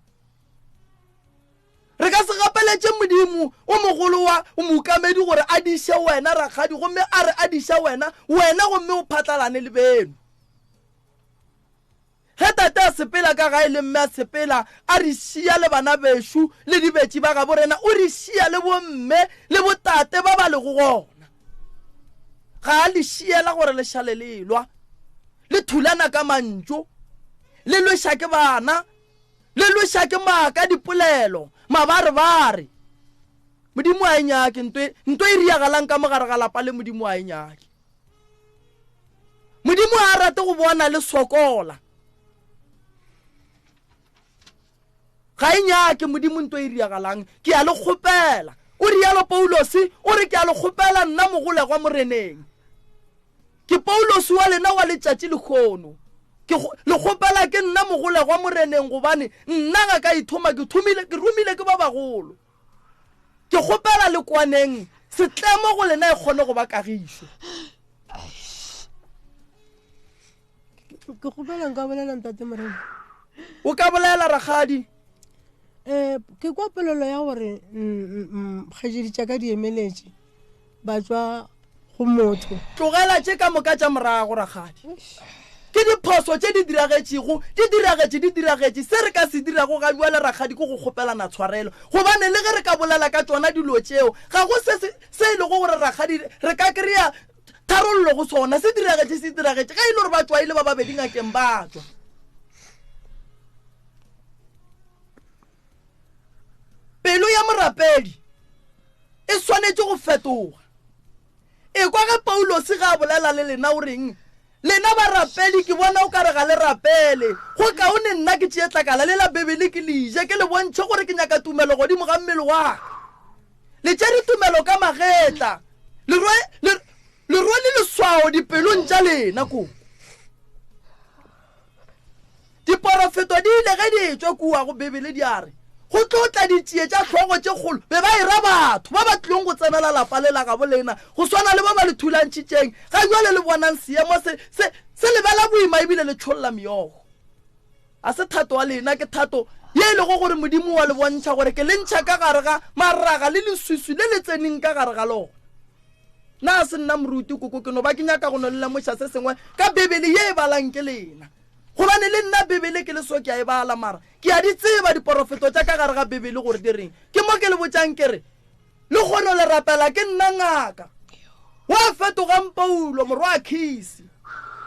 re ka se gapeletše modimo o mogolo wa o mokamedi gore a diše wena Rakgadi gomme a re a diša wena gomme o phatlalane le beno ge tata a sepela ka gae le mme a sepela a re šia le bana bešo le dibetši ba ga borena o re šia le bomme le botate ba ba le go gona ga a le šiela gore le šale lelwa le thulana ka mantšo le lweša ke bana le lweša ke maaka dipolelo mabarebare modimo a e nyake ntwe e riagalang ka mogare ga lapa le modimo a e nyake modimo a rate go bona le sokola ga e nyake modimo ntwe e riagalang ke a le kgopela o rialo Paulos o re ke a le kgopela nna mogole gwa moreneng ke Paulos wa lena wa letšatši le khono ke le kgopela ke nna mogole gwa moreneng gobane nna ga ka ithoma ke rumile ke ba bagolo ke kgopela le kwaneng setlemo go lena e kgone go ba kagišo ke kgopela nka bolela ntate morena o ka bolela Rakgadi ke kwa polelo ya gore kgajedi tša ka di emeletše ba tswa go motho tlogela tše ka moka tša morago Rakgadi ke diphoso tše di diragetše se re ka se dirago ga bua le Rakgadi ko go kgopelana tshwarelo gobane le ge re ka bolela ka tsona dilo tšeo ga go se e le go gore Rakgadi re ka kry-a tharollo go sona se diragetše ga e le gore ba tswa ile ba babedi ngakeng ba tswa pelo ya morapedi e swanetše go fetoga e kwa ge Paulos ga a bolela le lena o reng lena ba rapedi ke bona o ka re ga le rapele go kaone nna ke tšeetlakala le la Bebele ke leje ke le bontšhe gore ke nyaka tumelo godimo ga mmele wa le tšere tumelo ka magetla le rwe le leswao dipelong tša lena ko diporofeto di ile ge di etswa kua go Bebele di a re go tlotla ditšie tša tlhogo tše kgolo be ba ira batho ba ba tlilong go tsenela lapa le la ga bolena go swana le ba ba le thulantšhitšeng ga jwale le bonang seemo se lebala boima ebile le tšholola meogo a se thato wa lena ke thato ye e lego gore modimo wa le bontšha gore ke le ntšha ka gare ga maraga le leswiswi le le tseneng ka gare ga lona na a se nna moruti koko ke no ba ke nyaka go no le lemoša se sengwe ka Bebele ye e balang ke lena gobane le nna Bebele ke le so ke a e bala mara ke a di tseba diporofeto tša ka gare ga Bebele gore di reng ke mo ke le botšang kere le kgone le rapela ke nna ngaka wa fetogang Paulo morwa a Khisi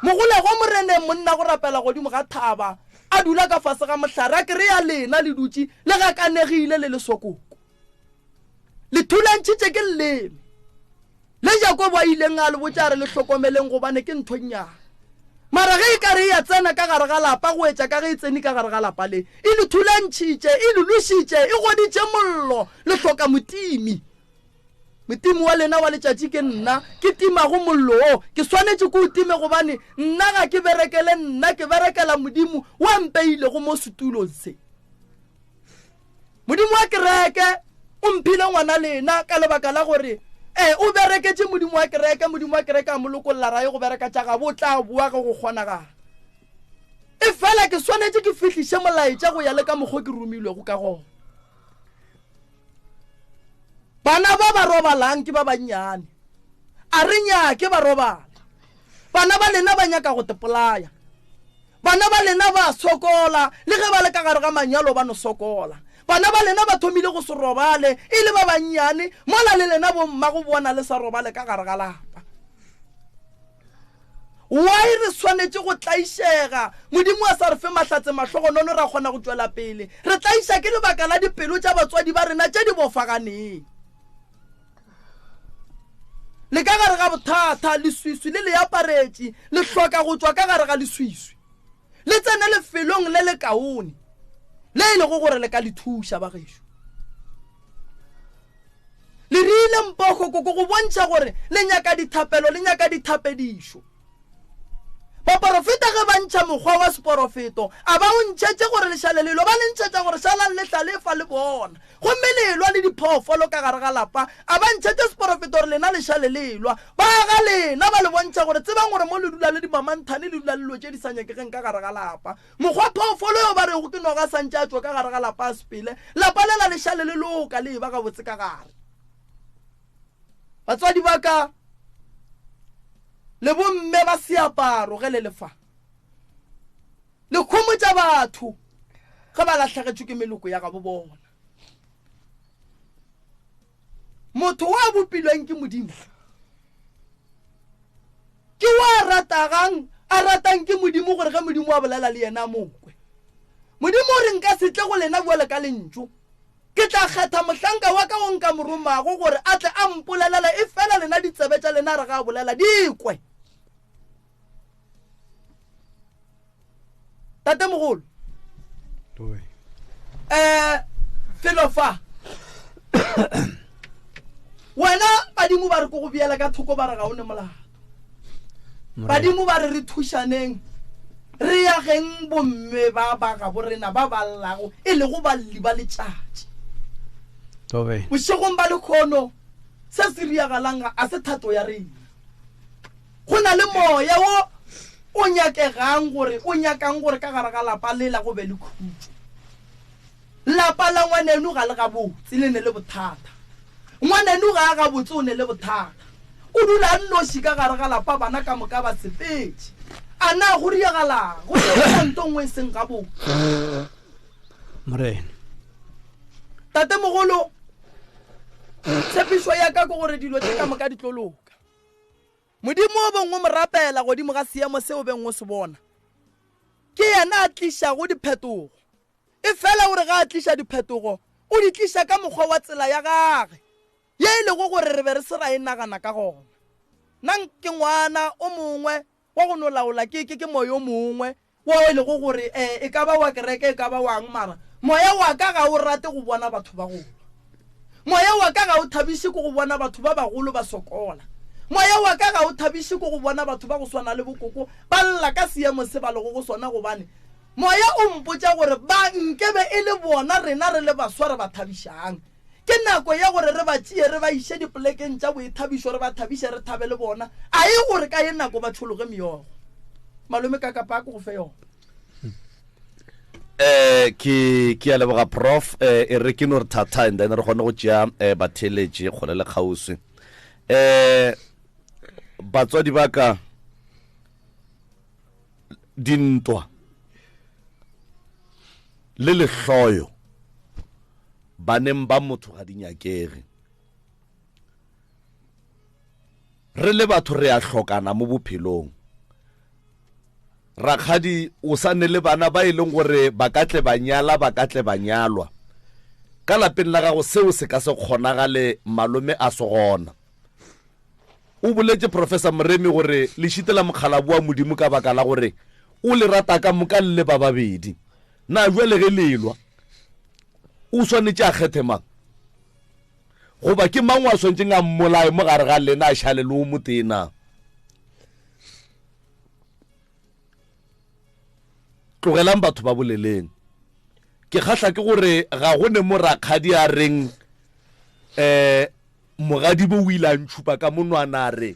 mogole go moreneng monna go rapela godimo ga thaba a dula ka fase ga mohlare a kry-a lena le dutše le gakanegile le lesokoko le thulantšhitše ke lleme le Jakobo a ileng a le botša re le hlokomeleng gobane ke ntho nnyane mara ge e ka re ya tsena ka gare ga lapa go etša ka ge e tsene ka gare ga lapa le e le thulantšhitše e le lošitše e goditše mollo le hloka motimi wa lena wa letšatši ke nna ke timago mollo ke swanetše ke o time gobane nna ga ke berekele nna ke berekela modimo wa mpeile go mo setulong se modimo wa kereke o mphile ngwana lena ka lebaka la gore o bereketse modimo wa kereke a molokolola rae go bereka tša gabo o tla bua go kgonagala e fela ke swanetše ke fihliše molaetša go ya le ka mokgwa ke romilwego ka gona bana ba ba robalang ke ba bannyane a re nyake ba robala bana ba lena ba nyaka go tepolaya bana ba lena ba sokola le ge ba le ka gare ga manyalo ba no sokola bana ba lena ba thomile go se robale e le ba bannyane mola le lena bomma go bona le sa robale ka gare ga lapa why re swanetse go tlaišega modimo a sa re fe mahlatse mahlogonono ra kgona go tswela pele re tlaiša ke lebaka la dipelo tša batswadi ba rena tše di bofaganeng le ka gare ga bothata leswiswi le le aparetše le hloka go tswa ka gare ga leswiswi le tsene lefelong le le kaone le ile go gore le ka le thuša ba gešo le rile mpoko go bontšha gore le nyaka dithapelo le nyaka dithapedišo baporofeta ge ba ntšha mokgwa wa seporofeto a ba o ntšhetše gore lešale lelo ba le ntšhetša gore šalang le tla le fa le bona gomme lelwa le diphoofolo ka gare ga lapa a ba ntšhetše seporofeto gore lena lešale lelwa ba ga lena ba le bontšha gore tsebang gore mo le dula le dimamanthane le dula le lo tše di sa nyakegeng ka gare ga lapa mokgwa phoofolo yo ba rego ke noga santše a tswa ka gare ga lapa a sepele lapa lela lešale le loka le ba gabotse ka gare batswadi ba ka le bomme ba seaparo ge le lefa le kgomo tša batho ge ba latlhegetšwe ke meloko ya gabo bona motho wa bopilweng ke modimo ke wa ratang ke modimo gore ge modimo wa bolela le yena mokwe modimo o re nka se tle go lena boele ka lentšu ke tla kgetha mohlanka wa ka o nka moromago gore a tle a mpolelela e fela lena ditsebe tša lena re ga bolela dikwe tate mogolo felo fa wena badimo ba re ko go biela ka thoko ba re ga o ne molato badimo ba re thušaneng re ya geng bomme ba ga borena ba ballago e le go balli ba letšatši bošegong ba lekgono se se riagalang a se thato ya rena go na le moya wo o nyakang gore ka gare ga lapa lela go be le khutso lapa la ngwaneno ga le ga botse le ne le bothata ngwaneno ga a ga botse o ne le bothata o dula nnoši ka gare ga lapa bana ka moka ba sepetše a na go riagalang go nto nngwe e seng ga botse morena tate mogolo tshepišo ya ka ko gore dilo tse ka moka di tloloka modimo o bengwe mo rapela godimo ga seemo seo bengwe se bona ke yena a tlišago diphetogo e fela gore ga a tliša diphetogo o di tliša ka mokgwa wa tsela ya gage ye e lego gore re be re se ra e nagana ka gona nang ke ngwana o mongwe wa go no laola ke moya o mongwe wa e lego gore e ka ba wa kereke e ka ba wang mara moya wa ka ga o rate go bona batho ba golo moya wa ka ga o thabiše go bona batho ba bagolo ba sokola moya wa ka ga o thabiše go bona batho ba go swana le bokoko ba lla ka seemo se ba lego go swana gobane moya o mpotša gore ba nkebe e le bona rena re le baswa re ba thabišang ke nako ya gore re ba tšee re ba iše dipolekeng tša boithabišo re ba thabiše re thabe le bona a e gore ka ye nako ba tšhologe meogo malome ka kapa ko go fe yona ke a leboga prof e re ke no re thata and then re kgone go tšea batheletše kgole le kgauswi batswadi ba ka dintwa le lehloyo baneng ba motho ga di nyakege re le batho re a hlokana mo bophelong rakgadi o sa ne le bana ba e leng gore ba ka tle ba nyalwa ka lapeng la gago seo se ka se kgonagale malome a se gona o boletse professor Moremi gore le šitela mokgalabu wa modimo ka baka la gore o le rata ka moka le ba babedi na jwale ge lelwa o swanetše a kgethe mang goba ke mang wa swantšeng a mmolae mo gare ga lena a šale le o motena tlogelang batho ba boleleng ke kgahla ke gore ga go ne mo rakgadi a reng mogadi bo o ile a ntšhupa ka monwana a re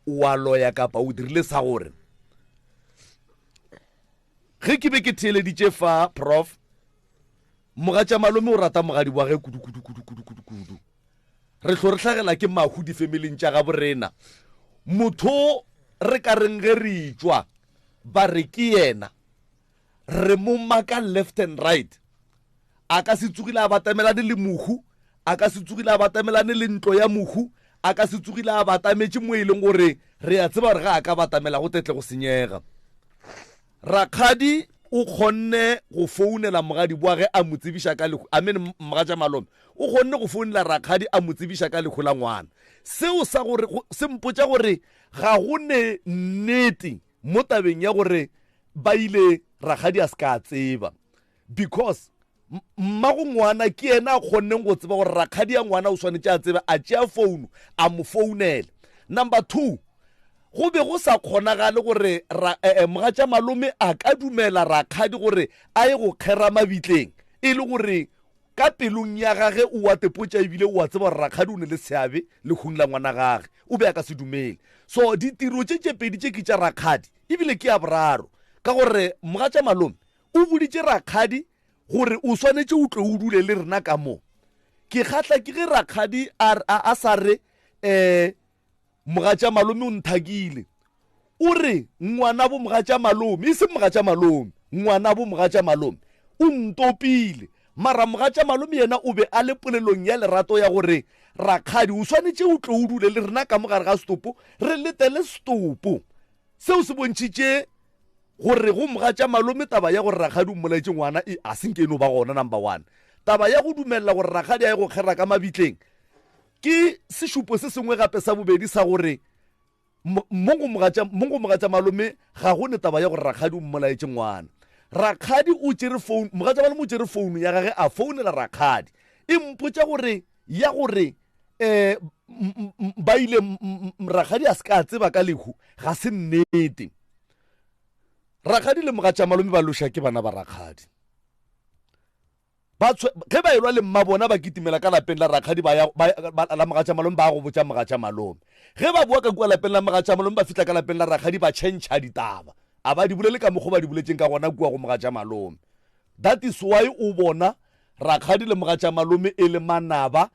o a loya kapa o dirile sa gore ge ke be ke theeleditše fa prof mogatša malome o rata mogadi wa ge kudu re tlo re tlhagela ke mahu difamiling tša ga borena motho re ka reng ge re tšwa ba re ke yena re mo maka left and right a ka se tsogile a batamelane le mohu a ka se tsogile a batamelane le ntlo ya mohu a ka se tsogile a batametše mo e leng gore re a tseba gore ga a ka batamela go tetle go senyega. Rakgadi o kgonne go founela mogadi boa ge a mo tsebiša ka lekgo, amen Mogatša Malome o kgonne go founela Rakgadi a mo tsebiša ka lekgo la ngwana. Seo sa gore se mpotša gore ga go ne nnete mo tabeng ya gore ba ile Rakgadi a se ka tseba, because mmago ngwana ke yena a kgonneng go tseba gore Rakgadi ya ngwana o swanetše a tseba, a tšea founu a mo founela. Number 2, go be go sa kgonagale gore Mogatša Malome a ka dumela Rakgadi gore a ye go kgera mabitleng e le gore ka pelong ya gage o wa tepotša ebile o wa tseba gore Rakgadi o ne le seabe le kgong la ngwana gage, o be a ka se dumele. So ditiro tše pedi tše ke tša Rakgadi ebile ke ya boraro, ka gore Mogatša Malome o boditše Rakgadi gore o swanetše o tlo o dule le rena ka mo. Ke kgatla ke ge Rakgadi a sa re Mogatša Malome o nthakile, o re ngwana bo Mogatša Malome, e se Mogatša Malome, ngwana bo Mogatša Malome o ntopile. Mara Mogatša Malome yena o be a le polelong ya lerato ya gore Rakgadi o swanetše o tlo o dule le rena ka mogare ga stopo, re letele stopo. Seo se bontšitše gore go Mogatša Malome taba ya gore Rakgadi o mmolaetše ngwana a senkeno ba gona. Number 1, taba ya go dumelela gore Rakgadi a ye go kgera ka mabitleng ke sešupo se sengwe gape sa bobedi sa gore mongo Mogatša Malome ga go ne taba ya gore Rakgadi o mmolaetše ngwana. Rakgadi o tšere phone, Mogatša Malome o tšere phone ya gage a founela Rakgadi, e mpotša gore ya gore ba ile Rakgadi a se ka tseba ka lekgo ga se nnete. Rakgadi le Mogatša Malome ba loša ke bana ba Rakgadi, ge ba elwa le mma bona ba kitimela ka lapeng la Rakgadi la Mogatša Malome ba go botša Mogatša Malome, ge ba boa ka kua lapeng la Mogatša Malome ba fitla ka lapeng la Rakgadi ba tšhentšha ditaba, a ba di bolele ka mokgwa ba di boletšeng ka gona kua go Mogatša Malome. That is why o bona Rakgadi le Mogatša Malome e le manaba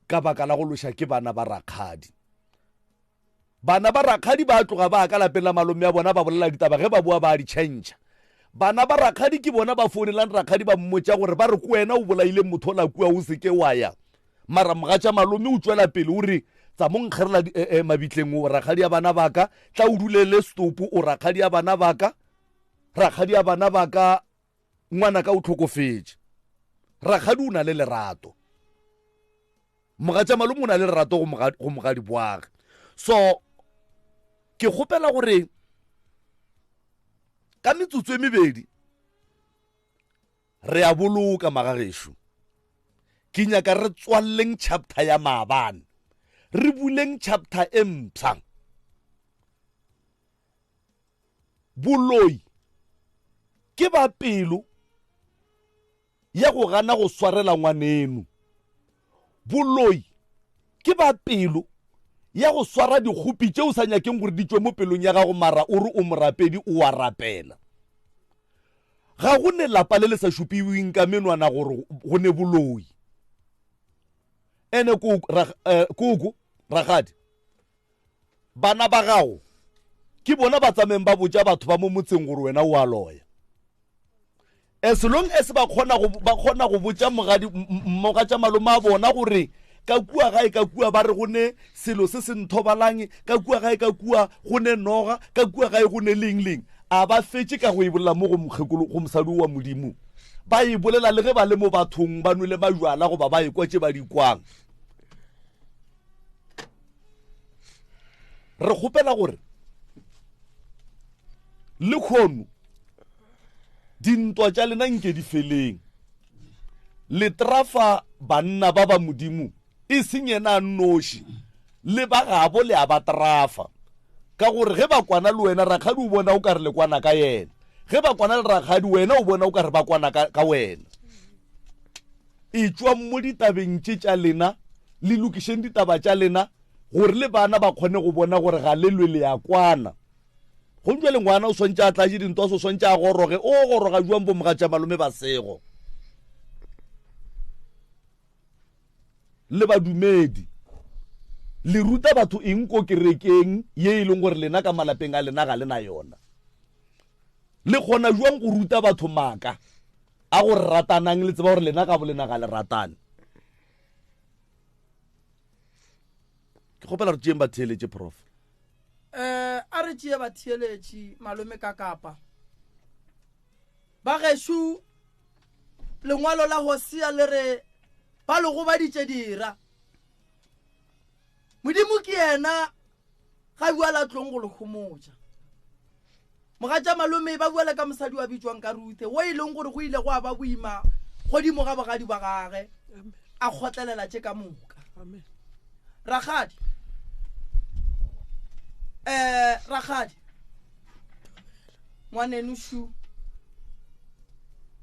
ka baka la go loša ke bana ba Rakgadi. Bana ba Rakgadi ba tloga ba ka lapeng la malome ya bona ba bolela ditaba ge ba boa ba di tšhentšha. Bana ba Rakgadi ke bona ba founelang Rakgadi ba mmotša gore ba re ko wena o bolaile motho la kua o seke wa ya, mara Mogatša Malome o tšwela pele o re tsa mo nkgerela mabitleng o Rakgadi ya bana baka tla o dulele stopo o Rakgadi ya bana baka, Rakgadi ya bana baka ngwana ka o tlhokofetše. Rakgadi o na le lerato, Mogatša Malome o na le lerato go mogadi boage. So ke kgopela gore ka metsotso e mebedi re a boloka magagešo, ke nyaka re tswalleng chapter ya maabane, re buleng chapter e mpša. Boloi ke ba pelo ya go gana go swarela ngwaneno, boloi ke ba pelo ya go swara dikgopi tšeo sa nyakeng gore di tšwe mo pelong ya gago, mara o re o morapedi o a rapela. Ga go ne lapa le le sa šupiweng ka menwana gore go ne boloi. Ene koko Rakgadi, bana ba gago ke bona ba tsameng ba botša batho ba mo motseng gore wena o a loya. As long as ba kgona go botša Mogatša Malome a bona gore ka kua gae ka kua ba re go ne selo se se nthobalang, ka kua gae ka kua go ne noga, ka kua gae go ne leng, a ba fetše ka go e bolela mo go mokgekolo go mosadi wa Modimo, ba e bolela le ge ba le mo bathong ba nwele majwala goba ba e kwatše ba di kwang. Re kgopela gore le kgono dintwa tša lena nke di feleng, le trafa banna ba ba Modimo e seng yena noši, le ba gabo le a ba trafa, ka gore ge ba kwana le wena Rakgadi o bona o ka re le kwana ka yena, ge ba kwana le Rakgadi wena o bona o ka re ba kwana ka wena. E tšwa mo ditabeng tša lena, le lokišeng ditaba tša lena gore le bana ba kgone go bona gore ga le lwe le ya kwana. Go ntšwe le ngwana o swantše a tlatše dintwa, o swantše a goroge, o goroga juang bo Mogatša Malome ba sego. Le badumedi le ruta batho eng ko kerekeng ye e leng gore lena ka malapeng a lena ga lena yona, le kgona juang go ruta batho maaka a gore ratanang le tseba gore lena ka bolena ga le ratane. ke gopela re tšeng ba theeletše prof a re tšee ba theeletše malome ka kapa ba gešo lengwalo la hosea le re ba logo ba ditše dira modimo ke yena ga bua la tlong go le homotša mogatša malome ba buela ka mosadi wa bitswang ka Ruthe wo e leng gore go ile go a ba boima godimo ga bogadi ba gage a kgotlelela tše ka moka Rakgadi Rakgadi ngwaneno shu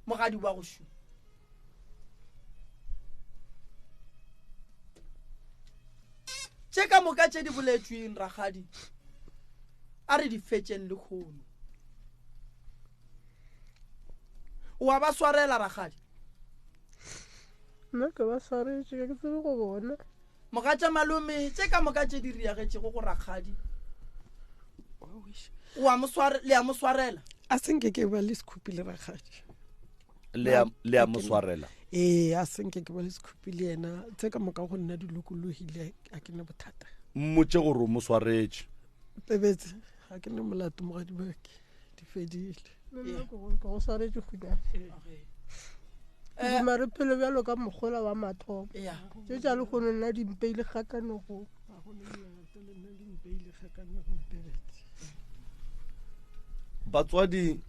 mogadi wa go shu tše ka moka tše di boletšweng Rakgadi a re di fetšeng le kgono wa ba swarela Rakgadi nna ke ba swaretše ke tsebe go bona mogatša malome tše ka moka tše di riagetšego go Rakgadi le a mo swarela a senke ke ba le sekhupi le Rakgadi le a mo swarela a senke ke ba le sekhupi le yena tse ka moka go nna di lokologile a ke ne bothata mmotse gore o mo swaretše tebetse ga ke ne molato mogadi bake di fedile go swaretše khuda mare phelo bjalo ka mogola wa mathomo tše tša le kgono nna dimpeile kgakanego batswadi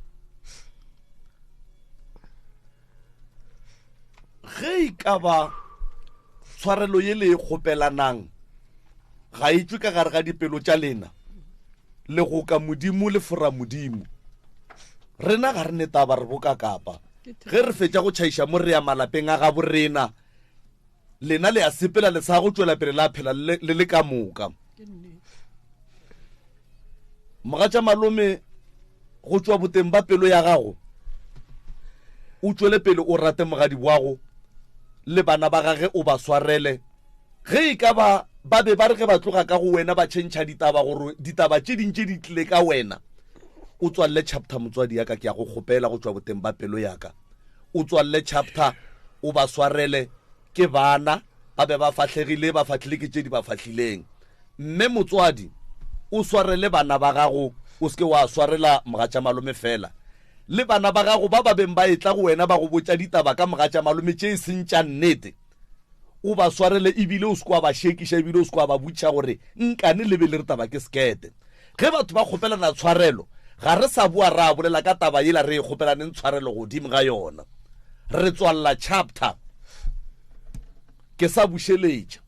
ge e ka ba tshwarelo ye le e kgopelanang ga e tswe ka gare ga dipelo tša lena le go ka modimo le fora modimo rena ga re netaba re boka kapa ge re fetša go tšhaiša mo re ya malapeng a ga borena lena le a sepela le sa go tšwela pele la phela le le ka moka mogatša malome go tšwa boteng ba pelo ya gago o tšwele pele o rate mogadi wago le bana ba gage o ba swarele ge e ka ba be ba re ge ba tloga ka go wena ba tšhentšha ditaba gore ditaba tše dintše di tlile ka wena o tswalle chapter motswadi ya ka ke ya go kgopela go tšwa boteng ba pelo ya ka o tswalle chapter o ba swarele ke bana ba be ba fatlhegile ba fatlhile ke tše di ba fatlhileng mme motswadi o swarele bana ba gago o seke wa swarela mogatša malome fela le bana ba gago ba beng ba etla go wena ba go botša ditaba ka mogatša malome tše e seng tša nnete o ba swarele ebile o seke wa ba shekiša ebile o seke wa ba botša gore nkane le be le re taba ke sekete ge batho ba kgopelana tshwarelo ga re sa bua ra bolela ka taba yela re e kgopelaneng tshwarelo godimo ga yona re tswalela chapter ke sa bušeletša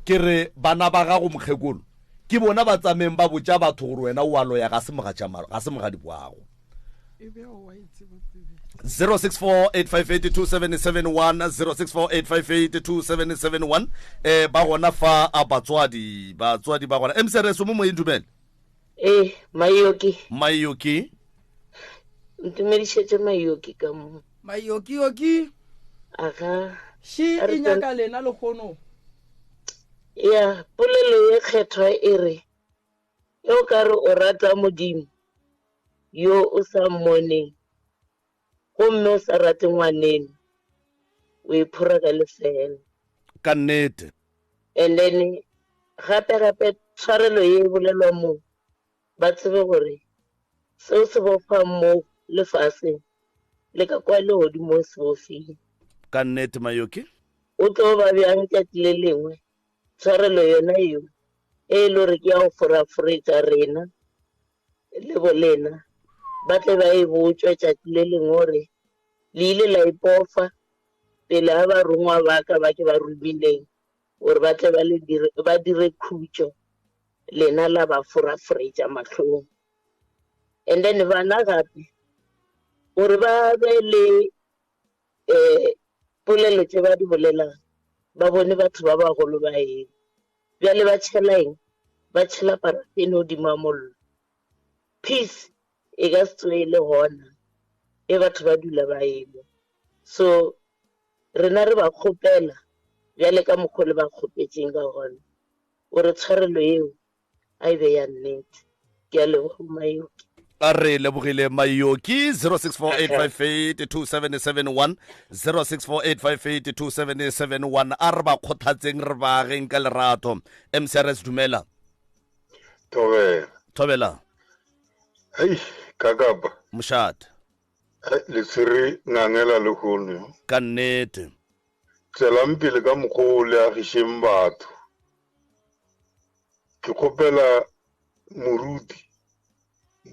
ke re bana ba gago mokgekolo ke bona ba tsameng ba botša batho gore wena o a loya ga se mogadi boago 0648582771 ba gona fa a batswadi ba gona mcrs mo moyeng dumele mayoki ntumedišetše mayoki ka mo mayoki aga shi e nyaka lena le kgono ya polelo ye kgethwa e re yo ka re o rata modimo yo o sa mmoneng gomme o sa rate ngwaneno o iphora ka lefela ka nnete and then gape tshwarelo ye e bolelwa mo ba tsebe gore seo se bofa mo lefaseng le ka kwa le godimo se bofile ka nnete mayoki o tlo ba bjang tšatši le lengwe tshwarelo yona eo e le gore ke ya go foraforetša rena le bolena ba tle ba e botswa tšatši le lengwe gore le ile la ipofa pele ga barongwa ba ka ba ke ba romileng gore ba tle ba dire khutšo lena la ba foraforetša mahlong and then bana gape gore ba be le polelo tše ba di bolelang ba bone batho ba bagolo ba eng bjale ba tšhela eng ba tšhela parafene godimo mollo peace e ka se tswe le gona e batho ba dula ba eme so rena re ba kgopela bjale ka mokgwa le ba kgopetšeng ka gona gore tshwarelo eo a e be ya nnete ke a leboga mayoki a re lebogile mayoki 0648582771 0648582771 a re ba kgothatseng re bageng ka lerato MCRS dumela thobela Hey, kakapa. mošate Le tsere ngangela le hono. ka nnete Tselang pele ka mokgwa le agisheng batho. Ke kgopela moruti.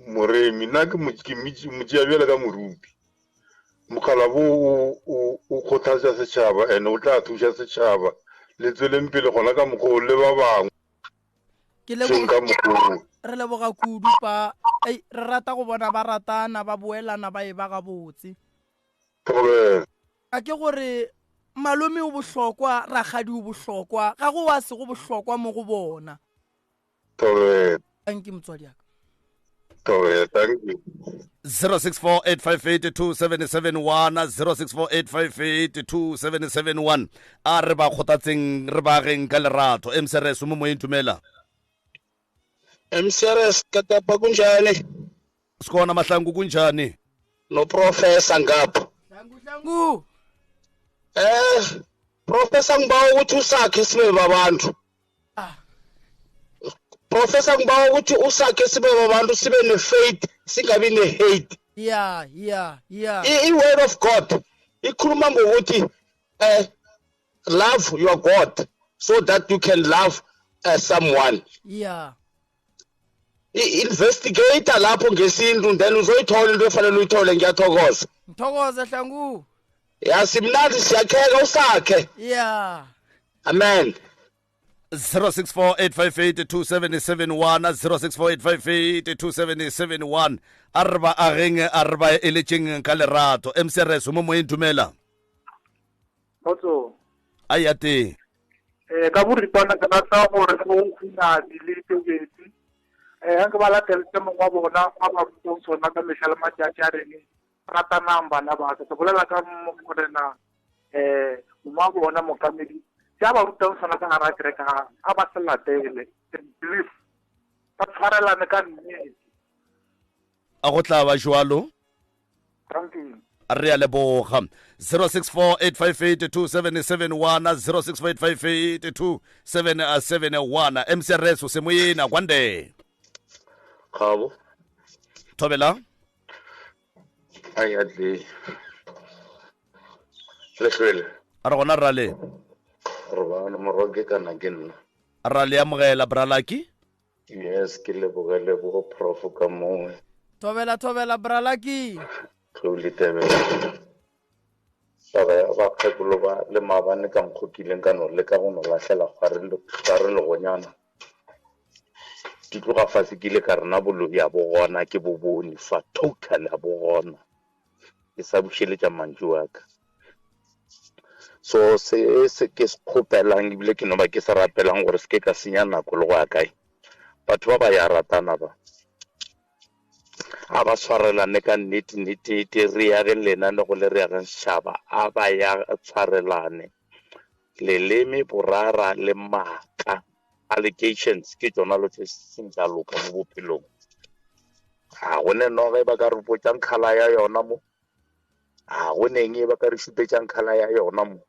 Moremi nna ke motšea bjale ka moruti. Mokgala bo o kgothatsa setšhaba ene o tla thuša setšhaba le tsweleng pele gona ka mokgwa le ba bangwe. Re leboga kudu pa re rata go bona ba ratana ba boelana ba e ba ga botse a ke gore malome o bohlokwa ragadi o bohlokwa ga go wa se go bohlokwa mo go bona thank you motswadi yaka 0648582771 a re ba kgothatseng re bageng ka lerato MCRS mo moyeng tumela MCRS katapa kunjani sikona mahlangu kunjani no professor ngapha hlangu professor ngibawa ukuthi usakhe sibe babantu professor ngibawa ukuthi usakhe sibe babantu sibe ne-faith singabi ne-hate i-word of God ikhuluma ngokuthi love your God so that you can love someone investigator lapho ngesintu then uzoyithola into efanele uyithole ngiyathokoza ngithokoza hlangu simnandi siyakheka usakhe amen 0648582771 0648582771 a re ba ageng a re ba eletseng ka lerato MCRS mo moyeng dumela Otso aya teng ka boripana ka tsa gore go khuna dilete getsi ga ba la tseletse mo wa bona ba ba go sona ka mešala matjatja a reng rata namba na ba se bolela ka mo gorena mo bona mo kamedi ja ba ruta sona ka gara kereka a ba se latele belief ba tshwarelane ka nnete a go tla ba jwalo thank you a re a leboga 0648582771 0648582771 MCRS o se moyena kwande Khabo thobela ayadle lehlele a re gona rale robana moroke kana ke nna rale ya mogela bralaki yes ke lebogele bo prof ka mo thobela bralaki tlole tebela ba khekulo ba le mabane ka nkgokileng ka no le ka go no lahlela gare le gonyana di tloga fase ke le ka rena bolo ya bogona ke bobone fa total ya bogona ke sa bušeletša mantšu waka so se ke se kgopelang ebile ke no ba ke se rapelang gore se ke ka senya nako le go ya kae batho ba ba ya ratana ba a ba tshwarelane ka nnete re yageng lenane go le re yageng setšhaba a ba ya tshwarelane leleme borara le maaka allegations ke tsona lo tse seng tsa loka mo bophelong ga go ne no ge ba ka re botsang khala ya yona mo ga go neng e ba ka re šupetsang khala ya yona mo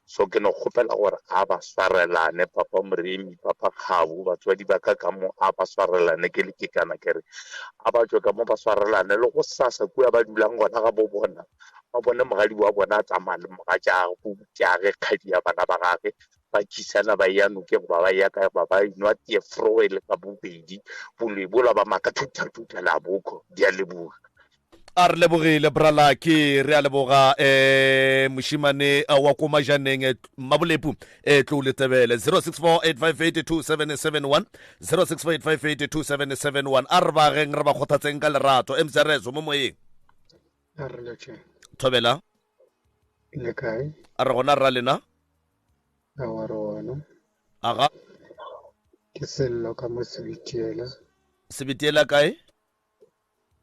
so ke no kgopela gore a ba swarelane papa moremi papa kgabo batswadi ba ka mo a ba swarelane ke le ke kana kere a ba tswe ka mo ba swarelane le go sasa kua ba dulang gona ga bo bona ba bone mogadi wa bona a tsamaya le mogatšage kgadi ya bana ba gage ba kisana ba ya noke go ba ya ka ba inwa tie froele ka bobedi bolebola ba maka thutha la boko di a leboga a re lebogile bralaki re a leboga mošimane wa ko majaneng mabolepu tlo le tebele 0648582771 0648582771 a re bageng re ba kgothatseng ka lerato MCRS mo moyeng thobela le kae a re gona ra lena a wa rona aga ke sello ka mo sebitiela kae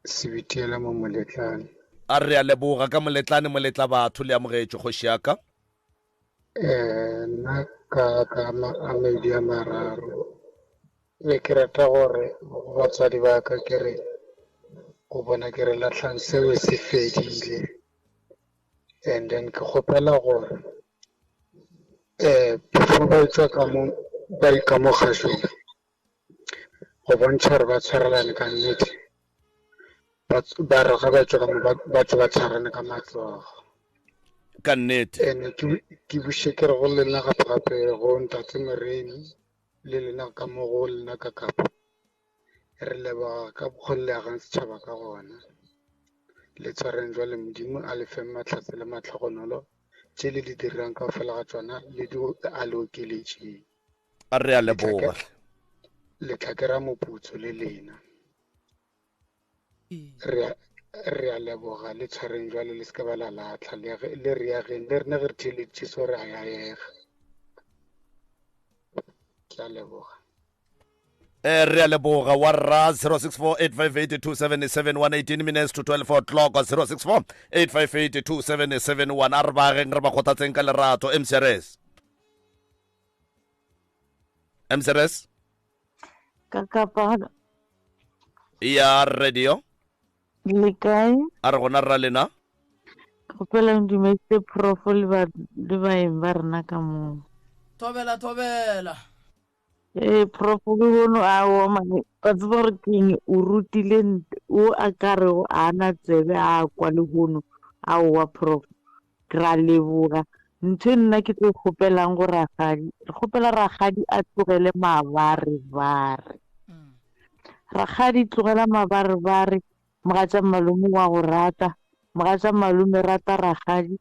sebitiela mo moletlane a re a leboga ka moletlane moletla batho le amogetše kgoši yaka nna ka amedi a mararo be ke rata gore batswadi ba ka ke re o bona ke re latlhang seo se fedile, and then ke kgopela gore before ba etswa ka mo kgašong go bontšha gore ba tshwarelane ka nnete, ba re ga ba etswa ka mo batho ba tshwarane ka matsogo ka nnete. ene ke buše ke re go lena gape go Ntate Moreni le lena ka mo go lena ka kapa re leboga ka bokgolegang setšhaba ka gona le tshwareng jwale Modimo a le feng matlhatse le matlhogonolo tše le di dirang ka fela ga tsona le di a le okeletšeng. A re a leboga. Letlhakera moputso le lena re a leboga le tshwareng jwale le se ka ba la latlha le reageng le rena ge re theeleditše so re a yaega. Ke a leboga. Re a leboga wa rra 064-858-277 18 minutes to 12 o'clock 064-858-277 a re bageng re ba kgothatseng ka lerato. MCRS Kakapa ya radio le kae a re gona rra lena kgopela ndumetse prof le baeng ba rena ka moo. Thobela Prof ke bono a o mane ba tseba gore keng o rutile o a ka re o ana tsebe a kwa le bono a o wa prof ke ra leboga. Ntho nna ke tlo kgopelang go ragadi re kgopela ragadi a tlogele mabarebare. Ragadi tlogela mabarebare, mogatša malome wa go rata, mogatša malome rata ragadi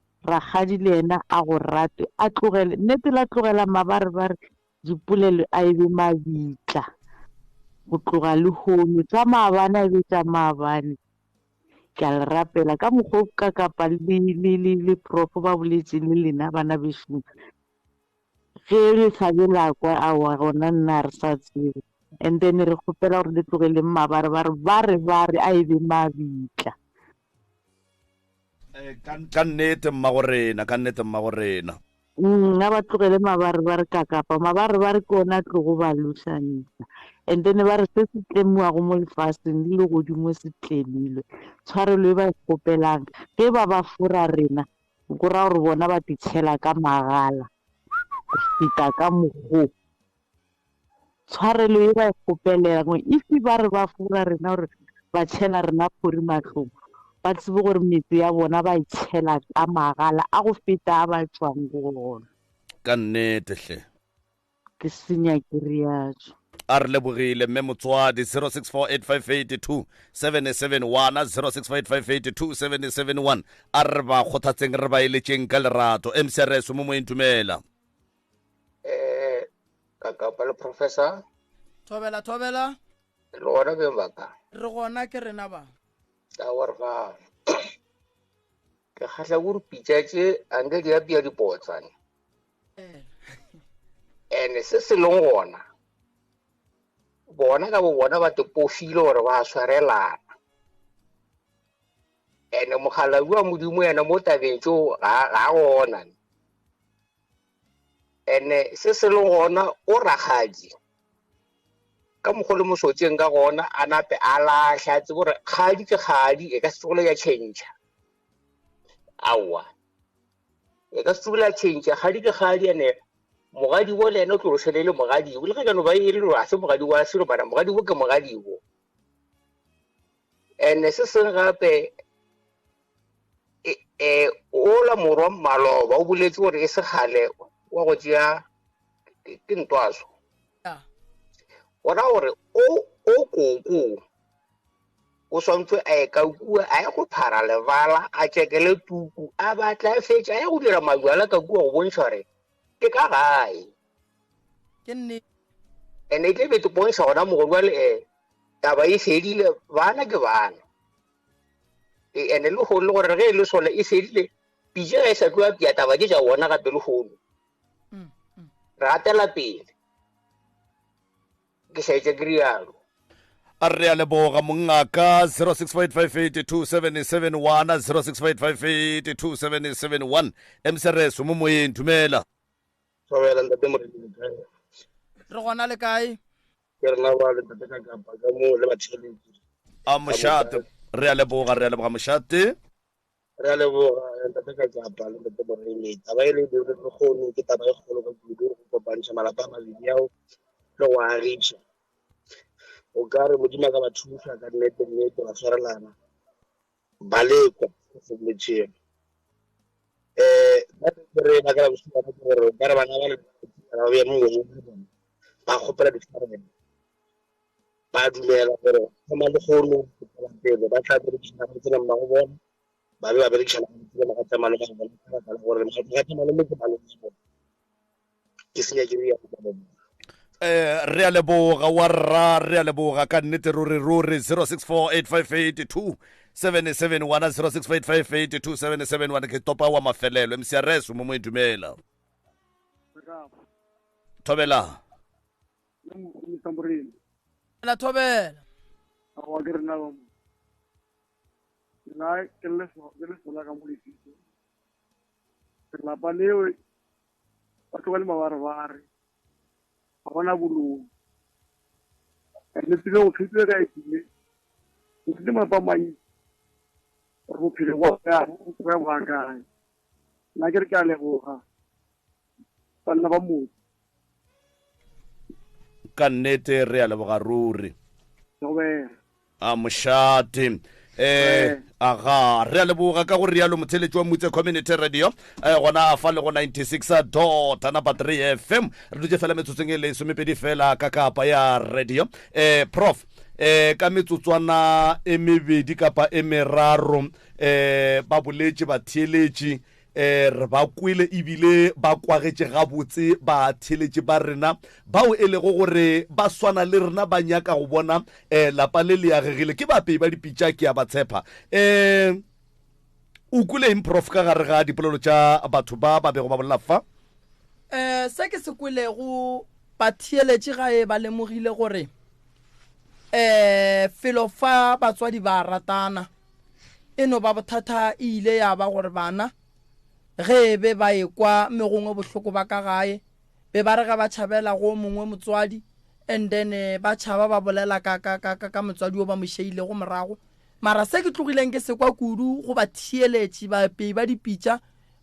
le yena a go rate, a tlogele nnete la tlogela mabarebare dipolelo a ebe mabitla go tloga le hono tša maabane a ebe tša maabane. Ke a le rapela ka mokgwa ka kapa le prof ba boletše le lena bana bešong ge le tlhabela kwa a wa gona nna re sa tsebe, and then re kgopela gore le tlogeleng mabarebare bare a ebe mabitla. ka nnete mmagorena nna ba tlogele mabarebare ka kapa mabarebare ke ona tlogo ba lusanisa, and then ba re se se tlemiwago mo lefaseng le le godimo se tlemilwe. Tshwarelo e ba e kgopelang ge ba fura rena go ra gore bona ba ditšhela ka magala go feta ka mokgwa. Tshwarelo e ba e kgopelang ifi ba re ba fura rena gore ba tšhela rena phori matlong, ba tsebe gore metse ya bona ba itšhela ka magala a go feta a ba tswang go gona. ka nnete hle Ke senya ke riatso a re lebogile mme Motswadi 064-858-277 064-858-277 a re ba kgothatseng re ba eletšeng ka lerato. MCRS mo moeng tumela Kakapa le professor Thobela le gona beng baka re gona ke rena ba ta warga ke khatla go rupitšatše ange di apea dipotsane ene se se leng gona bona ka bo bona ba te pofile gore ba swarelana ene mogala wa Modimo yena mo tabeng tšo ga gona ene se se leng gona o ragadi ka mokgwa le mosotseng ka gona a nape a lahla tse gore kgadi ke kgadi e ka se tsogole ya change awa e ka se tsogole ya change kgadi ke kgadi ene mogadi wo le ene o tlo selele mogadi o le ga no ba e le a se mogadi wa selo bana mogadi wo ke mogadi wo ene se seng gape o la morwa maloba o boletse gore e se gale wa go tšea ke ntwaso ona gore o koko o swantse a e ka kua a ya go phara lebala a tšekele tuku a batla fetša a ya go dira majwala ka kua go bontšha gore ke ka gae ene e tle bete bontšha gona mogolo wa le taba e fedile bana ke bana ene le golo le gore ge e le sole e fedile pije ga e sa tloa pia taba ke ja bona gape le golo re atela pele ke sa etse krialo a re a leboga mongaka 064-858-277 064-858-277 MCRS mo moyeng tumela sobela ntate Moreni re gona le kae ke rena ba le ntate ka kapa ka mo le batšheledi a mošate re a leboga mošate re a leboga ntate ka tsapa le ntate boreledi taba e le di re kgone ke taba e kgolo ka kudu go kopantsha malapa a mabedi ao le go agiša o ka re modimo ka ba thusa ka nnete ba tshwarelana ba lekwa go fokoletšego re bakela bosukana ke gore o ka re bana ba le ba bea mo ngweng ba kgopela ditshwarelo ba dumela gore go na le kgono pele ba tla berekisana go tsena mmago bona ba be ba berekisana go tsena ka tsamalo ka bona gore ga tsamalo mo ke balo ke senya ke ya re a leboga warra re a leboga ka nnete ruri 0648582771 0648582771 ke topa wa mafelelo mcrs mo mo dumela thobela la thobela wa ke rena ba mo la ke le sola ka mo ditse la ba leo ba tlo le mabarabare a bona bulu le tsile go phitse ka itse le mapa mai go phile wa ka go wa ka na ke ka le boga bana ba mo ka nnete re a leboga ruri a mošate aga re a leboga ka go rialo motheletši wa motse community radio gona a fa le go 96.3 FM re dutse fela metsotsong e le somepedi fela ka kapa ya radio prof ka metsotswana e mebedi kapa e meraro ba boletše ba theeletše re ba kwele ebile ba kwagetše gabotse ba theeletše ba rena bao e lego gore ba swana le rena ba nyaka go bona lapa le le agegile ke bapei ba dipitša ke a ba tshepa o kweleng prof ka gare ga dipolelo tša batho ba bego ba bolela fa se ke se kwelego ba theeletše ga e ba lemogile gore felo fa batswadi ba ratana eno ba bothata ile ya ba gore bana ge be ba ekwa megongwe bohloko ba ka gae be ba re ga ba tšhabela go mongwe motswadi and then ba tšhaba ba bolela ka motswadi o ba mošeile go morago mara se ke tlogileng ke se kwa kudu go ba theeletše bapei ba dipitša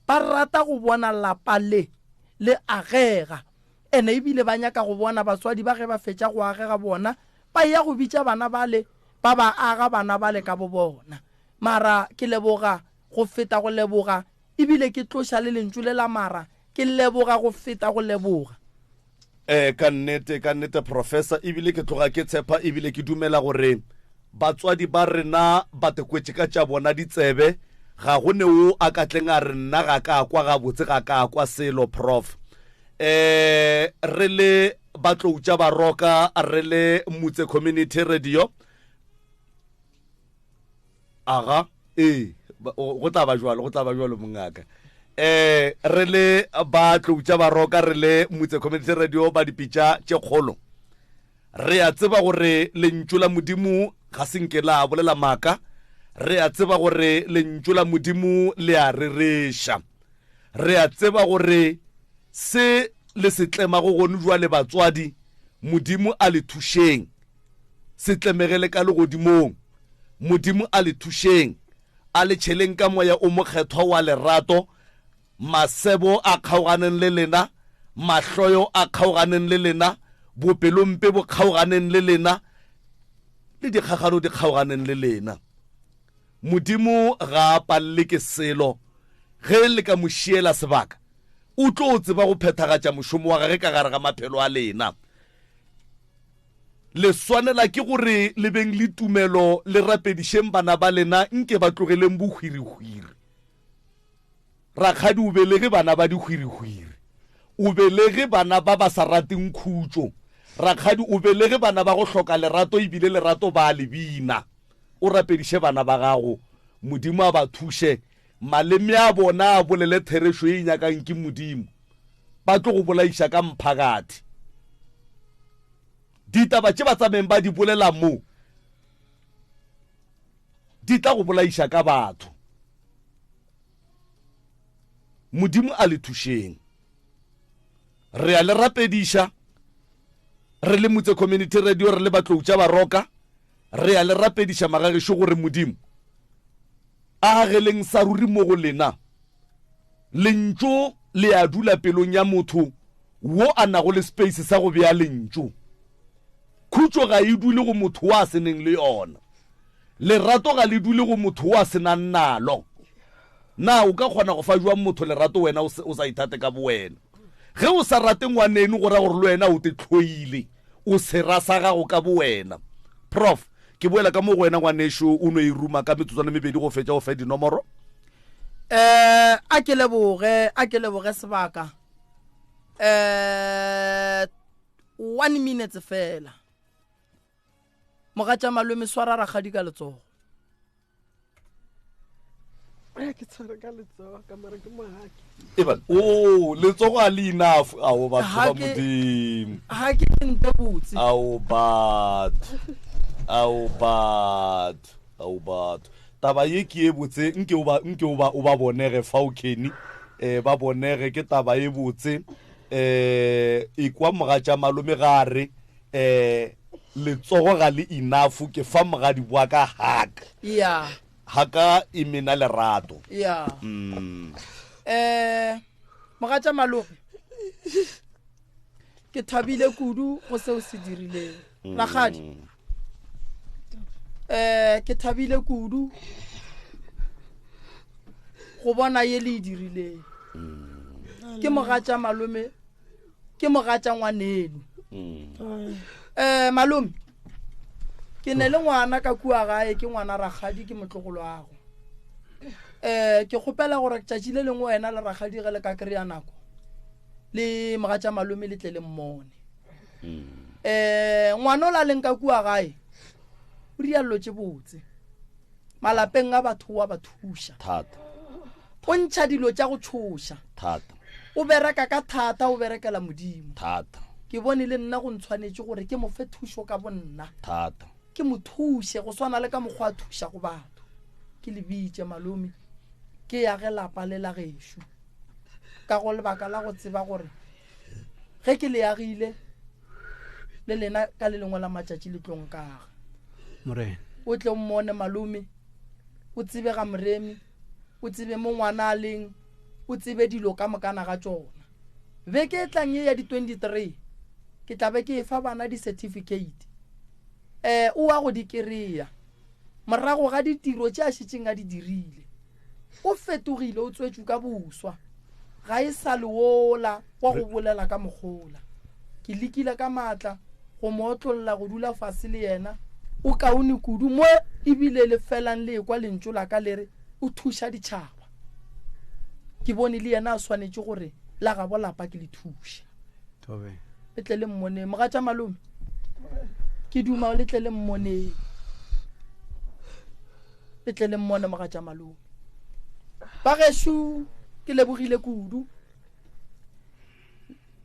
ba rata go bona lapa le agega ene ebile ba nyaka go bona batswadi ba ge ba fetša go agega bona ba ya go bitša bana bale ba ba aga bana bale ka bo bona mara ke leboga go feta go leboga ebile ke tloša le lentšu le la mara ke leboga go feta go leboga ka nnete professor ebile ke tloga ke tshepa ebile ke dumela gore batswadi ba rena ba tekwetše ka tša bona ditsebe ga go ne o a katleng a re nna ga ka kwa gabotse ga ka kwa selo prof re le batloutša baroka re le motse community radio aga go tla ba jwalo mongaka re le ba tloutša baroka re le motse community radio ba dipitša tše kgolo re a tseba gore lentšu la modimo ga senke la bolela maaka re a tseba gore lentšu la modimo le a rereša re a tseba gore se le setlemago gone jwa le batswadi modimo a le thušeng setlemegele ka legodimong modimo a le thušeng a le tšheleng ka moya o mokgethwa wa lerato masebo a kgaoganeng le lena mahloyo a kgaoganeng le lena bopelompe bo kgaoganeng le lena le dikgagano di kgaoganeng le lena modimo ga a palle ke selo ge le ka mošiela sebaka o tlo tseba go phethagatša mošomo wa gage ka gare ga maphelo a lena le swanela ke gore le beng le tumelo le rapedišeng bana ba lena nke ba tlogeleng bohwirihwiri rakgadi o belege bana ba dihwirihwiri o belege bana ba ba sa rateng khutšo rakgadi o belege bana ba go hloka lerato ebile lerato ba lebina o rapediše bana ba gago modimo a ba thuše maleme a bona a bolele therešo e nyakang ke modimo ba tlo go bolaiša ka mphakati ditaba tše ba tsameng ba di bolela mo di tla go bolaiša ka batho modimo a le thušeng re a le rapediša re le motse community radio re le batloutša baroka re ya le rapediša magagešo gore modimo a geleng sa ruri mo go lena lentso le ya dula pelong ya motho wo a nago le space sa go bea lentso khutso ga e dule go motho wa seneng le yona lerato ga le dule go motho wa senang nalo na o ka kgona go fa jwa motho lerato wena o sa ithate ka bo wena ge o sa rate ngwaneno go ra gore le wena o te tlhoile o se rasa gago ka bo wena prof ke boela ka mo go wena ngwanesho o no e ruma ka metsotswana mebedi go fetša go fe dinomoro a ke leboge sebaka 1 minute fela mogatša malome swara ragadi ka letsogo ke tshware ka letsogo ka mara ke mohaki eban o letsogo a le enough ao batho ba modimo ha ke nte botse ao batho taba ye ke e botse nke o ba bonege fa o keni ba bonege ke taba e botse e kwa mogatša malome gare letsogo ga le enough ke fa mogadi bua ka haka haka e mena lerato mogatša malome ke thabile kudu go seo se dirileng ragadi ke thabile kudu go bona ye le dirileng ke mogatša malome ke mogatša ngwaneno malome ke ne le ngwana ka kua gae ke ngwana ragadi ke motlogolo wago ke kgopela gore tšatši le lengwe wena le ragadi ge le ka kry-a nako le mogatša malome le tle le mmone ngwana o la leng ka kua gae o riallotse botse malapeng a batho wa bathuša o ntšha dilo tša go tšhoša o bereka ka thata o berekela modimo ke bone le nna go ntshwanetse gore ke mo fe thušo ka bonna ke mo thuše go swana le ka mokgwa a thuša go batho ke le bitše malome ke ya ge lapa le la gešo ka go lebaka la go tseba gore ge ke le yagile le lena ka le lengwe la matšatši le tlong kaga morena o tle o mmone malome o tsebe ga moremi o tsebe mo ngwana a leng o tsebe dilo ka mokana ga tsona beke e tlang ye ya di 23 ke tlabe ke fa bana di certificate o wa go di kry-a morago ga ditiro tše a šetšeng a di dirile o fetogile o tswetšu ka boswa ga e sa le wola wa go bolela ka mogola ke lekile ka matla go motlolola go dula fase le yena o kaone kudu mo ebile le felang le kwa lentso la ka lere o thuša ditšhaba ke bone le yena a swanetše gore la ga bolapa ke le thuša le tle le mmone mogatša malome ke duma le tle le mmone mogatša malome ba gešo ke lebogile kudu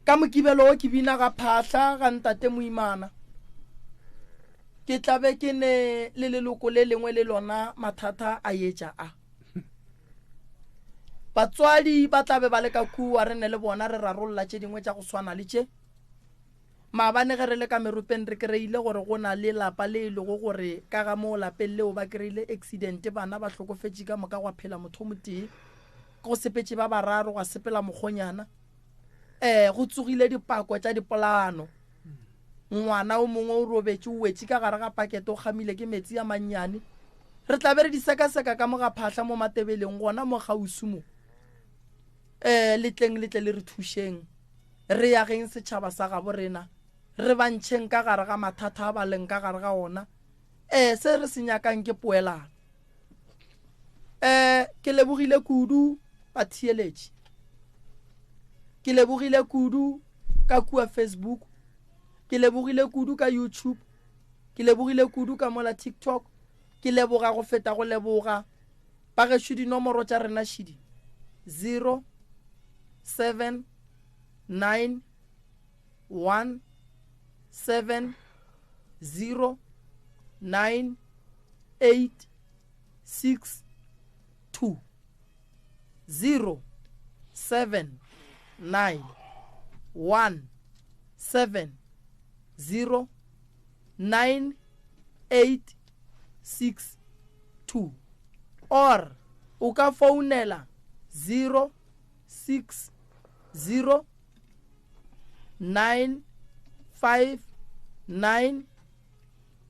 ka mokibelo o ke bina ga phahla ga ntate moimana ke tlabe ke ne le leloko le lengwe le lona mathata a etša a batswadi ba tlabe ba le ka kua re ne le bona re rarolola tše dingwe tša go swana le tše maabane ge re le ka meropeng re kry-ile gore go na le lapa le lego gore ka ga mo lapeng leo ba kry-ile accident bana ba hlokofetše ka moka gwa phela motho o motee go sepetše ba bararo gwa sepela mokgonyana go tsogile dipako tša dipolano ngwana o mongwe o robetše o wetše ka gare ga pakete o gamile ke metsi a mannyane re tlabe re di sekaseka ka mo ga phahla mo matebeleng gona mo gausu mo le tle le re thušeng re ya geng setšhaba sa gabo rena re bantšheng ka gare ga mathata a ba leng ka gare ga ona se re se nyakang ke poelano ke lebogile kudu batheeletše ke lebogile kudu ka kua Facebook ke lebogile kudu ka YouTube ke lebogile kudu ka mola TikTok ke leboga go feta go leboga ba ge šudi nomoro tša rena šidi 079862079170986 062 or o ka founela 060 959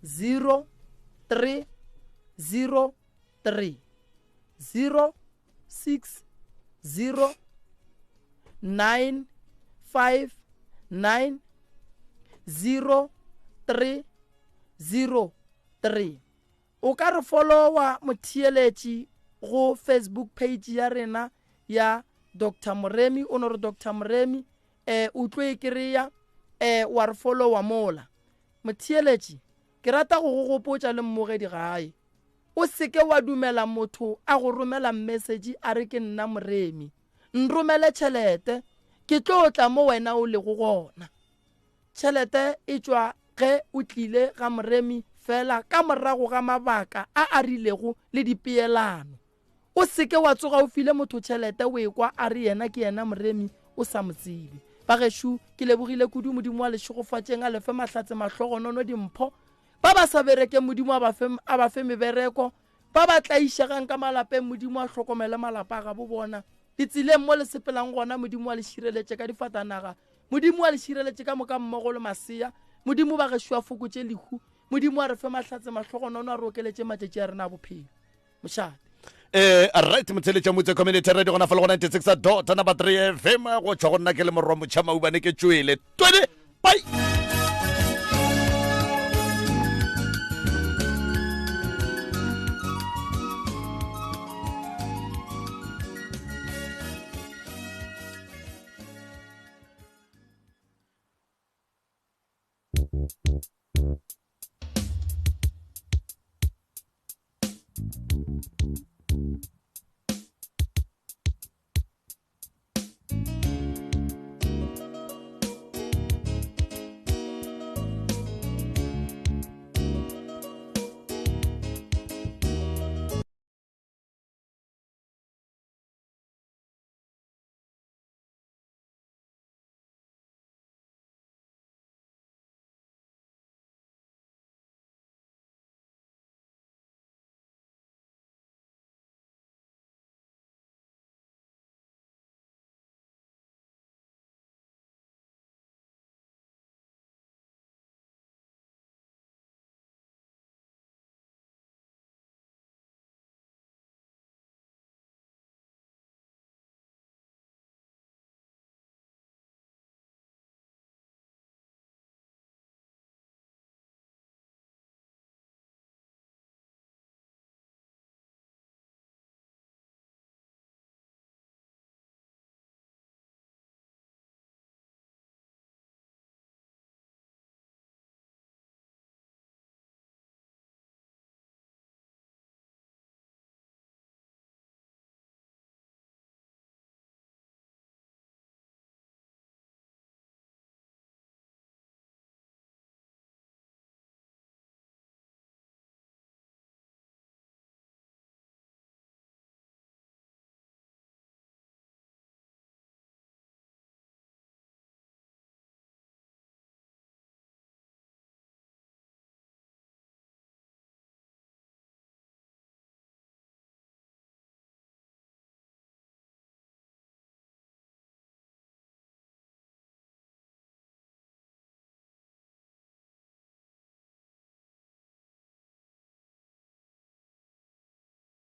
0303 060 959 0303 o ka re followa motheeletši go Facebook page ya rena ya Dr. Moremi o no re Dr. Moremi o tlo e kry-a wa re followa mola motheeletši ke rata go go gopotša le mmogedi gae o seke wa dumela motho a go romela message a re ke nna Moremi nromele tšhelete ke tlo tla mo wena o le go gona tšhelete e tšwa ge o tlile ga Moremi fela ka morago ga mabaka a rilego le dipeelano o seke wa tsoga o file motho tšhelete o ekwa a re yena ke yena Moremi o sa motsebe ba gešo ke lebogile kudu modimo wa lešogofatšeng a lefe mahlatse mahlogonono dimpho ba ba sa bereke modimo a ba fe mebereko ba ba tlaišegang ka malapeng modimo a hlokomele malapa ga bo bona ditseleng mo le sepelang gona modimo wa le šireletše ka difatanaga modimo wa le šireletše ka moka mmogo le masea modimo ba gešo a fokotše lehu modimo a re fe mahlatse mahlogonono a re okeletše matšatši a rena bophelo mošate right motheletša motse community radio gona fa le go 96.3 FM go tšwa go nna ke le morwa motšha maubane ke tšwele twele bye